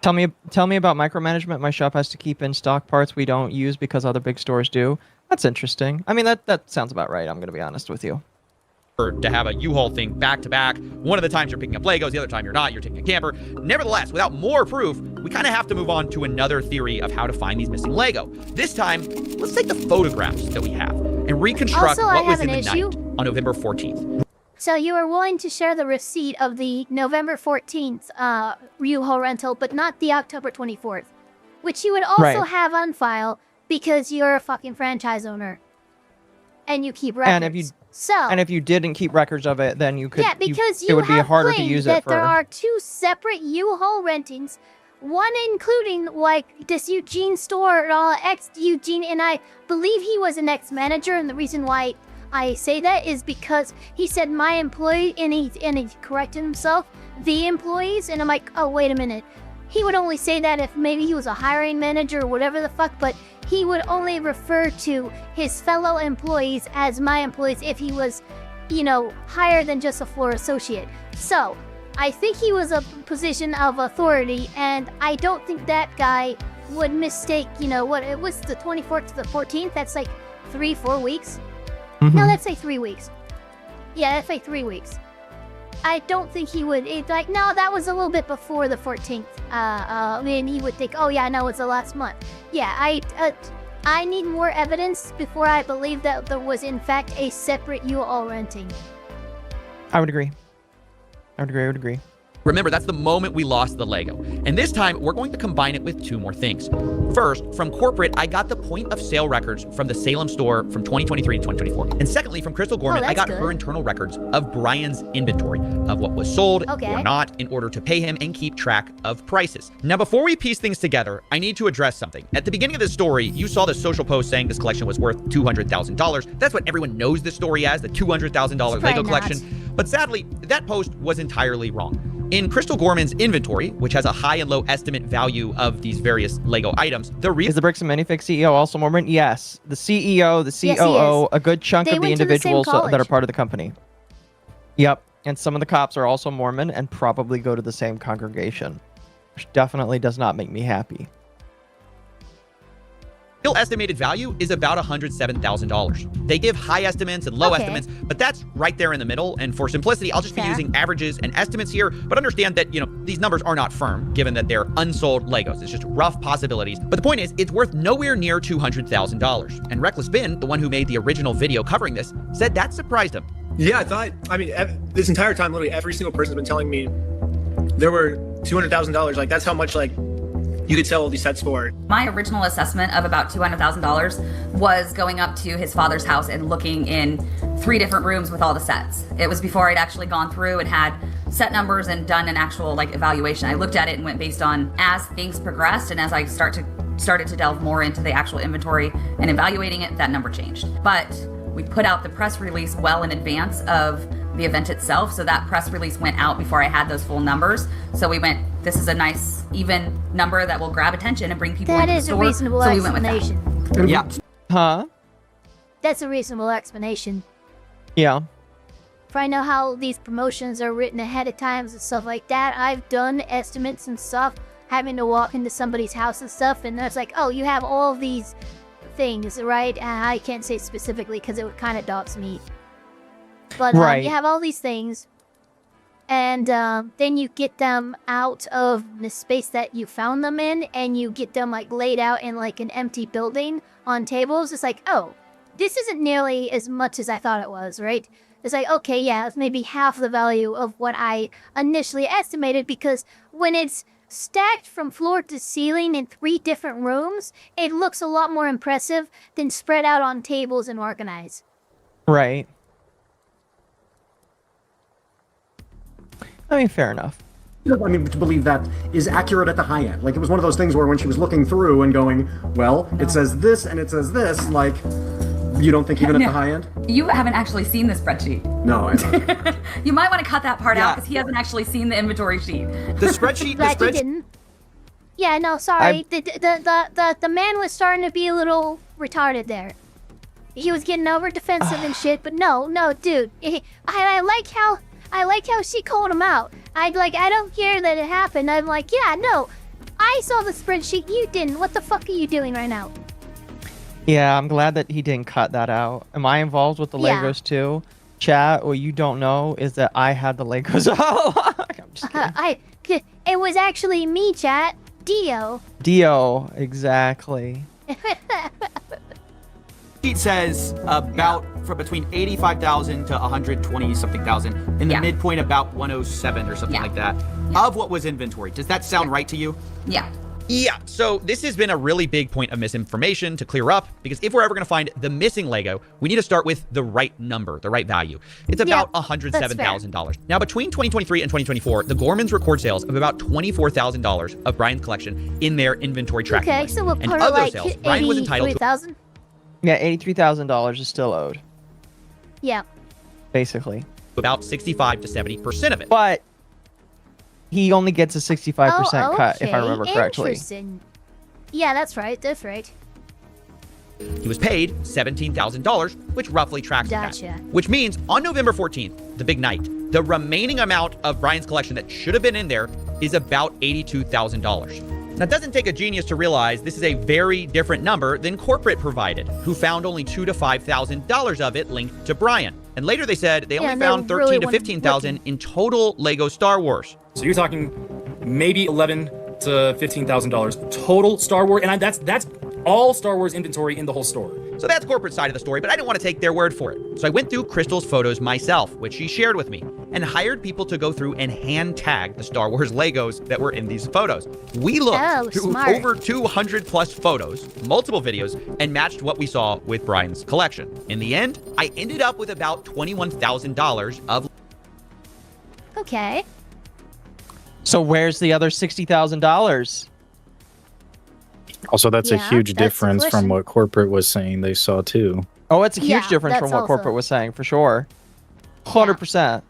Tell me about micromanagement. My shop has to keep in stock parts we don't use because other big stores do. That's interesting. I mean, that sounds about right. I'm going to be honest with you. To have a U-Haul thing back to back. One of the times you're picking up Legos, the other time you're not, you're taking a camper. Nevertheless, without more proof, we kind of have to move on to another theory of how to find these missing Lego. This time, let's take the photographs that we have and reconstruct Also, I what was have in the an issue. night on November 14th. So you are willing to share the receipt of the November 14th U-Haul rental, but not the October 24th, which you would also Right. have on file because you're a fucking franchise owner. and you keep records. And if you didn't keep records of it, then you could. Yeah, because it would be harder to claimed use that it for. there are 2 separate U-Haul rentings, one including like this Eugene store, ex-Eugene, and I believe he was an ex-manager, and the reason why I say that is because he said my employee, and he corrected himself, the employees, and I'm like, oh, wait a minute. He would only say that if maybe he was a hiring manager or whatever the fuck, but he would only refer to his fellow employees as my employees if he was, higher than just a floor associate. So, I think he was a position of authority, and I don't think that guy would mistake, what, it was the 24th to the 14th? That's like 3-4 weeks? Mm-hmm. No, that's like 3 weeks. Yeah, that's like 3 weeks. I don't think he would, no, that was a little bit before the 14th. And he would think, oh yeah, no, it's the last month. Yeah, I need more evidence before I believe that there was in fact a separate U-Haul renting. I would agree. I would agree. Remember, that's the moment we lost the Lego. And this time, we're going to combine it with 2 more things. First, from corporate, I got the point of sale records from the Salem store from 2023 to 2024. And secondly, from Crystal Gorman, I got her internal records of Brian's inventory of what was sold or not in order to pay him and keep track of prices. Now, before we piece things together, I need to address something. At the beginning of this story, you saw the social post saying this collection was worth $200,000. That's what everyone knows this story as, the $200,000 Lego collection. But sadly, that post was entirely wrong. In Crystal Gorman's inventory, which has a high and low estimate value of these various Lego items, the reason— Is the Bricks and Minifigs CEO also Mormon? Yes. The CEO, the COO, a good chunk of the individuals that are part of the company. Yep. And some of the cops are also Mormon and probably go to the same congregation, which definitely does not make me happy. real estimated value is about $107,000. They give high estimates and low estimates, but that's right there in the middle. And for simplicity, I'll just be using averages and estimates here, but understand that, these numbers are not firm, given that they're unsold Legos. It's just rough possibilities. But the point is, it's worth nowhere near $200,000. And Reckless Ben, the one who made the original video covering this, said that surprised him. Yeah, this entire time, literally every single person's been telling me there were $200,000. Like, that's how much, you could sell all these sets for. My original assessment of about $200,000 was going up to his father's house and looking in 3 different rooms with all the sets. It was before I'd actually gone through and had set numbers and done an actual evaluation. I looked at it and went based on as things progressed, and as I started to delve more into the actual inventory and evaluating it, that number changed. But we put out the press release well in advance of the event itself, so that press release went out before I had those full numbers. So we went, this is a nice even number that will grab attention and bring people into the store. That is a reasonable explanation. Yeah. Huh? That's a reasonable explanation. Yeah. If I know how these promotions are written ahead of time and stuff like that, I've done estimates and stuff, having to walk into somebody's house and stuff, and it's like, oh, you have all these things, right? And I can't say specifically because it would kind of dox me. But you have all these things, and then you get them out of the space that you found them in, and you get them laid out in an empty building on tables. It's like, oh, this isn't nearly as much as I thought it was, right? It's like, okay, yeah, it's maybe half the value of what I initially estimated, because when it's stacked from floor to ceiling in 3 different rooms, it looks a lot more impressive than spread out on tables and organized. Right. I mean, fair enough. To believe that is accurate at the high end. It was one of those things where when she was looking through and going, well, it says this and it says this, you don't think even at the high end? You haven't actually seen the spreadsheet. No, I don't. You might want to cut that part out because he hasn't actually seen the inventory sheet. The spreadsheet. Glad you didn't. Yeah, no, sorry. The man was starting to be a little retarded there. He was getting over defensive and shit, but no, dude. I like how she called him out. I don't care that it happened. I'm like, yeah, no. I saw the spreadsheet, you didn't. What the fuck are you doing right now? Yeah, I'm glad that he didn't cut that out. Am I involved with the Legos too? Chat, what you don't know is that I had the Legos all along. I'm just kidding. It was actually me, chat. Dio, exactly. Sheet says about from between 85,000 to 120 something thousand, in the midpoint about 107 or something like that of what was inventory. Does that sound right to you? Yeah. Yeah, so this has been a really big point of misinformation to clear up, because if we're ever going to find the missing Lego, we need to start with the right number, the right value. It's about $107,000. Now, between 2023 and 2024, the Gormans record sales of about $24,000 of Brian's collection in their inventory tracking. Okay, list. so we'll And put of those like sales, Brian was entitled to 83,000. Yeah, $83,000 is still owed, Yeah. basically. about 65 to 70% of it. But he only gets a 65% cut, if I okay, remember correctly. Interesting. Yeah, that's right. That's right. He was paid $17,000, which roughly tracks with Gotcha. that. Which means on November 14th, the big night, the remaining amount of Brian's collection that should have been in there is about $82,000. Now, it doesn't take a genius to realize this is a very different number than corporate provided, who found only $2,000 to $5,000 of it linked to Brian. And later they said they only found $13,000 to $15,000 in total Lego Star Wars. So you're talking maybe $11,000 to $15,000 total Star Wars, and that's all Star Wars inventory in the whole store. So that's corporate side of the story, but I didn't want to take their word for it. So I went through Crystal's photos myself, which she shared with me, and hired people to go through and hand tag the Star Wars Legos that were in these photos. We looked through over 200 plus photos, multiple videos, and matched what we saw with Brian's collection. In the end, I ended up with about $21,000 of... Okay. So where's the other $60,000? Also, that's a Yeah, huge that's the difference from question. what corporate was saying they saw too. Oh, it's a huge Yeah, difference from that's what also- corporate was saying, for sure. 100%.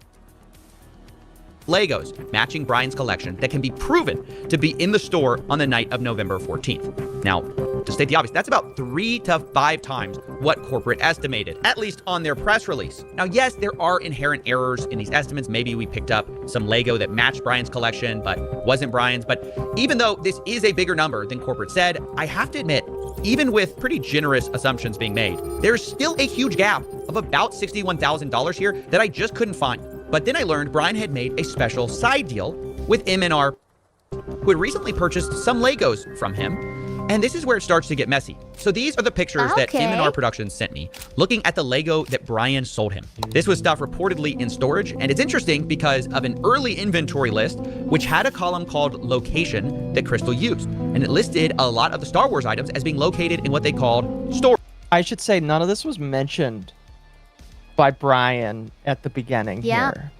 Legos matching Brian's collection that can be proven to be in the store on the night of November 14th. Now, to state the obvious, that's about 3 to 5 times what corporate estimated, at least on their press release. Now, yes, there are inherent errors in these estimates. Maybe we picked up some Lego that matched Brian's collection but wasn't Brian's. But even though this is a bigger number than corporate said, I have to admit, even with pretty generous assumptions being made, there's still a huge gap of about $61,000 here that I just couldn't find. But then I learned Brian had made a special side deal with M&R, who had recently purchased some Legos from him. And this is where it starts to get messy. So these are the pictures that M&R Productions sent me, looking at the Lego that Brian sold him. This was stuff reportedly in storage, and it's interesting because of an early inventory list, which had a column called location that Crystal used. And it listed a lot of the Star Wars items as being located in what they called storage. I should say none of this was mentioned by Brian at the beginning here.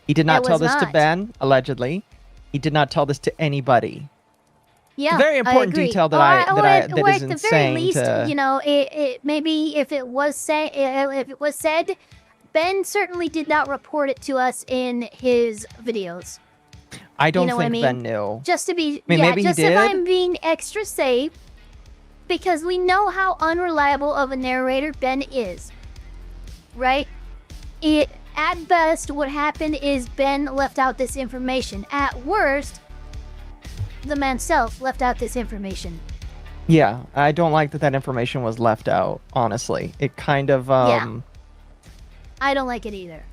He did not It tell was this to not. Ben, allegedly. He did not tell this to anybody. Yeah, Very important I agree. detail that Or- I or that at- that or is at the insane very least, to. you know, it maybe if it was said, Ben certainly did not report it to us in his videos. I don't you know what I think mean? Ben knew. Just to be, I mean, yeah, maybe he just if did. I'm being extra safe, because we know how unreliable of a narrator Ben is, right? At best, what happened is Ben left out this information. At worst, the man self left out this information. Yeah, I don't like that information was left out. Honestly, it kind of Yeah. I don't like it either.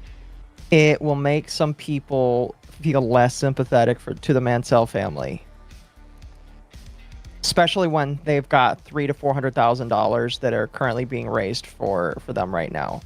it will make some people feel less sympathetic to the Mansell family, especially when they've got $300,000 to $400,000 that are currently being raised for them right now.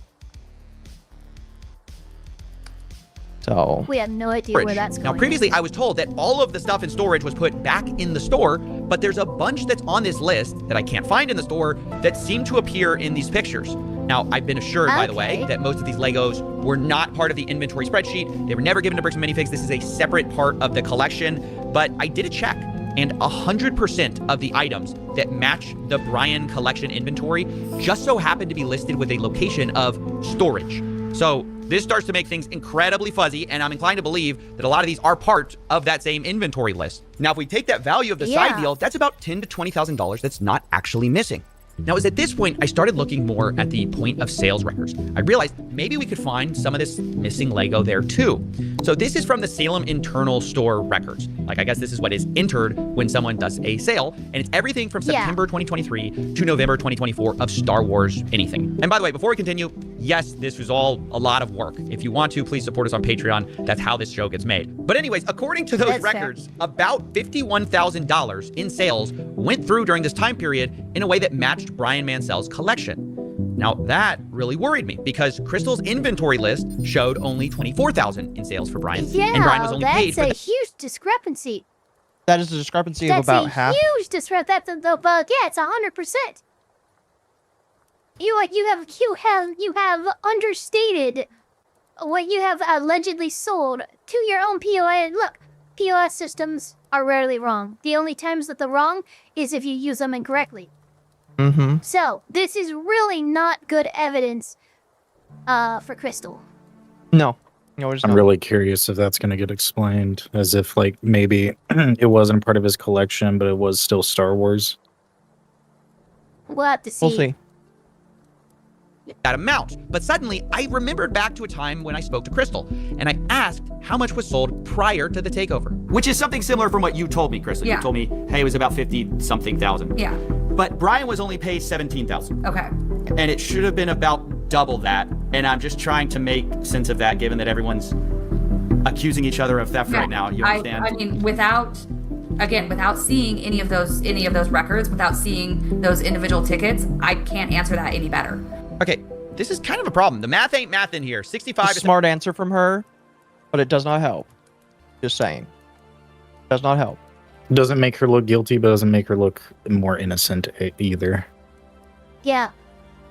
So We have no idea where that's going. Now, previously, I was told that all of the stuff in storage was put back in the store, but there's a bunch that's on this list that I can't find in the store that seem to appear in these pictures. Now, I've been assured, by the way, that most of these Legos were not part of the inventory spreadsheet. They were never given to Bricks and Minifigs. This is a separate part of the collection, but I did a check, and 100% of the items that match the Brian collection inventory just so happen to be listed with a location of storage. So this starts to make things incredibly fuzzy, and I'm inclined to believe that a lot of these are part of that same inventory list. Now, if we take that value of the side deal, that's about $10,000 to $20,000 that's not actually missing. Now, it was at this point I started looking more at the point of sales records. I realized maybe we could find some of this missing Lego there too. So this is from the Salem internal store records. Like, I guess this is what is entered when someone does a sale, and it's everything from September 2023 to November 2024 of Star Wars anything. And by the way, before we continue, yes, this was all a lot of work. If you want to, please support us on Patreon. That's how this show gets made. But anyways, according to those That's fair. records, about $51,000 in sales went through during this time period in a way that matched Brian Mansell's collection. Now, that really worried me because Crystal's inventory list showed only $24,000 in sales for Brian, Yeah, and Brian was only paid that's for a the huge discrepancy. That is a discrepancy of That's about a half. huge discrepancy. Yeah, it's 100%. You have understated what you have allegedly sold to your own POS. Look, POS systems are rarely wrong. The only times that they're wrong is if you use them incorrectly. Mm-hmm. So this is really not good evidence for Crystal. No. No, I'm really curious if that's going to get explained, as if like maybe it wasn't part of his collection, but it was still Star Wars. We'll have to see. We'll see. That amount. But suddenly, I remembered back to a time when I spoke to Crystal, and I asked how much was sold prior to the takeover. Which is something similar from what you told me, Crystal. Yeah. You told me, hey, it was about 50-something thousand. Yeah. But Brian was only paid 17,000. Okay. And it should have been about double that. And I'm just trying to make sense of that, given that everyone's accusing each other of theft right now. You understand? I mean, without seeing any of those records, without seeing those individual tickets, I can't answer that any better. Okay, this is kind of a problem. The math ain't math in here. 65 A smart answer from her, but it does not help. Just saying. Does not help. Doesn't make her look guilty, but doesn't make her look more innocent either. Yeah.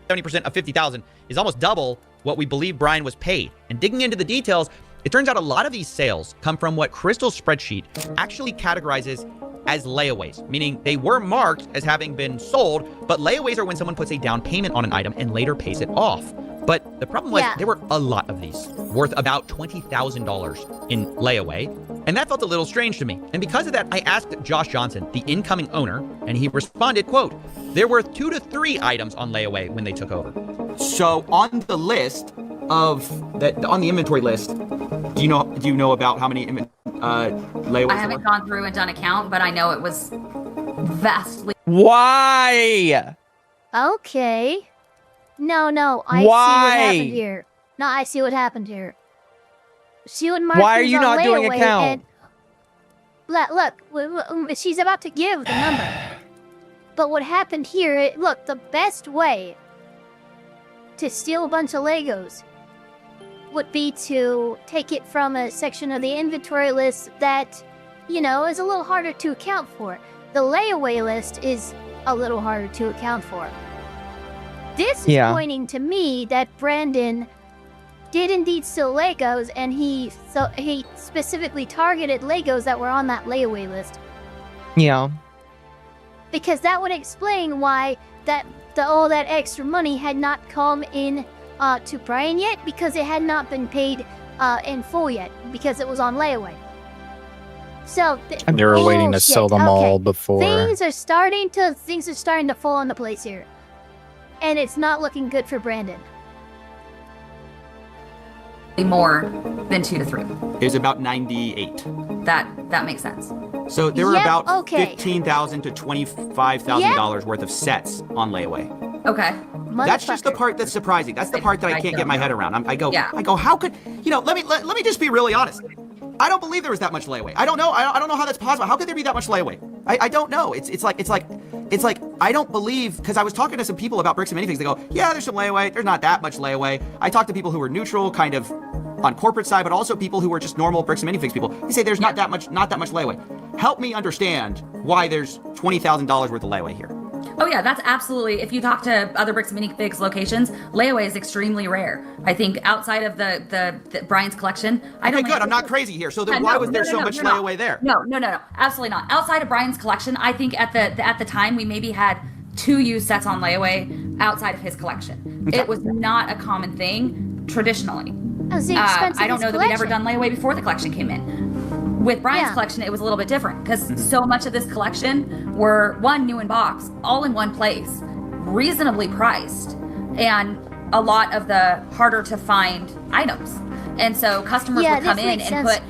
70% of 50,000 is almost double what we believe Brian was paid. And digging into the details, it turns out a lot of these sales come from what Crystal's spreadsheet actually categorizes as layaways, meaning they were marked as having been sold, but layaways are when someone puts a down payment on an item and later pays it off. But the problem was there were a lot of these, worth about $20,000 in layaway, and that felt a little strange to me. And because of that, I asked Josh Johnson, the incoming owner, and he responded, quote, "They're worth 2 to 3 items on layaway when they took over." So on the list of that, on the inventory list, do you know about how many layaways? I haven't gone through and done a count, but I know it was vastly. Why? Okay. No, I see what happened here. No, I see what happened here. She would mark Why are these you on not doing a layaway count? Look, she's about to give the number. But what happened here, look, the best way to steal a bunch of Legos would be to take it from a section of the inventory list that, is a little harder to account for. The layaway list is a little harder to account for. This is pointing to me that Brandon did indeed steal Legos, and he specifically targeted Legos that were on that layaway list. Yeah. Because that would explain why all that extra money had not come in to Brian yet, because it had not been paid in full yet, because it was on layaway. So they were waiting to sell them all before. Things are starting to fall into place here, and it's not looking good for Brandon. More than 2 to 3. It was about 98. That makes sense. So there were about $15,000 to $25,000 worth of sets on layaway. Okay. That's just the part that's surprising. That's the part that I can't get my head around. I go, how could, let me just be really honest. I don't believe there was that much layaway. I don't know. I don't know how that's possible. How could there be that much layaway? I don't know. It's like I don't believe, because I was talking to some people about bricks and minifigs. They go, yeah, there's some layaway. There's not that much layaway. I talked to people who were neutral, kind of on corporate side, but also people who were just normal bricks and minifigs people. They say there's not that much layaway. Help me understand why there's $20,000 worth of layaway here. Oh yeah, that's absolutely. If you talk to other bricks and minifigs locations, layaway is extremely rare. I think outside of the Brian's collection, I don't. Okay, good. I'm not crazy here. So then why was there so much layaway there? No, absolutely not. Outside of Brian's collection, I think at the time we maybe had 2 used sets on layaway outside of his collection. Okay. It was not a common thing traditionally. I don't know that we'd ever done layaway before the collection came in. With Brian's collection, it was a little bit different because so much of this collection were new in box, all in one place, reasonably priced, and a lot of the harder to find items. And so customers would come in and put,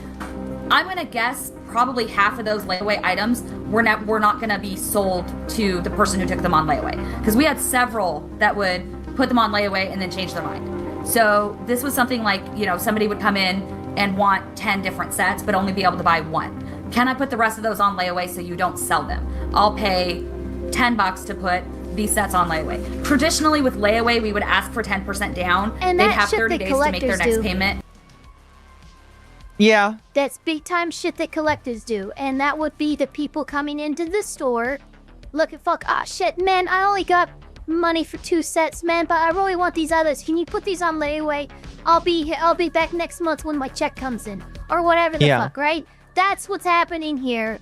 I'm going to guess probably half of those layaway items were not going to be sold to the person who took them on layaway, because we had several that would put them on layaway and then change their mind. So this was something like, somebody would come in and want 10 different sets, but only be able to buy 1. Can I put the rest of those on layaway so you don't sell them? I'll pay $10 to put these sets on layaway. Traditionally with layaway, we would ask for 10% down. And they'd have 30 days to make their next payment. Yeah. That's big time shit that collectors do, and that would be the people coming into the store looking shit, man, I only got money for 2 sets, man, but I really want these others. Can you put these on layaway? I'll be back next month when my check comes in, or whatever the fuck, right? That's what's happening here,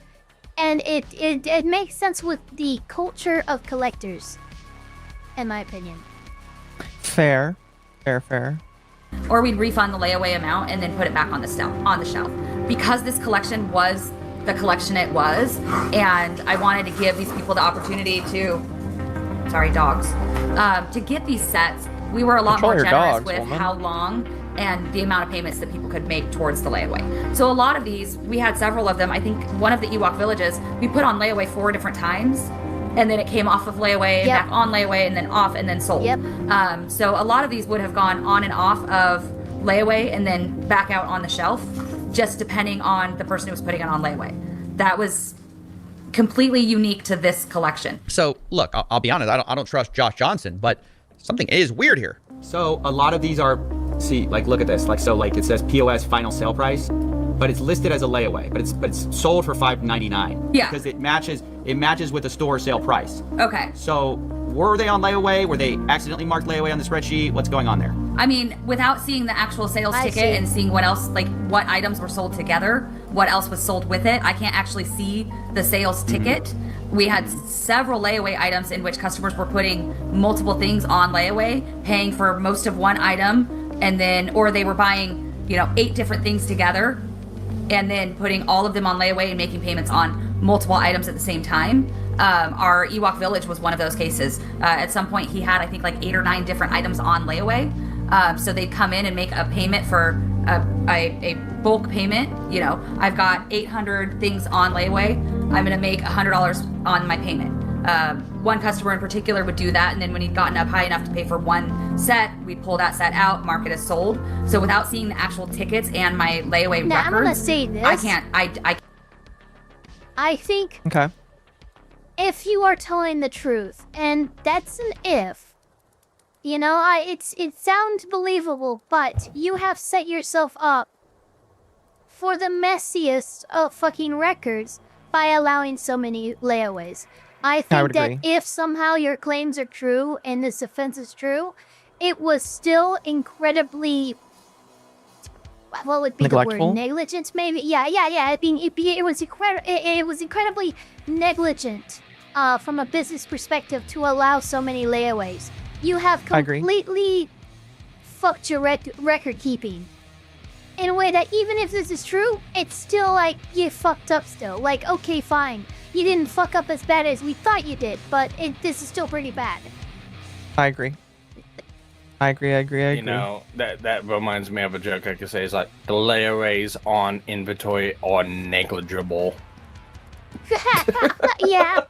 and it makes sense with the culture of collectors, in my opinion. Fair. Or we'd refund the layaway amount and then put it back on the shelf. Because this collection was the collection it was, and I wanted to give these people the opportunity to, to get these sets, we were a lot more generous with how long and the amount of payments that people could make towards the layaway. So a lot of these, we had several of them. I think one of the Ewok villages, we put on layaway 4 different times, and then it came off of layaway, back on layaway, and then off, and then sold. So a lot of these would have gone on and off of layaway and then back out on the shelf, just depending on the person who was putting it on layaway. That was completely unique to this collection. So look, I'll be honest, I don't trust Josh Johnson, but something is weird here. So a lot of these are, look at this, it says POS final sale price, but it's listed as a layaway, but it's sold for $5.99. Yeah. Because it matches with the store sale price. Okay. So were they on layaway? Were they accidentally marked layaway on the spreadsheet? What's going on there? I mean, without seeing the actual sales ticket and seeing what else, what items were sold together, what else was sold with it, I can't actually see the sales ticket. We had several layaway items in which customers were putting multiple things on layaway, paying for most of one item, and then, or they were buying, 8 different things together, and then putting all of them on layaway and making payments on multiple items at the same time. Our Ewok village was one of those cases. At some point, he had, I think, 8 or 9 different items on layaway. So they'd come in and make a payment for a bulk payment. I've got 800 things on layaway. I'm going to make $100 on my payment. One customer in particular would do that, and then when he'd gotten up high enough to pay for one set, we'd pull that set out, mark it as sold. So without seeing the actual tickets and my layaway records, I'm gonna say this. I think. Okay. If you are telling the truth, and that's an if, it sounds believable, but you have set yourself up for the messiest of fucking records by allowing so many layaways. I think that if somehow your claims are true and this offense is true, it was still incredibly, what would be the word? Negligent, maybe? Yeah. It was incredibly negligent from a business perspective to allow so many layaways. You have completely fucked your record keeping in a way that even if this is true, it's still you fucked up still. Okay, fine. You didn't fuck up as bad as we thought you did, but this is still pretty bad. I agree. That reminds me of a joke I could say is the layaways on inventory are negligible. Yeah,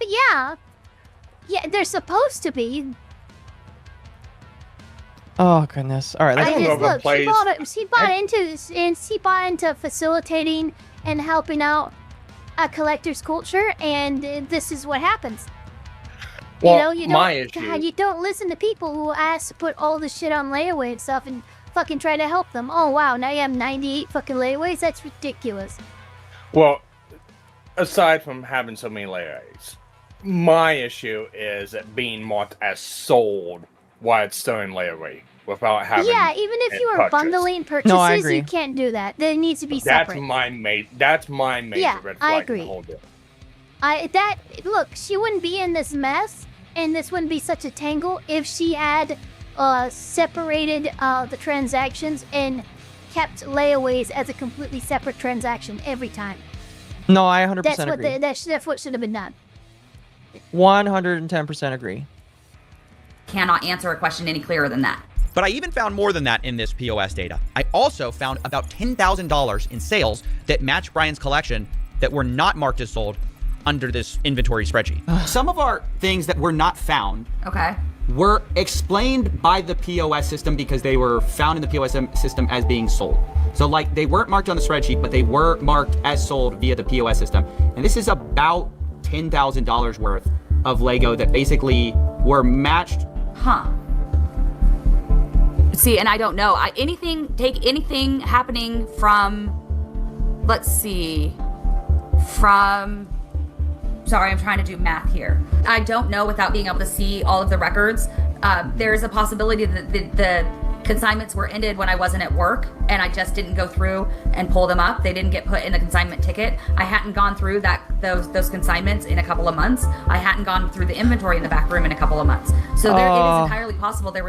they're supposed to be. Oh goodness! All right, she bought into facilitating and helping out a collector's culture, and this is what happens. Well, you don't listen to people who ask to put all the shit on layaway and stuff and fucking try to help them. Oh wow, now you have 98 fucking layaways? That's ridiculous. Well, aside from having so many layaways, my issue is it being marked as sold while it's still in layaway without having even if you are bundling purchases, you can't do that. There needs to be separate. That's my major red flag. I agree. Look, she wouldn't be in this mess, and this wouldn't be such a tangle if she had separated the transactions and kept layaways as a completely separate transaction every time. No, I 100% agree. That's what should have been done. 110% agree. Cannot answer a question any clearer than that. But I even found more than that in this POS data. I also found about $10,000 in sales that match Brian's collection that were not marked as sold under this inventory spreadsheet. Some of our things that were not found were explained by the POS system because they were found in the POS system as being sold. So they weren't marked on the spreadsheet, but they were marked as sold via the POS system. And this is about $10,000 worth of Lego that basically were matched. See, and I don't know. Take anything happening from let's see, from, sorry, I'm trying to do math here. I don't know without being able to see all of the records. There's a possibility that the consignments were ended when I wasn't at work and I just didn't go through and pull them up. They didn't get put in the consignment ticket. I hadn't gone through those consignments in a couple of months. I hadn't gone through the inventory in the back room in a couple of months. So it is entirely possible there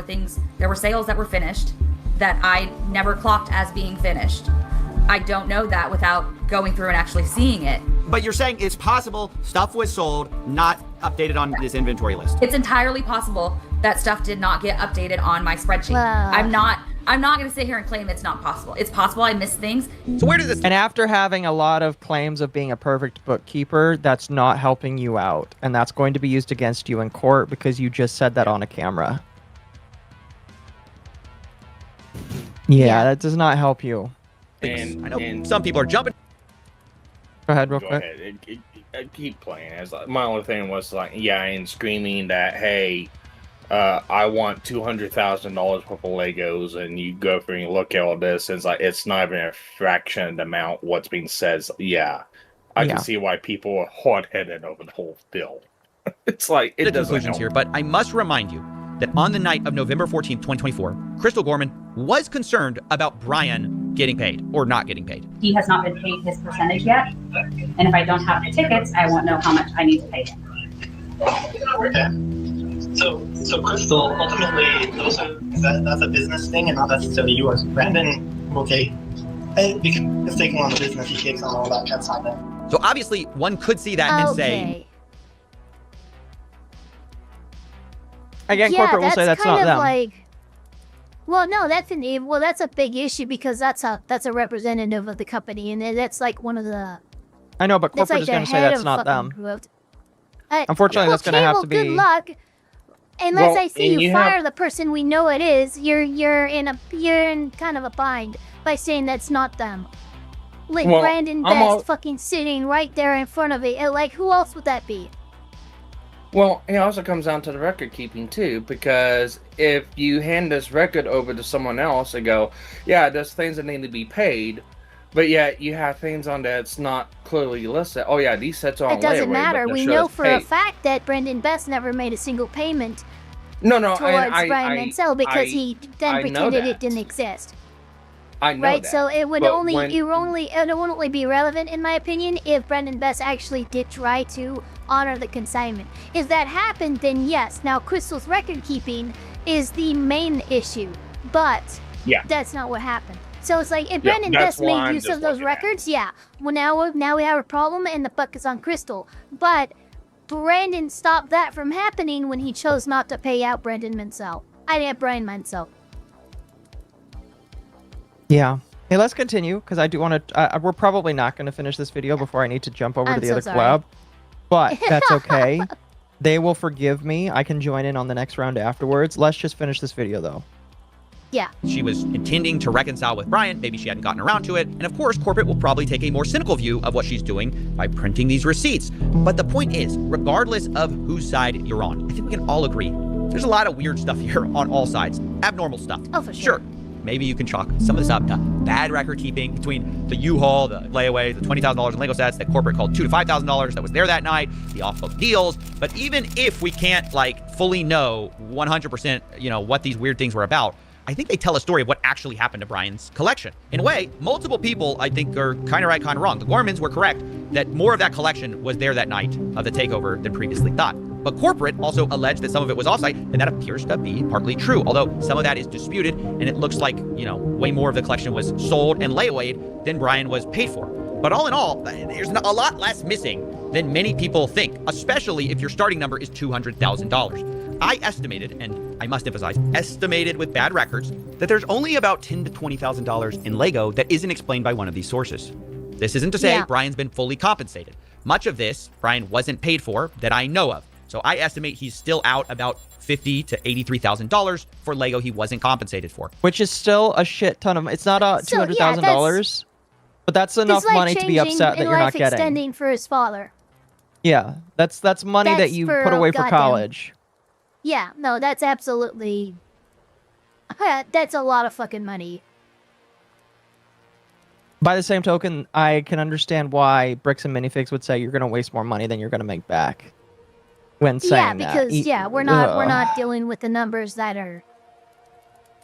were sales that were finished that I never clocked as being finished. I don't know that without going through and actually seeing it. But you're saying it's possible stuff was sold, not updated on this inventory list. It's entirely possible that stuff did not get updated on my spreadsheet. I'm not going to sit here and claim it's not possible. It's possible I missed things. So where does this... And after having a lot of claims of being a perfect bookkeeper, that's not helping you out. And that's going to be used against you in court because you just said that on a camera. Yeah, that does not help you. And I know some people are jumping. Go ahead real Go quick. ahead. Keep playing. As my only thing was like, yeah, and screaming that, hey, I want $200,000 worth of Legos, and you go through and look at all this, and it's like it's not even a fraction of the amount what's being said. Yeah, I can see why people are hard-headed over the whole deal. It's like it doesn't conclusions help. here, but I must remind you that on the night of November 14th, 2024, Crystal Gorman was concerned about Brian getting paid or not getting paid. He has not been paid his percentage yet, and if I don't have the tickets, I won't know how much I need to pay him. Okay. So Crystal, ultimately, that's a business thing and not necessarily yours. Brandon will take, because he's taking on the business, he takes on all that consignment. So obviously, one could see that and say, again, corporate will say that's not them. Like, well, no, that's a big issue because that's a representative of the company, and that's like one of the. I know, but that's corporate like is the going to say head that's of not them. fucking Unfortunately, that's going to have to be. Good luck. Unless Well, I see and you you fire have- the person we know it is, you're in kind of a bind by saying that's not them. Like Well, Brandon I'm Best fucking sitting right there in front of it. Like, who else would that be? Well, it also comes down to the record keeping too, because if you hand this record over to someone else and go, yeah, there's things that need to be paid, but yet you have things on there that's not clearly listed. Oh yeah, these sets are on It doesn't layaway, matter. but We they're know sure for a paid. fact that Brendan Best never made a single payment No, towards Brian Mansell because he then I know pretended that. it didn't exist. I know Right, that, so it would but only when- it would only be relevant in my opinion if Brendan Best actually did try to honor the consignment. If that happened, then yes. Now Crystal's record keeping is the main issue, but Yeah. that's not what happened. So it's like if Yeah, Brendan that's Best what made I'm use just of those looking at. records, yeah. Well, now we have a problem, and the buck is on Crystal. But Brandon stopped that from happening when he chose not to pay out Brendan Mansell. Brian Mansell. Yeah. Hey, let's continue because I do want to. We're probably not going to finish this video before I need to jump over I'm to the so other sorry. collab, but that's okay. They will forgive me. I can join in on the next round afterwards. Let's just finish this video though. Yeah. She was intending to reconcile with Brian. Maybe she hadn't gotten around to it. And of course, corporate will probably take a more cynical view of what she's doing by printing these receipts. But the point is, regardless of whose side you're on, I think we can all agree there's a lot of weird stuff here on all sides. Abnormal stuff. Oh, for sure. Maybe you can chalk some of this up to bad record keeping between the U-Haul, the layaway, the $20,000 in Lego sets that corporate called $2,000 to $5,000 that was there that night, the off-book deals. But even if we can't fully know 100%, what these weird things were about, I think they tell a story of what actually happened to Brian's collection. In a way, multiple people, I think, are kind of right, kind of wrong. The Gormans were correct that more of that collection was there that night of the takeover than previously thought. But corporate also alleged that some of it was offsite, and that appears to be partly true, although some of that is disputed, and it looks like, way more of the collection was sold and layawayed than Brian was paid for. But all in all, there's a lot less missing than many people think, especially if your starting number is $200,000. I estimated, and I must emphasize, estimated with bad records, that there's only about $10,000 to $20,000 in Lego that isn't explained by one of these sources. This isn't to say Brian's been fully compensated. Much of this, Brian wasn't paid for that I know of. So I estimate he's still out about $50,000 to $83,000 for Lego he wasn't compensated for. Which is still a shit ton of. It's not $200,000, but that's enough It's money to be upset that you're not getting. Extending for his father. Yeah, that's money that That's you for put away for goddamn- college. Yeah, no, that's absolutely. That's a lot of fucking money. By the same token, I can understand why Bricks and Minifigs would say you're going to waste more money than you're going to make back. When saying because that. we're not dealing with the numbers that are.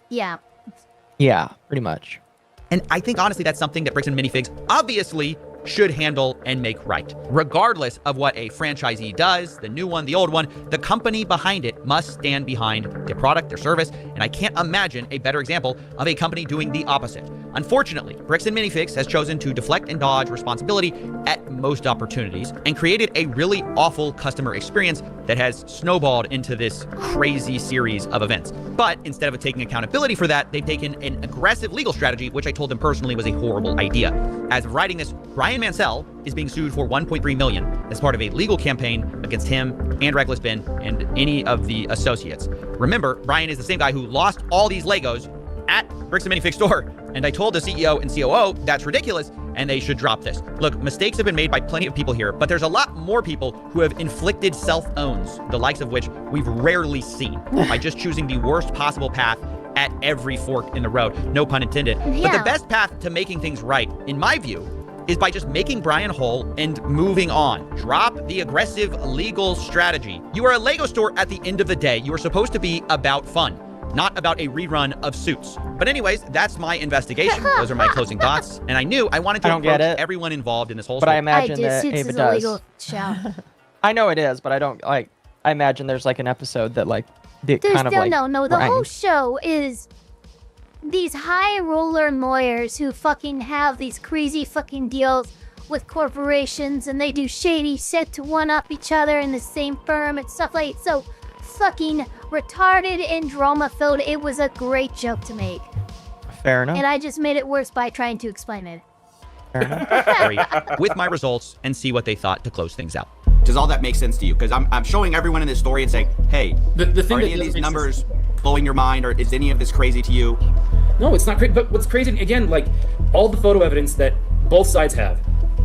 Yeah. Yeah, pretty much. And I think honestly that's something that Bricks and Minifigs obviously should handle and make right. Regardless of what a franchisee does, the new one, the old one, the company behind it must stand behind their product, their service, and I can't imagine a better example of a company doing the opposite. Unfortunately, Bricks and Minifigs has chosen to deflect and dodge responsibility at most opportunities and created a really awful customer experience that has snowballed into this crazy series of events. But instead of taking accountability for that, they've taken an aggressive legal strategy, which I told them personally was a horrible idea. As of writing this, Brian Mansell is being sued for $1.3 million as part of a legal campaign against him and Reckless Ben and any of the associates. Remember, Brian is the same guy who lost all these Legos at Bricks and Minifig store, and I told the CEO and COO that's ridiculous and they should drop this. Look, mistakes have been made by plenty of people here, but there's a lot more people who have inflicted self-owns, the likes of which we've rarely seen, by just choosing the worst possible path at every fork in the road, no pun intended. But the best path to making things right, in my view, is by just making Brian whole and moving on. Drop the aggressive legal strategy. You are a Lego store at the end of the day. You are supposed to be about fun, not about a rerun of Suits. But anyways, that's my investigation. Those are my closing thoughts. And I knew I wanted to approach everyone involved in this whole story. But I imagine that Ava is does. a legal shout. I know it is, but I don't like. I imagine there's like an episode that like did There's kind of like. no. The rang. whole show is these high roller lawyers who fucking have these crazy fucking deals with corporations, and they do shady shit to one up each other in the same firm and stuff like so fucking retarded and drama filled. It was a great joke to make. Fair enough. And I just made it worse by trying to explain it. Fair enough. With my results and see what they thought to close things out. Does all that make sense to you? Because I'm showing everyone in this story and saying, hey, the thing are any of these numbers blowing your mind, or is any of this crazy to you? No, it's not great. But what's crazy, again, like all the photo evidence that both sides have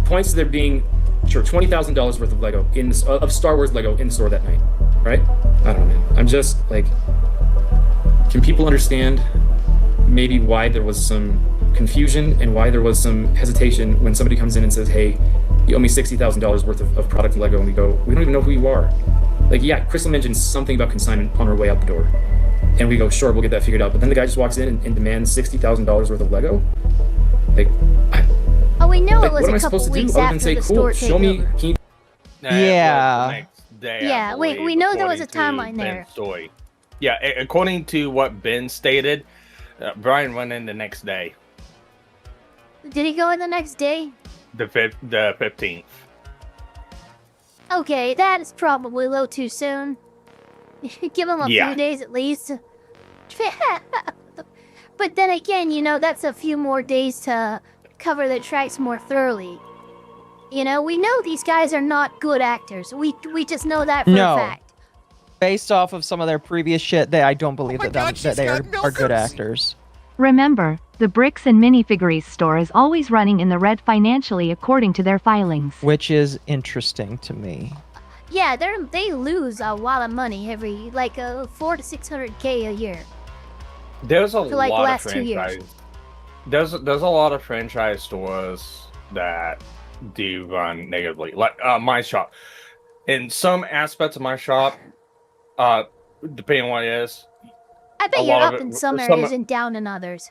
points to there being, sure, $20,000 worth of Lego of Star Wars Lego in the store that night, right? I don't know, man. I'm just like, can people understand maybe why there was some confusion and why there was some hesitation when somebody comes in and says, hey, you owe me $60,000 worth of product Lego, and we go, we don't even know who you are. Like, yeah, Crystal mentioned something about consignment on her way out the door. And we go, sure, we'll get that figured out. But then the guy just walks in and demands $60,000 worth of Lego. Like, Oh, we know like, it was what am I a couple supposed to do weeks other than after say, the cool, store show me, takeover. can you... Yeah. Yeah, we know there was a timeline there. Story. Yeah, according to what Ben stated, Brian went in the next day, Did he go in the next day? the 15th. Okay, that is probably a little too soon. Give him a few days at least. But then again, you know, that's a few more days to cover the tracks more thoroughly. You know, we know these guys are not good actors. We just know that for a fact. Based off of some of their previous shit, I don't believe that they are good actors. Remember, the Bricks and Minifigures store is always running in the red financially according to their filings. Which is interesting to me. Yeah, they lose a lot of money every, like, 400 to 600K a year. There's a For, like, the lot of last 2 years. franchise. There's a lot of franchise stores that do run negatively. Like my shop. In some aspects of my shop, depending on what it is. I bet you're up in some areas and down in others.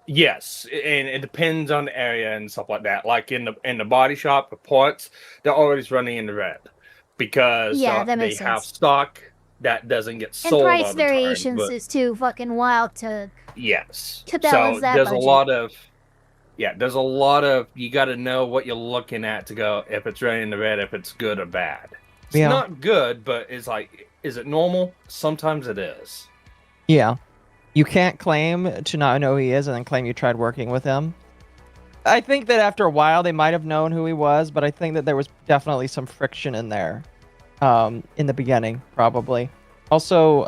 Yes, and it depends on the area and stuff like that. Like in the body shop, the parts, they're always running in the red because that they makes have sense. stock that doesn't get And sold price all the time, variations but- is too fucking wild to Yes. balance So that there's budget. there's a lot of you got to know what you're looking at to go if it's running in the red, if it's good or bad. It's Yeah. not good, but it's like, is it normal? Sometimes it is. Yeah. You can't claim to not know who he is and then claim you tried working with him. I think that after a while they might have known who he was, but I think that there was definitely some friction in there in the beginning, probably. Also,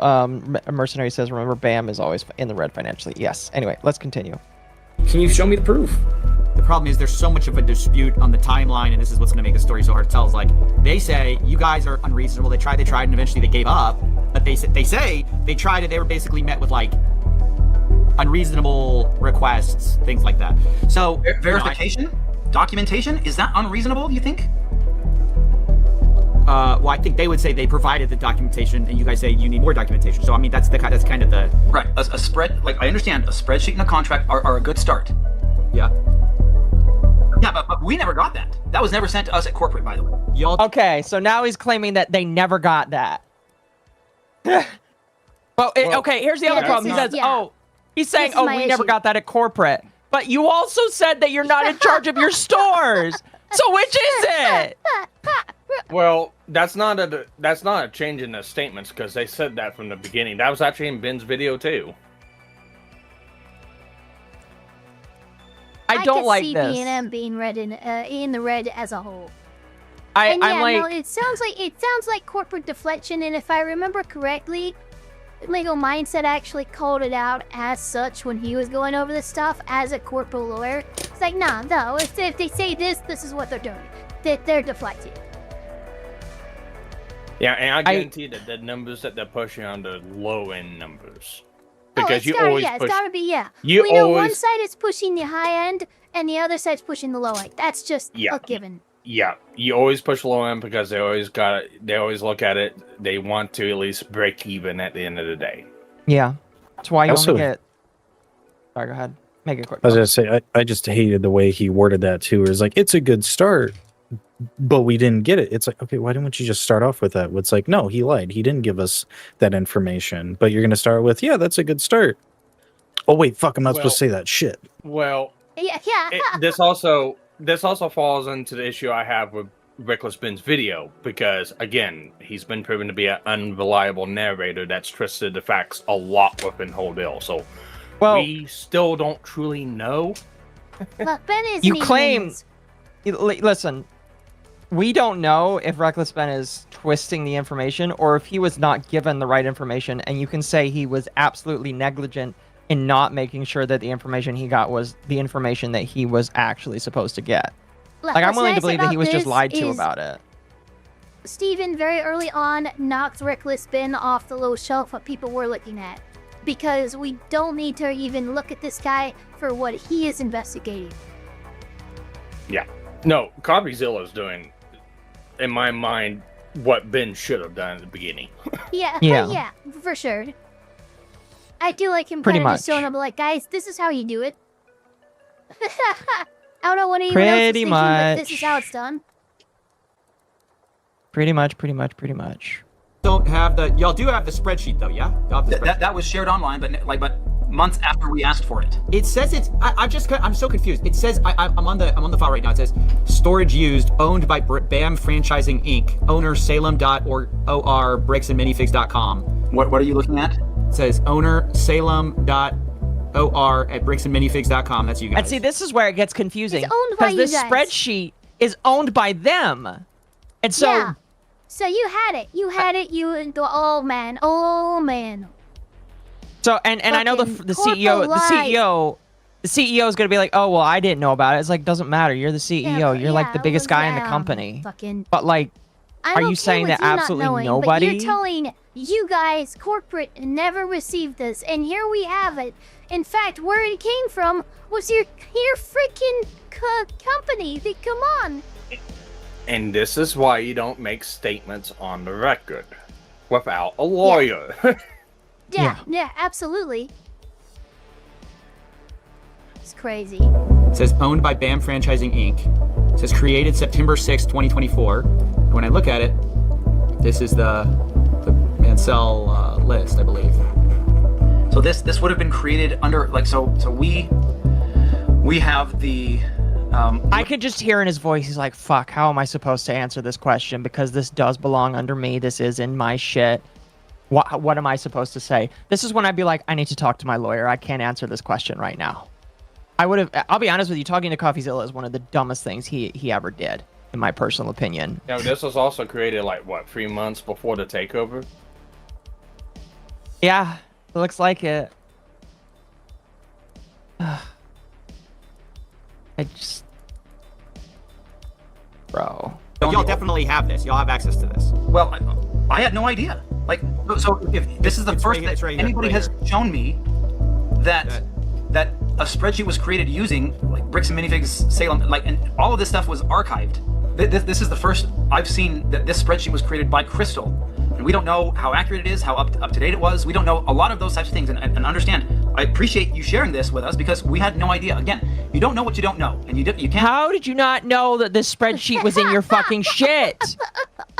Mercenary says, remember, BAM is always in the red financially. Yes. Anyway, let's continue. Can you show me the proof? The problem is there's so much of a dispute on the timeline, and this is what's going to make the story so hard to tell. Is like they say you guys are unreasonable. They tried, and eventually they gave up. But they say they tried, and they were basically met with like unreasonable requests, things like that. So Verification? Documentation? Is that unreasonable, you think? Well, I think they would say they provided the documentation, and you guys say you need more documentation. So I mean, that's kind of the right. A spread, like I understand, a spreadsheet and a contract are a good start. Yeah. Yeah, but we never got that. That was never sent to us at corporate, by the way. Okay, so now he's claiming that they never got that. Okay, here's the other problem. He says, he's saying, we never got that at corporate. But you also said that you're not in charge of your stores. So which is it? Well, that's not a change in the statements because they said that from the beginning. That was actually in Ben's video too. I don't like see this. B&M being read in the red as a whole. It sounds like corporate deflection, and if I remember correctly, Legal Mindset actually called it out as such when he was going over this stuff as a corporate lawyer. It's like, no, if they say this is what they're doing. They're deflecting. Yeah, and I guarantee that the numbers that they're pushing are the low-end numbers. Because it's gotta be. We know one side is pushing the high end, and the other side's pushing the low end. That's just a given. Yeah, you always push low end because they always look at it. They want to at least break even at the end of the day. Yeah, that's why you Also- only get. Sorry, go ahead. Make it quick. I was gonna say, I just hated the way he worded that too. It's like, it's a good start, but we didn't get it. It's like, okay, why didn't you just start off with that? It's like, no, he lied. He didn't give us that information. But you're gonna start with, yeah, that's a good start. Oh wait, fuck, I'm not supposed to say that shit. Well, yeah. This also falls into the issue I have with Reckless Ben's video because, again, he's been proven to be an unreliable narrator that's twisted the facts a lot within whole deal. So we still don't truly know. Look, Ben isn't You even claim. Listen, we don't know if Reckless Ben is twisting the information or if he was not given the right information, and you can say he was absolutely negligent in not making sure that the information he got was the information that he was actually supposed to get. Look, Like, I'm what's willing to nice believe that he about was just this lied to is about it. Steven very early on knocked Reckless Ben off the low shelf what people were looking at. Because we don't need to even look at this guy for what he is investigating. Yeah. No, CoffeeZilla is doing, in my mind, what Ben should have done at the beginning. Yeah, for sure. I do like him Pretty kind of much. just showing up like, guys, this is how you do it. I don't know what anyone else is thinking, but this is how it's done. Pretty much. Don't have y'all do have the spreadsheet though, yeah? Y'all have the spreadsheet. That was shared online, but months after we asked for it. It says I'm so confused. It says I'm on the file right now. It says storage used, owned by BAM Franchising Inc. Owner Salem.or bricksandminifigs.com. What are you looking at? It says owner Salem.or at bricksandminifigs.com. That's you guys. And see, this is where it gets confusing. It's owned by because you this guys. spreadsheet is owned by them. And so Yeah. So you had it. Oh man. So and I know the CEO is gonna be like, oh well, I didn't know about it. It's like, doesn't matter. You're the CEO. You're like the biggest guy in the company. But like, are you saying that absolutely nobody? But you're telling you guys, corporate, never received this, and here we have it. In fact, where it came from was your freaking company. Come on. And this is why you don't make statements on the record without a lawyer. Yeah, absolutely. It's crazy. It says owned by BAM Franchising Inc. It says created September 6, 2024. And when I look at it, this is the Mansell list, I believe. So this would have been created under so we have the. I could just hear in his voice, he's like, fuck, how am I supposed to answer this question? Because this does belong under me. This is in my shit. What am I supposed to say? This is when I'd be like, I need to talk to my lawyer. I can't answer this question right now. I'll be honest with you, talking to CoffeeZilla is one of the dumbest things he ever did, in my personal opinion. Now, this was also created, 3 months before the takeover? Yeah, it looks like it. Bro. Y'all definitely have this. Y'all have access to this. Well, I had no idea. So if this is the first that anybody has shown me that a spreadsheet was created using like Bricks and Minifigs Salem, like, and all of this stuff was archived. This is the first I've seen that this spreadsheet was created by Crystal. And we don't know how accurate it is, how up to date it was. We don't know a lot of those types of things. And understand, I appreciate you sharing this with us because we had no idea. Again, you don't know what you don't know, and you can't. How did you not know that this spreadsheet was in your fucking shit?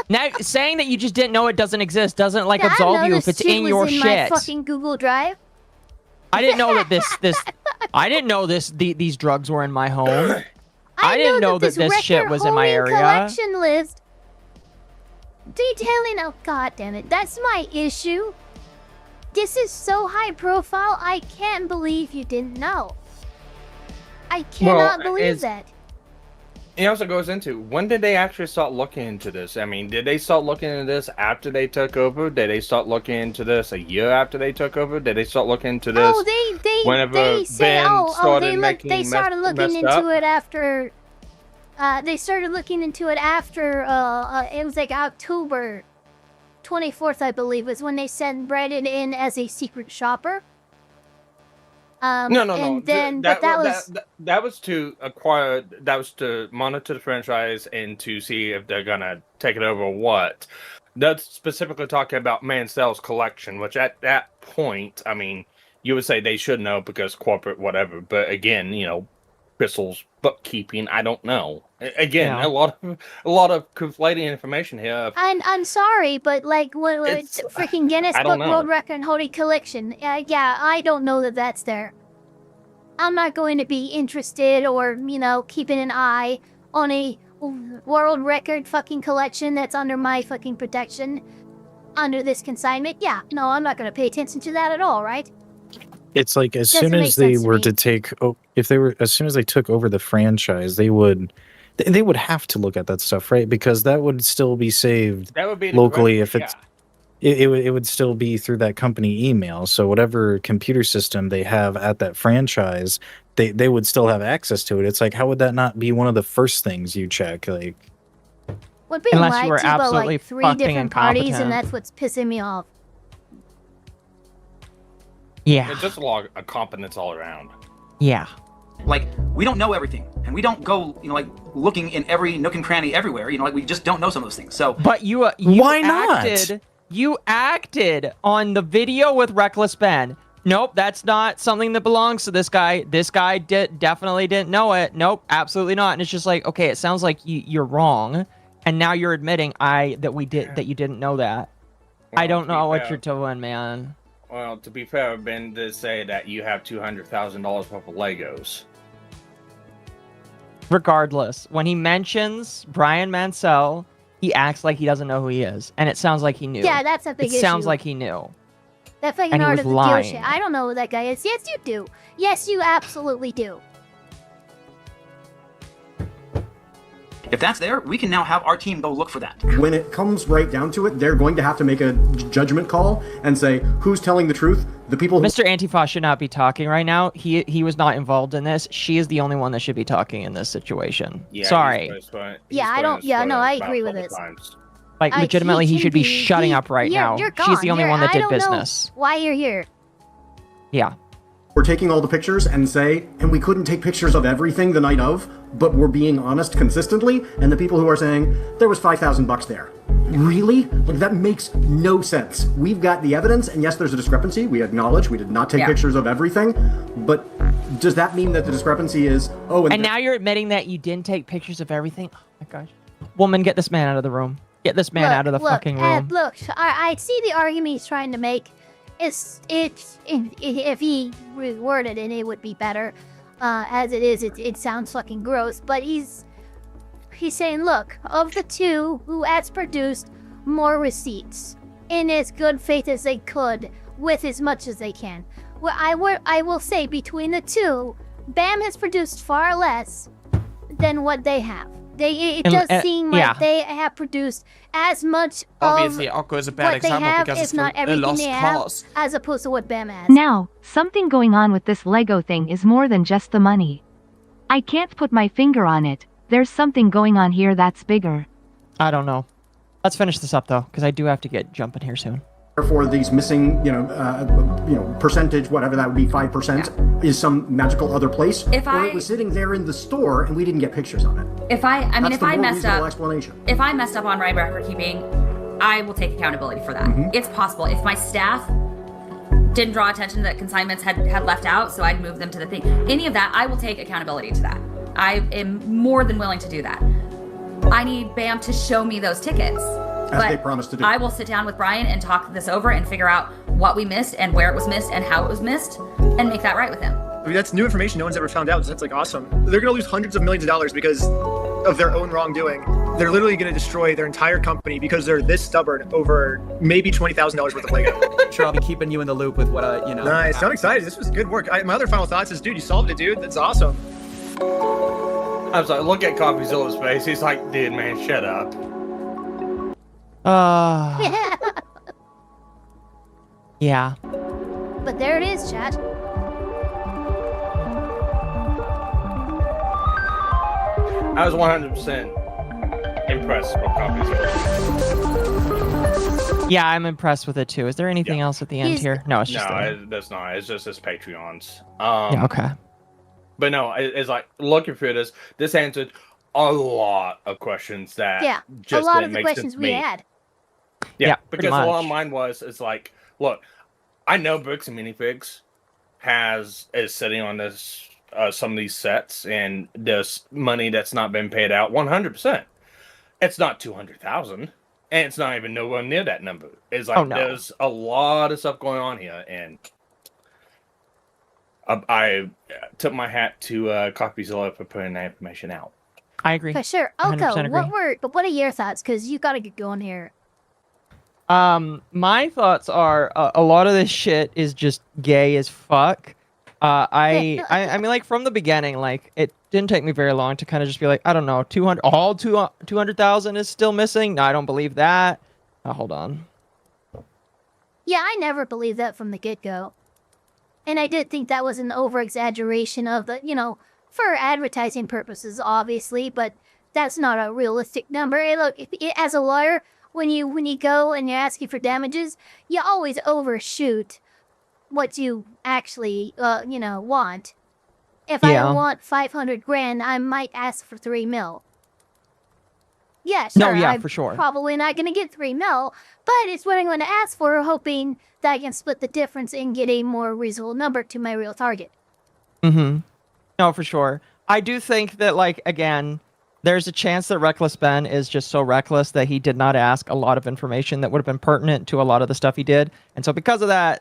Now, saying that you just didn't know it doesn't exist doesn't like absolve you if it's in your shit. My fucking Google Drive. I didn't know that I didn't know these drugs were in my home. I didn't know that this shit was in my area. Collection list detailing. Oh god damn it! That's my issue. This is so high profile. I can't believe you didn't know. I cannot believe that. It also goes into, when did they actually start looking into this? I mean, did they start looking into this after they took over? Did they start looking into this a year after they took over? Did they start looking into this whenever they say, Ben started they started looking into it after. They started looking into it after. It was like October 24th, I believe, was when they sent Brandon in as a secret shopper. No. And then, that was to acquire. That was to monitor the franchise and to see if they're gonna take it over or what. That's specifically talking about Mansell's collection, which at that point, I mean, you would say they should know because corporate whatever. But again, you know, Crystal's bookkeeping. I don't know. Again, a lot of conflating information here. I'm sorry, but like, what freaking Guinness Book World Record holding collection? Yeah, I don't know that that's there. I'm not going to be interested or, you know, keeping an eye on a world record fucking collection that's under my fucking protection, under this consignment. Yeah, no, I'm not going to pay attention to that at all, right? It's like as soon as they were to take, as soon as they took over the franchise, they would have to look at that stuff, right? Because that would still be saved locally if it's, it would still be through that company email. So whatever computer system they have at that franchise, they would still have access to it. It's like, how would that not be one of the first things you check? Like, we're being lied to by like 3 different parties, and that's what's pissing me off. Yeah. It's just a lot of competence all around. Yeah. Like, we don't know everything, and we don't go, you know, like looking in every nook and cranny everywhere. You know, like we just don't know some of those things. So, but you why not? You acted on the video with Reckless Ben. Nope, that's not something that belongs to this guy. This guy definitely didn't know it. Nope, absolutely not. And it's just like, okay, it sounds like you're wrong, and now you're admitting that you didn't know that. Well, I don't know what you're doing, man. Well, to be fair, Ben did say that you have $200,000 worth of Legos. Regardless, when he mentions Brian Mansell, he acts like he doesn't know who he is, and it sounds like he knew. Yeah, that's a big issue. It sounds like he knew. That fucking art of the deal shit. I don't know who that guy is. Yes, you do. Yes, you absolutely do. if that's there, we can now have our team go look for that. When it comes right down to it, they're going to have to make a judgment call and say, who's telling the truth? The people who... Mr. Antifa should not be talking right now. He was not involved in this. She is the only one that should be talking in this situation. Yeah, Sorry. I agree with this. Like, legitimately, he should be shutting up right now. She's the only one that did business. Why you're here. Yeah. We're taking all the pictures and and we couldn't take pictures of everything the night of, but we're being honest consistently, and the people who are saying, there was $5,000 there. Really? Like, that makes no sense. We've got the evidence, and yes, there's a discrepancy. We acknowledge we did not take pictures of everything, but does that mean that the discrepancy is, And now you're admitting that you didn't take pictures of everything? Oh my gosh. Woman, get this man out of the room. Get this man out of the fucking room. Look, I see the argument he's trying to make. If he reworded it, it would be better. As it is, it sounds fucking gross. But he's saying, look, of the two, who has produced more receipts in as good faith as they could, with as much as they can. Well, I will say, between the two, BAM has produced far less than what they have. It does seem like they have produced as much Obviously, Aqua is a bad example because it's not a everything lost they have, cause. as opposed to what BAM has. Now, something going on with this Lego thing is more than just the money. I can't put my finger on it. There's something going on here that's bigger. I don't know. Let's finish this up, though, because I do have to get jumping here soon. therefore these missing, percentage, whatever that would be, 5%, is some magical other place. Or it was sitting there in the store and we didn't get pictures on it. If I messed up, explanation. if I messed up on my record keeping, I will take accountability for that. It's possible. If my staff didn't draw attention that consignments had left out, so I'd move them to the thing. Any of that, I will take accountability to that. I am more than willing to do that. I need BAM to show me those tickets. As they promised to do. I will sit down with Brian and talk this over and figure out what we missed and where it was missed and how it was missed and make that right with him. I mean, that's new information no one's ever found out. So that's like awesome. They're going to lose hundreds of millions of dollars because of their own wrongdoing. They're literally going to destroy their entire company because they're this stubborn over maybe $20,000 worth of Lego. Sure, I'll be keeping you in the loop with what Nice. I'm excited. This was good work. My other final thoughts is, dude, you solved it, dude. That's awesome. I was like, look at CoffeeZilla's face. He's like, dude, man, shut up. Yeah. But there it is, chat. I was 100% impressed with CoffeeZilla. Yeah, I'm impressed with it too. Is there anything else at the end here? No, it's just that's not. It's just his Patreons. yeah, okay. But no, it's like looking through this. This answered a lot of questions that a lot of the questions we had. Yeah, because a lot of mine it's like, look, I know Bricks and Minifigs is sitting on this some of these sets and there's money that's not been paid out 100%. It's not 200,000, and it's not even nowhere near that number. It's like there's a lot of stuff going on here, and I took my hat to CoffeeZilla for putting that information out. I agree. For sure. Elko, what are your thoughts? Because you got to get going here. My thoughts are a lot of this shit is just gay as fuck. I mean, like from the beginning, like it didn't take me very long to kind of just be like, I don't know, 200,000 is still missing. No, I don't believe that. Hold on. Yeah, I never believed that from the get-go. And I did think that was an over-exaggeration of the, for advertising purposes, obviously, but that's not a realistic number. Hey, look, as a lawyer, when you go and you're asking for damages, you always overshoot what you actually, want. If I want 500 grand, I might ask for 3 mil. Yeah, sure. No, yeah, I'm for sure. Probably not going to get 3 mil, but it's what I'm going to ask for, hoping that I can split the difference and get a more reasonable number to my real target. Mm-hmm. No, for sure. I do think that, like, again, there's a chance that Reckless Ben is just so reckless that he did not ask a lot of information that would have been pertinent to a lot of the stuff he did. And so because of that,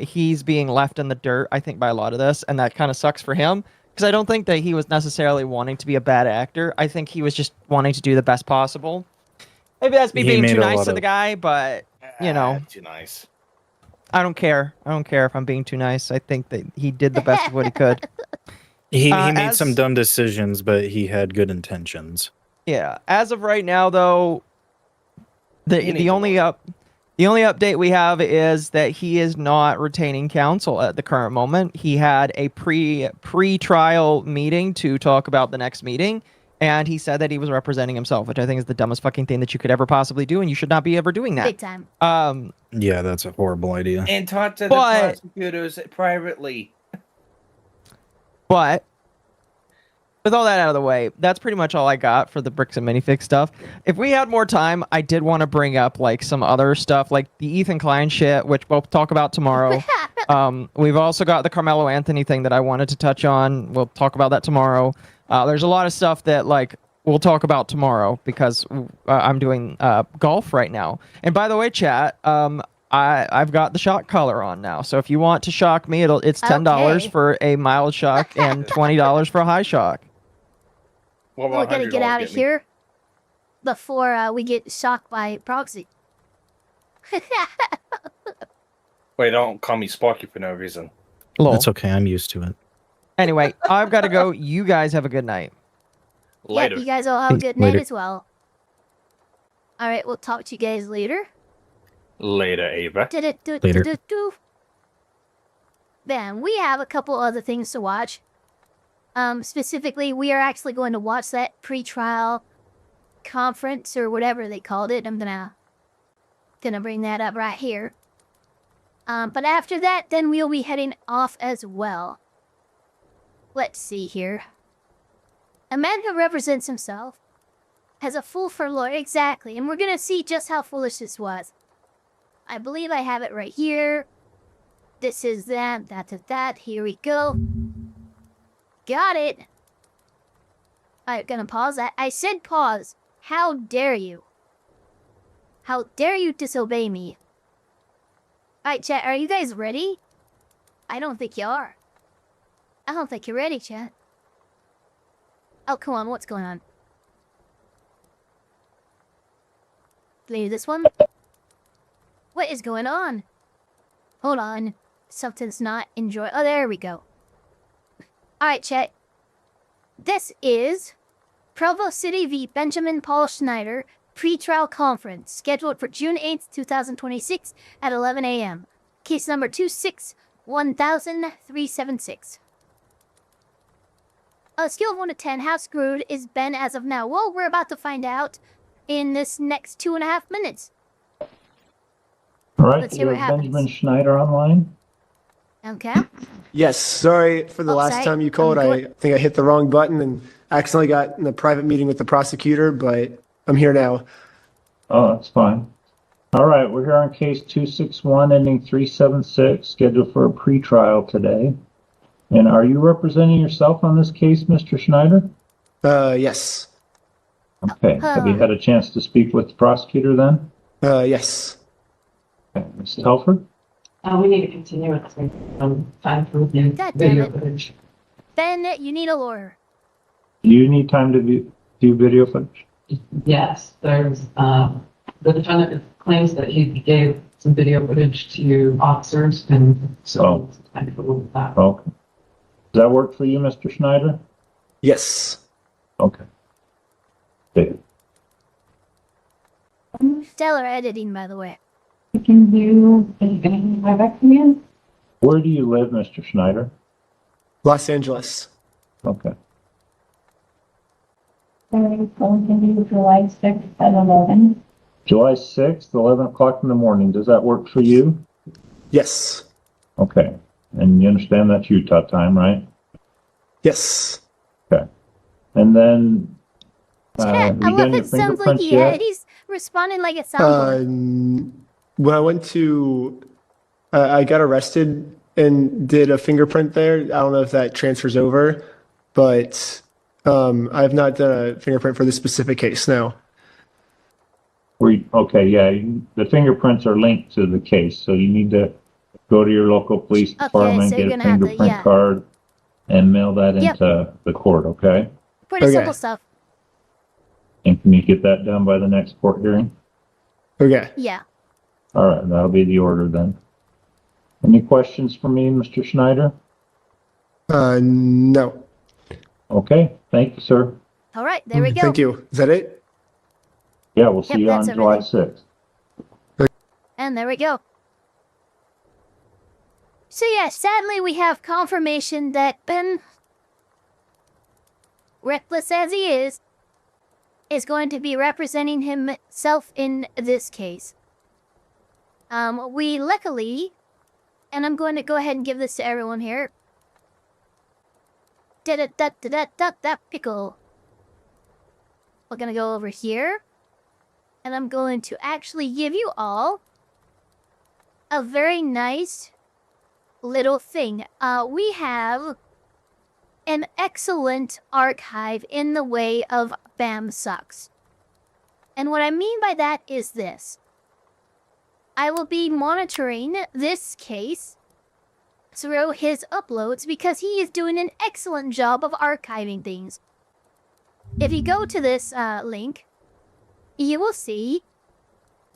he's being left in the dirt, I think, by a lot of this. And that kind of sucks for him. Because I don't think that he was necessarily wanting to be a bad actor. I think he was just wanting to do the best possible. Maybe that's me being too nice to the guy, but, Too nice. I don't care. I don't care if I'm being too nice. I think that he did the best of what he could. He made some dumb decisions, but he had good intentions. Yeah. As of right now, though, the only update we have is that he is not retaining counsel at the current moment. He had a pre-trial meeting to talk about the next meeting, and he said that he was representing himself, which I think is the dumbest fucking thing that you could ever possibly do, and you should not be ever doing that. Big time. Yeah, that's a horrible idea. And talk to the prosecutors privately. But with all that out of the way, that's pretty much all I got for the Bricks and Minifig stuff. If we had more time, I did want to bring up like some other stuff, like the Ethan Klein shit, which we'll talk about tomorrow. We've also got the Carmelo Anthony thing that I wanted to touch on. We'll talk about that tomorrow. There's a lot of stuff that like we'll talk about tomorrow because I'm doing golf right now. And by the way, chat, I've got the shock collar on now. So if you want to shock me, it's $10 for a mild shock and $20 for a high shock. We're going to get out of here before we get shocked by proxy. Wait, don't call me Sparky for no reason. That's okay. I'm used to it. Anyway, I've got to go. You guys have a good night. Later. Yeah, you guys all have a good night as well. All right, we'll talk to you guys later. Later, Ava. Later. Ben, we have a couple other things to watch. Specifically, we are actually going to watch that pretrial conference or whatever they called it. I'm gonna bring that up right here. But after that, then we'll be heading off as well. Let's see here. A man who represents himself has a fool for lawyer, exactly, and we're gonna see just how foolish this was. I believe I have it right here. This is that, here we go. Got it. Alright, gonna pause that. I said pause. How dare you? How dare you disobey me? Alright, chat, are you guys ready? I don't think you are. I don't think you're ready, chat. Oh, come on, what's going on? Play this one? What is going on? Hold on. Something's not enjoy. Oh, there we go. Alright, chat. This is Provo City v. Benjamin Paul Schneider Pretrial Conference, scheduled for June 8th, 2026 at 11 a.m. Case number 26-1376. A scale of 1 to 10, how screwed is Ben as of now? Well, we're about to find out in this next 2.5 minutes. All right, Let's see what happens. Benjamin Schneider online. Okay. Yes, sorry for the last time you called. I think I hit the wrong button and accidentally got in a private meeting with the prosecutor, but I'm here now. Oh, that's fine. All right, we're here on case 261 ending 376, scheduled for a pretrial today. And are you representing yourself on this case, Mr. Schneider? Yes. Okay. Have you had a chance to speak with the prosecutor then? Yes. Okay. Ms. Telford? We need to continue with time for review video footage. Ben, you need a lawyer. Do you need time to view video footage? Yes, there's the defendant claims that he gave some video footage to officers, and so time to look at that. Okay. Does that work for you, Mr. Schneider? Yes. Okay. David. Stellar editing, by the way. You can do anything my back command. Where do you live, Mr. Schneider? Los Angeles. Okay. July 6th at 11. July 6th, 11 o'clock in the morning. Does that work for you? Yes. Okay. And you understand that's Utah time, right? Yes. Okay. And then, I love it. Sounds like he's responding like it sounds. When I went to, I got arrested and did a fingerprint there. I don't know if that transfers over, but I have not done a fingerprint for this specific case now. Okay, yeah, the fingerprints are linked to the case, so you need to go to your local police department, so get you're a gonna have to, fingerprint card, and mail that into the court, okay? Pretty simple stuff. And can you get that done by the next court hearing? Okay. Yeah. All right, that'll be the order then. Any questions for me, Mr. Schneider? No. Okay, thank you, sir. All right, there we go. Thank you. Is that it? Yeah, we'll see you on that's July everything. 6th. And there we go. So yeah, sadly we have confirmation that Ben, reckless as he is going to be representing himself in this case. We luckily, and I'm going to go ahead and give this to everyone here. That pickle. We're gonna go over here, and I'm going to actually give you all a very nice little thing. We have an excellent archive in the way of Bam Sucks. And what I mean by that is this. I will be monitoring this case through his uploads because he is doing an excellent job of archiving things. If you go to this link, you will see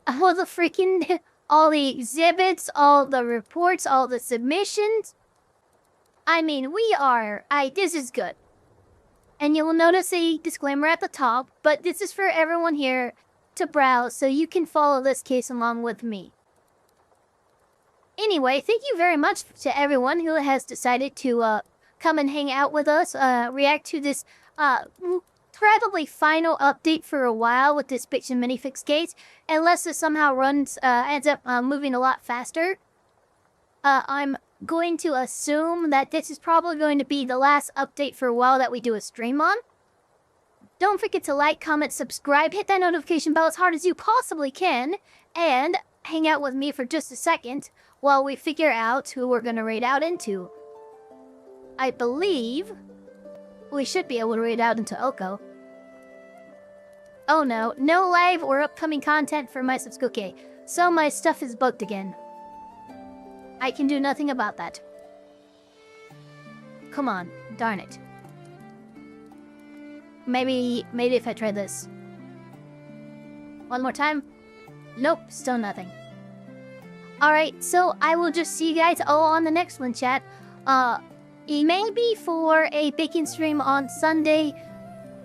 all the freaking, all the exhibits, all the reports, all the submissions. I mean, this is good. And you will notice a disclaimer at the top, but this is for everyone here to browse so you can follow this case along with me. Anyway, thank you very much to everyone who has decided to come and hang out with us, react to this probably final update for a while with this Bitch and Minifix case, unless it somehow ends up moving a lot faster. I'm going to assume that this is probably going to be the last update for a while that we do a stream on. Don't forget to like, comment, subscribe, hit that notification bell as hard as you possibly can, and hang out with me for just a second while we figure out who we're going to raid out into. I believe we should be able to raid out into Oko. Oh no, no live or upcoming content for my Subscribe, so my stuff is bugged again. I can do nothing about that. Come on, darn it. Maybe if I try this. One more time. Nope, still nothing. Alright, so I will just see you guys all on the next one, chat. It may be for a baking stream on Sunday,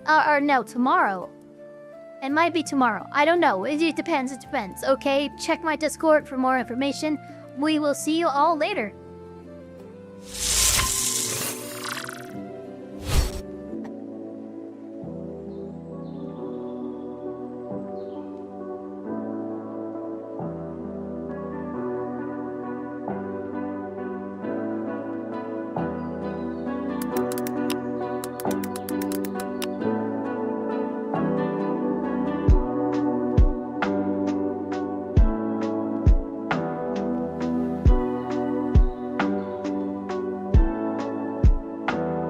or no, tomorrow. It might be tomorrow. I don't know. It depends, okay? Check my Discord for more information. We will see you all later.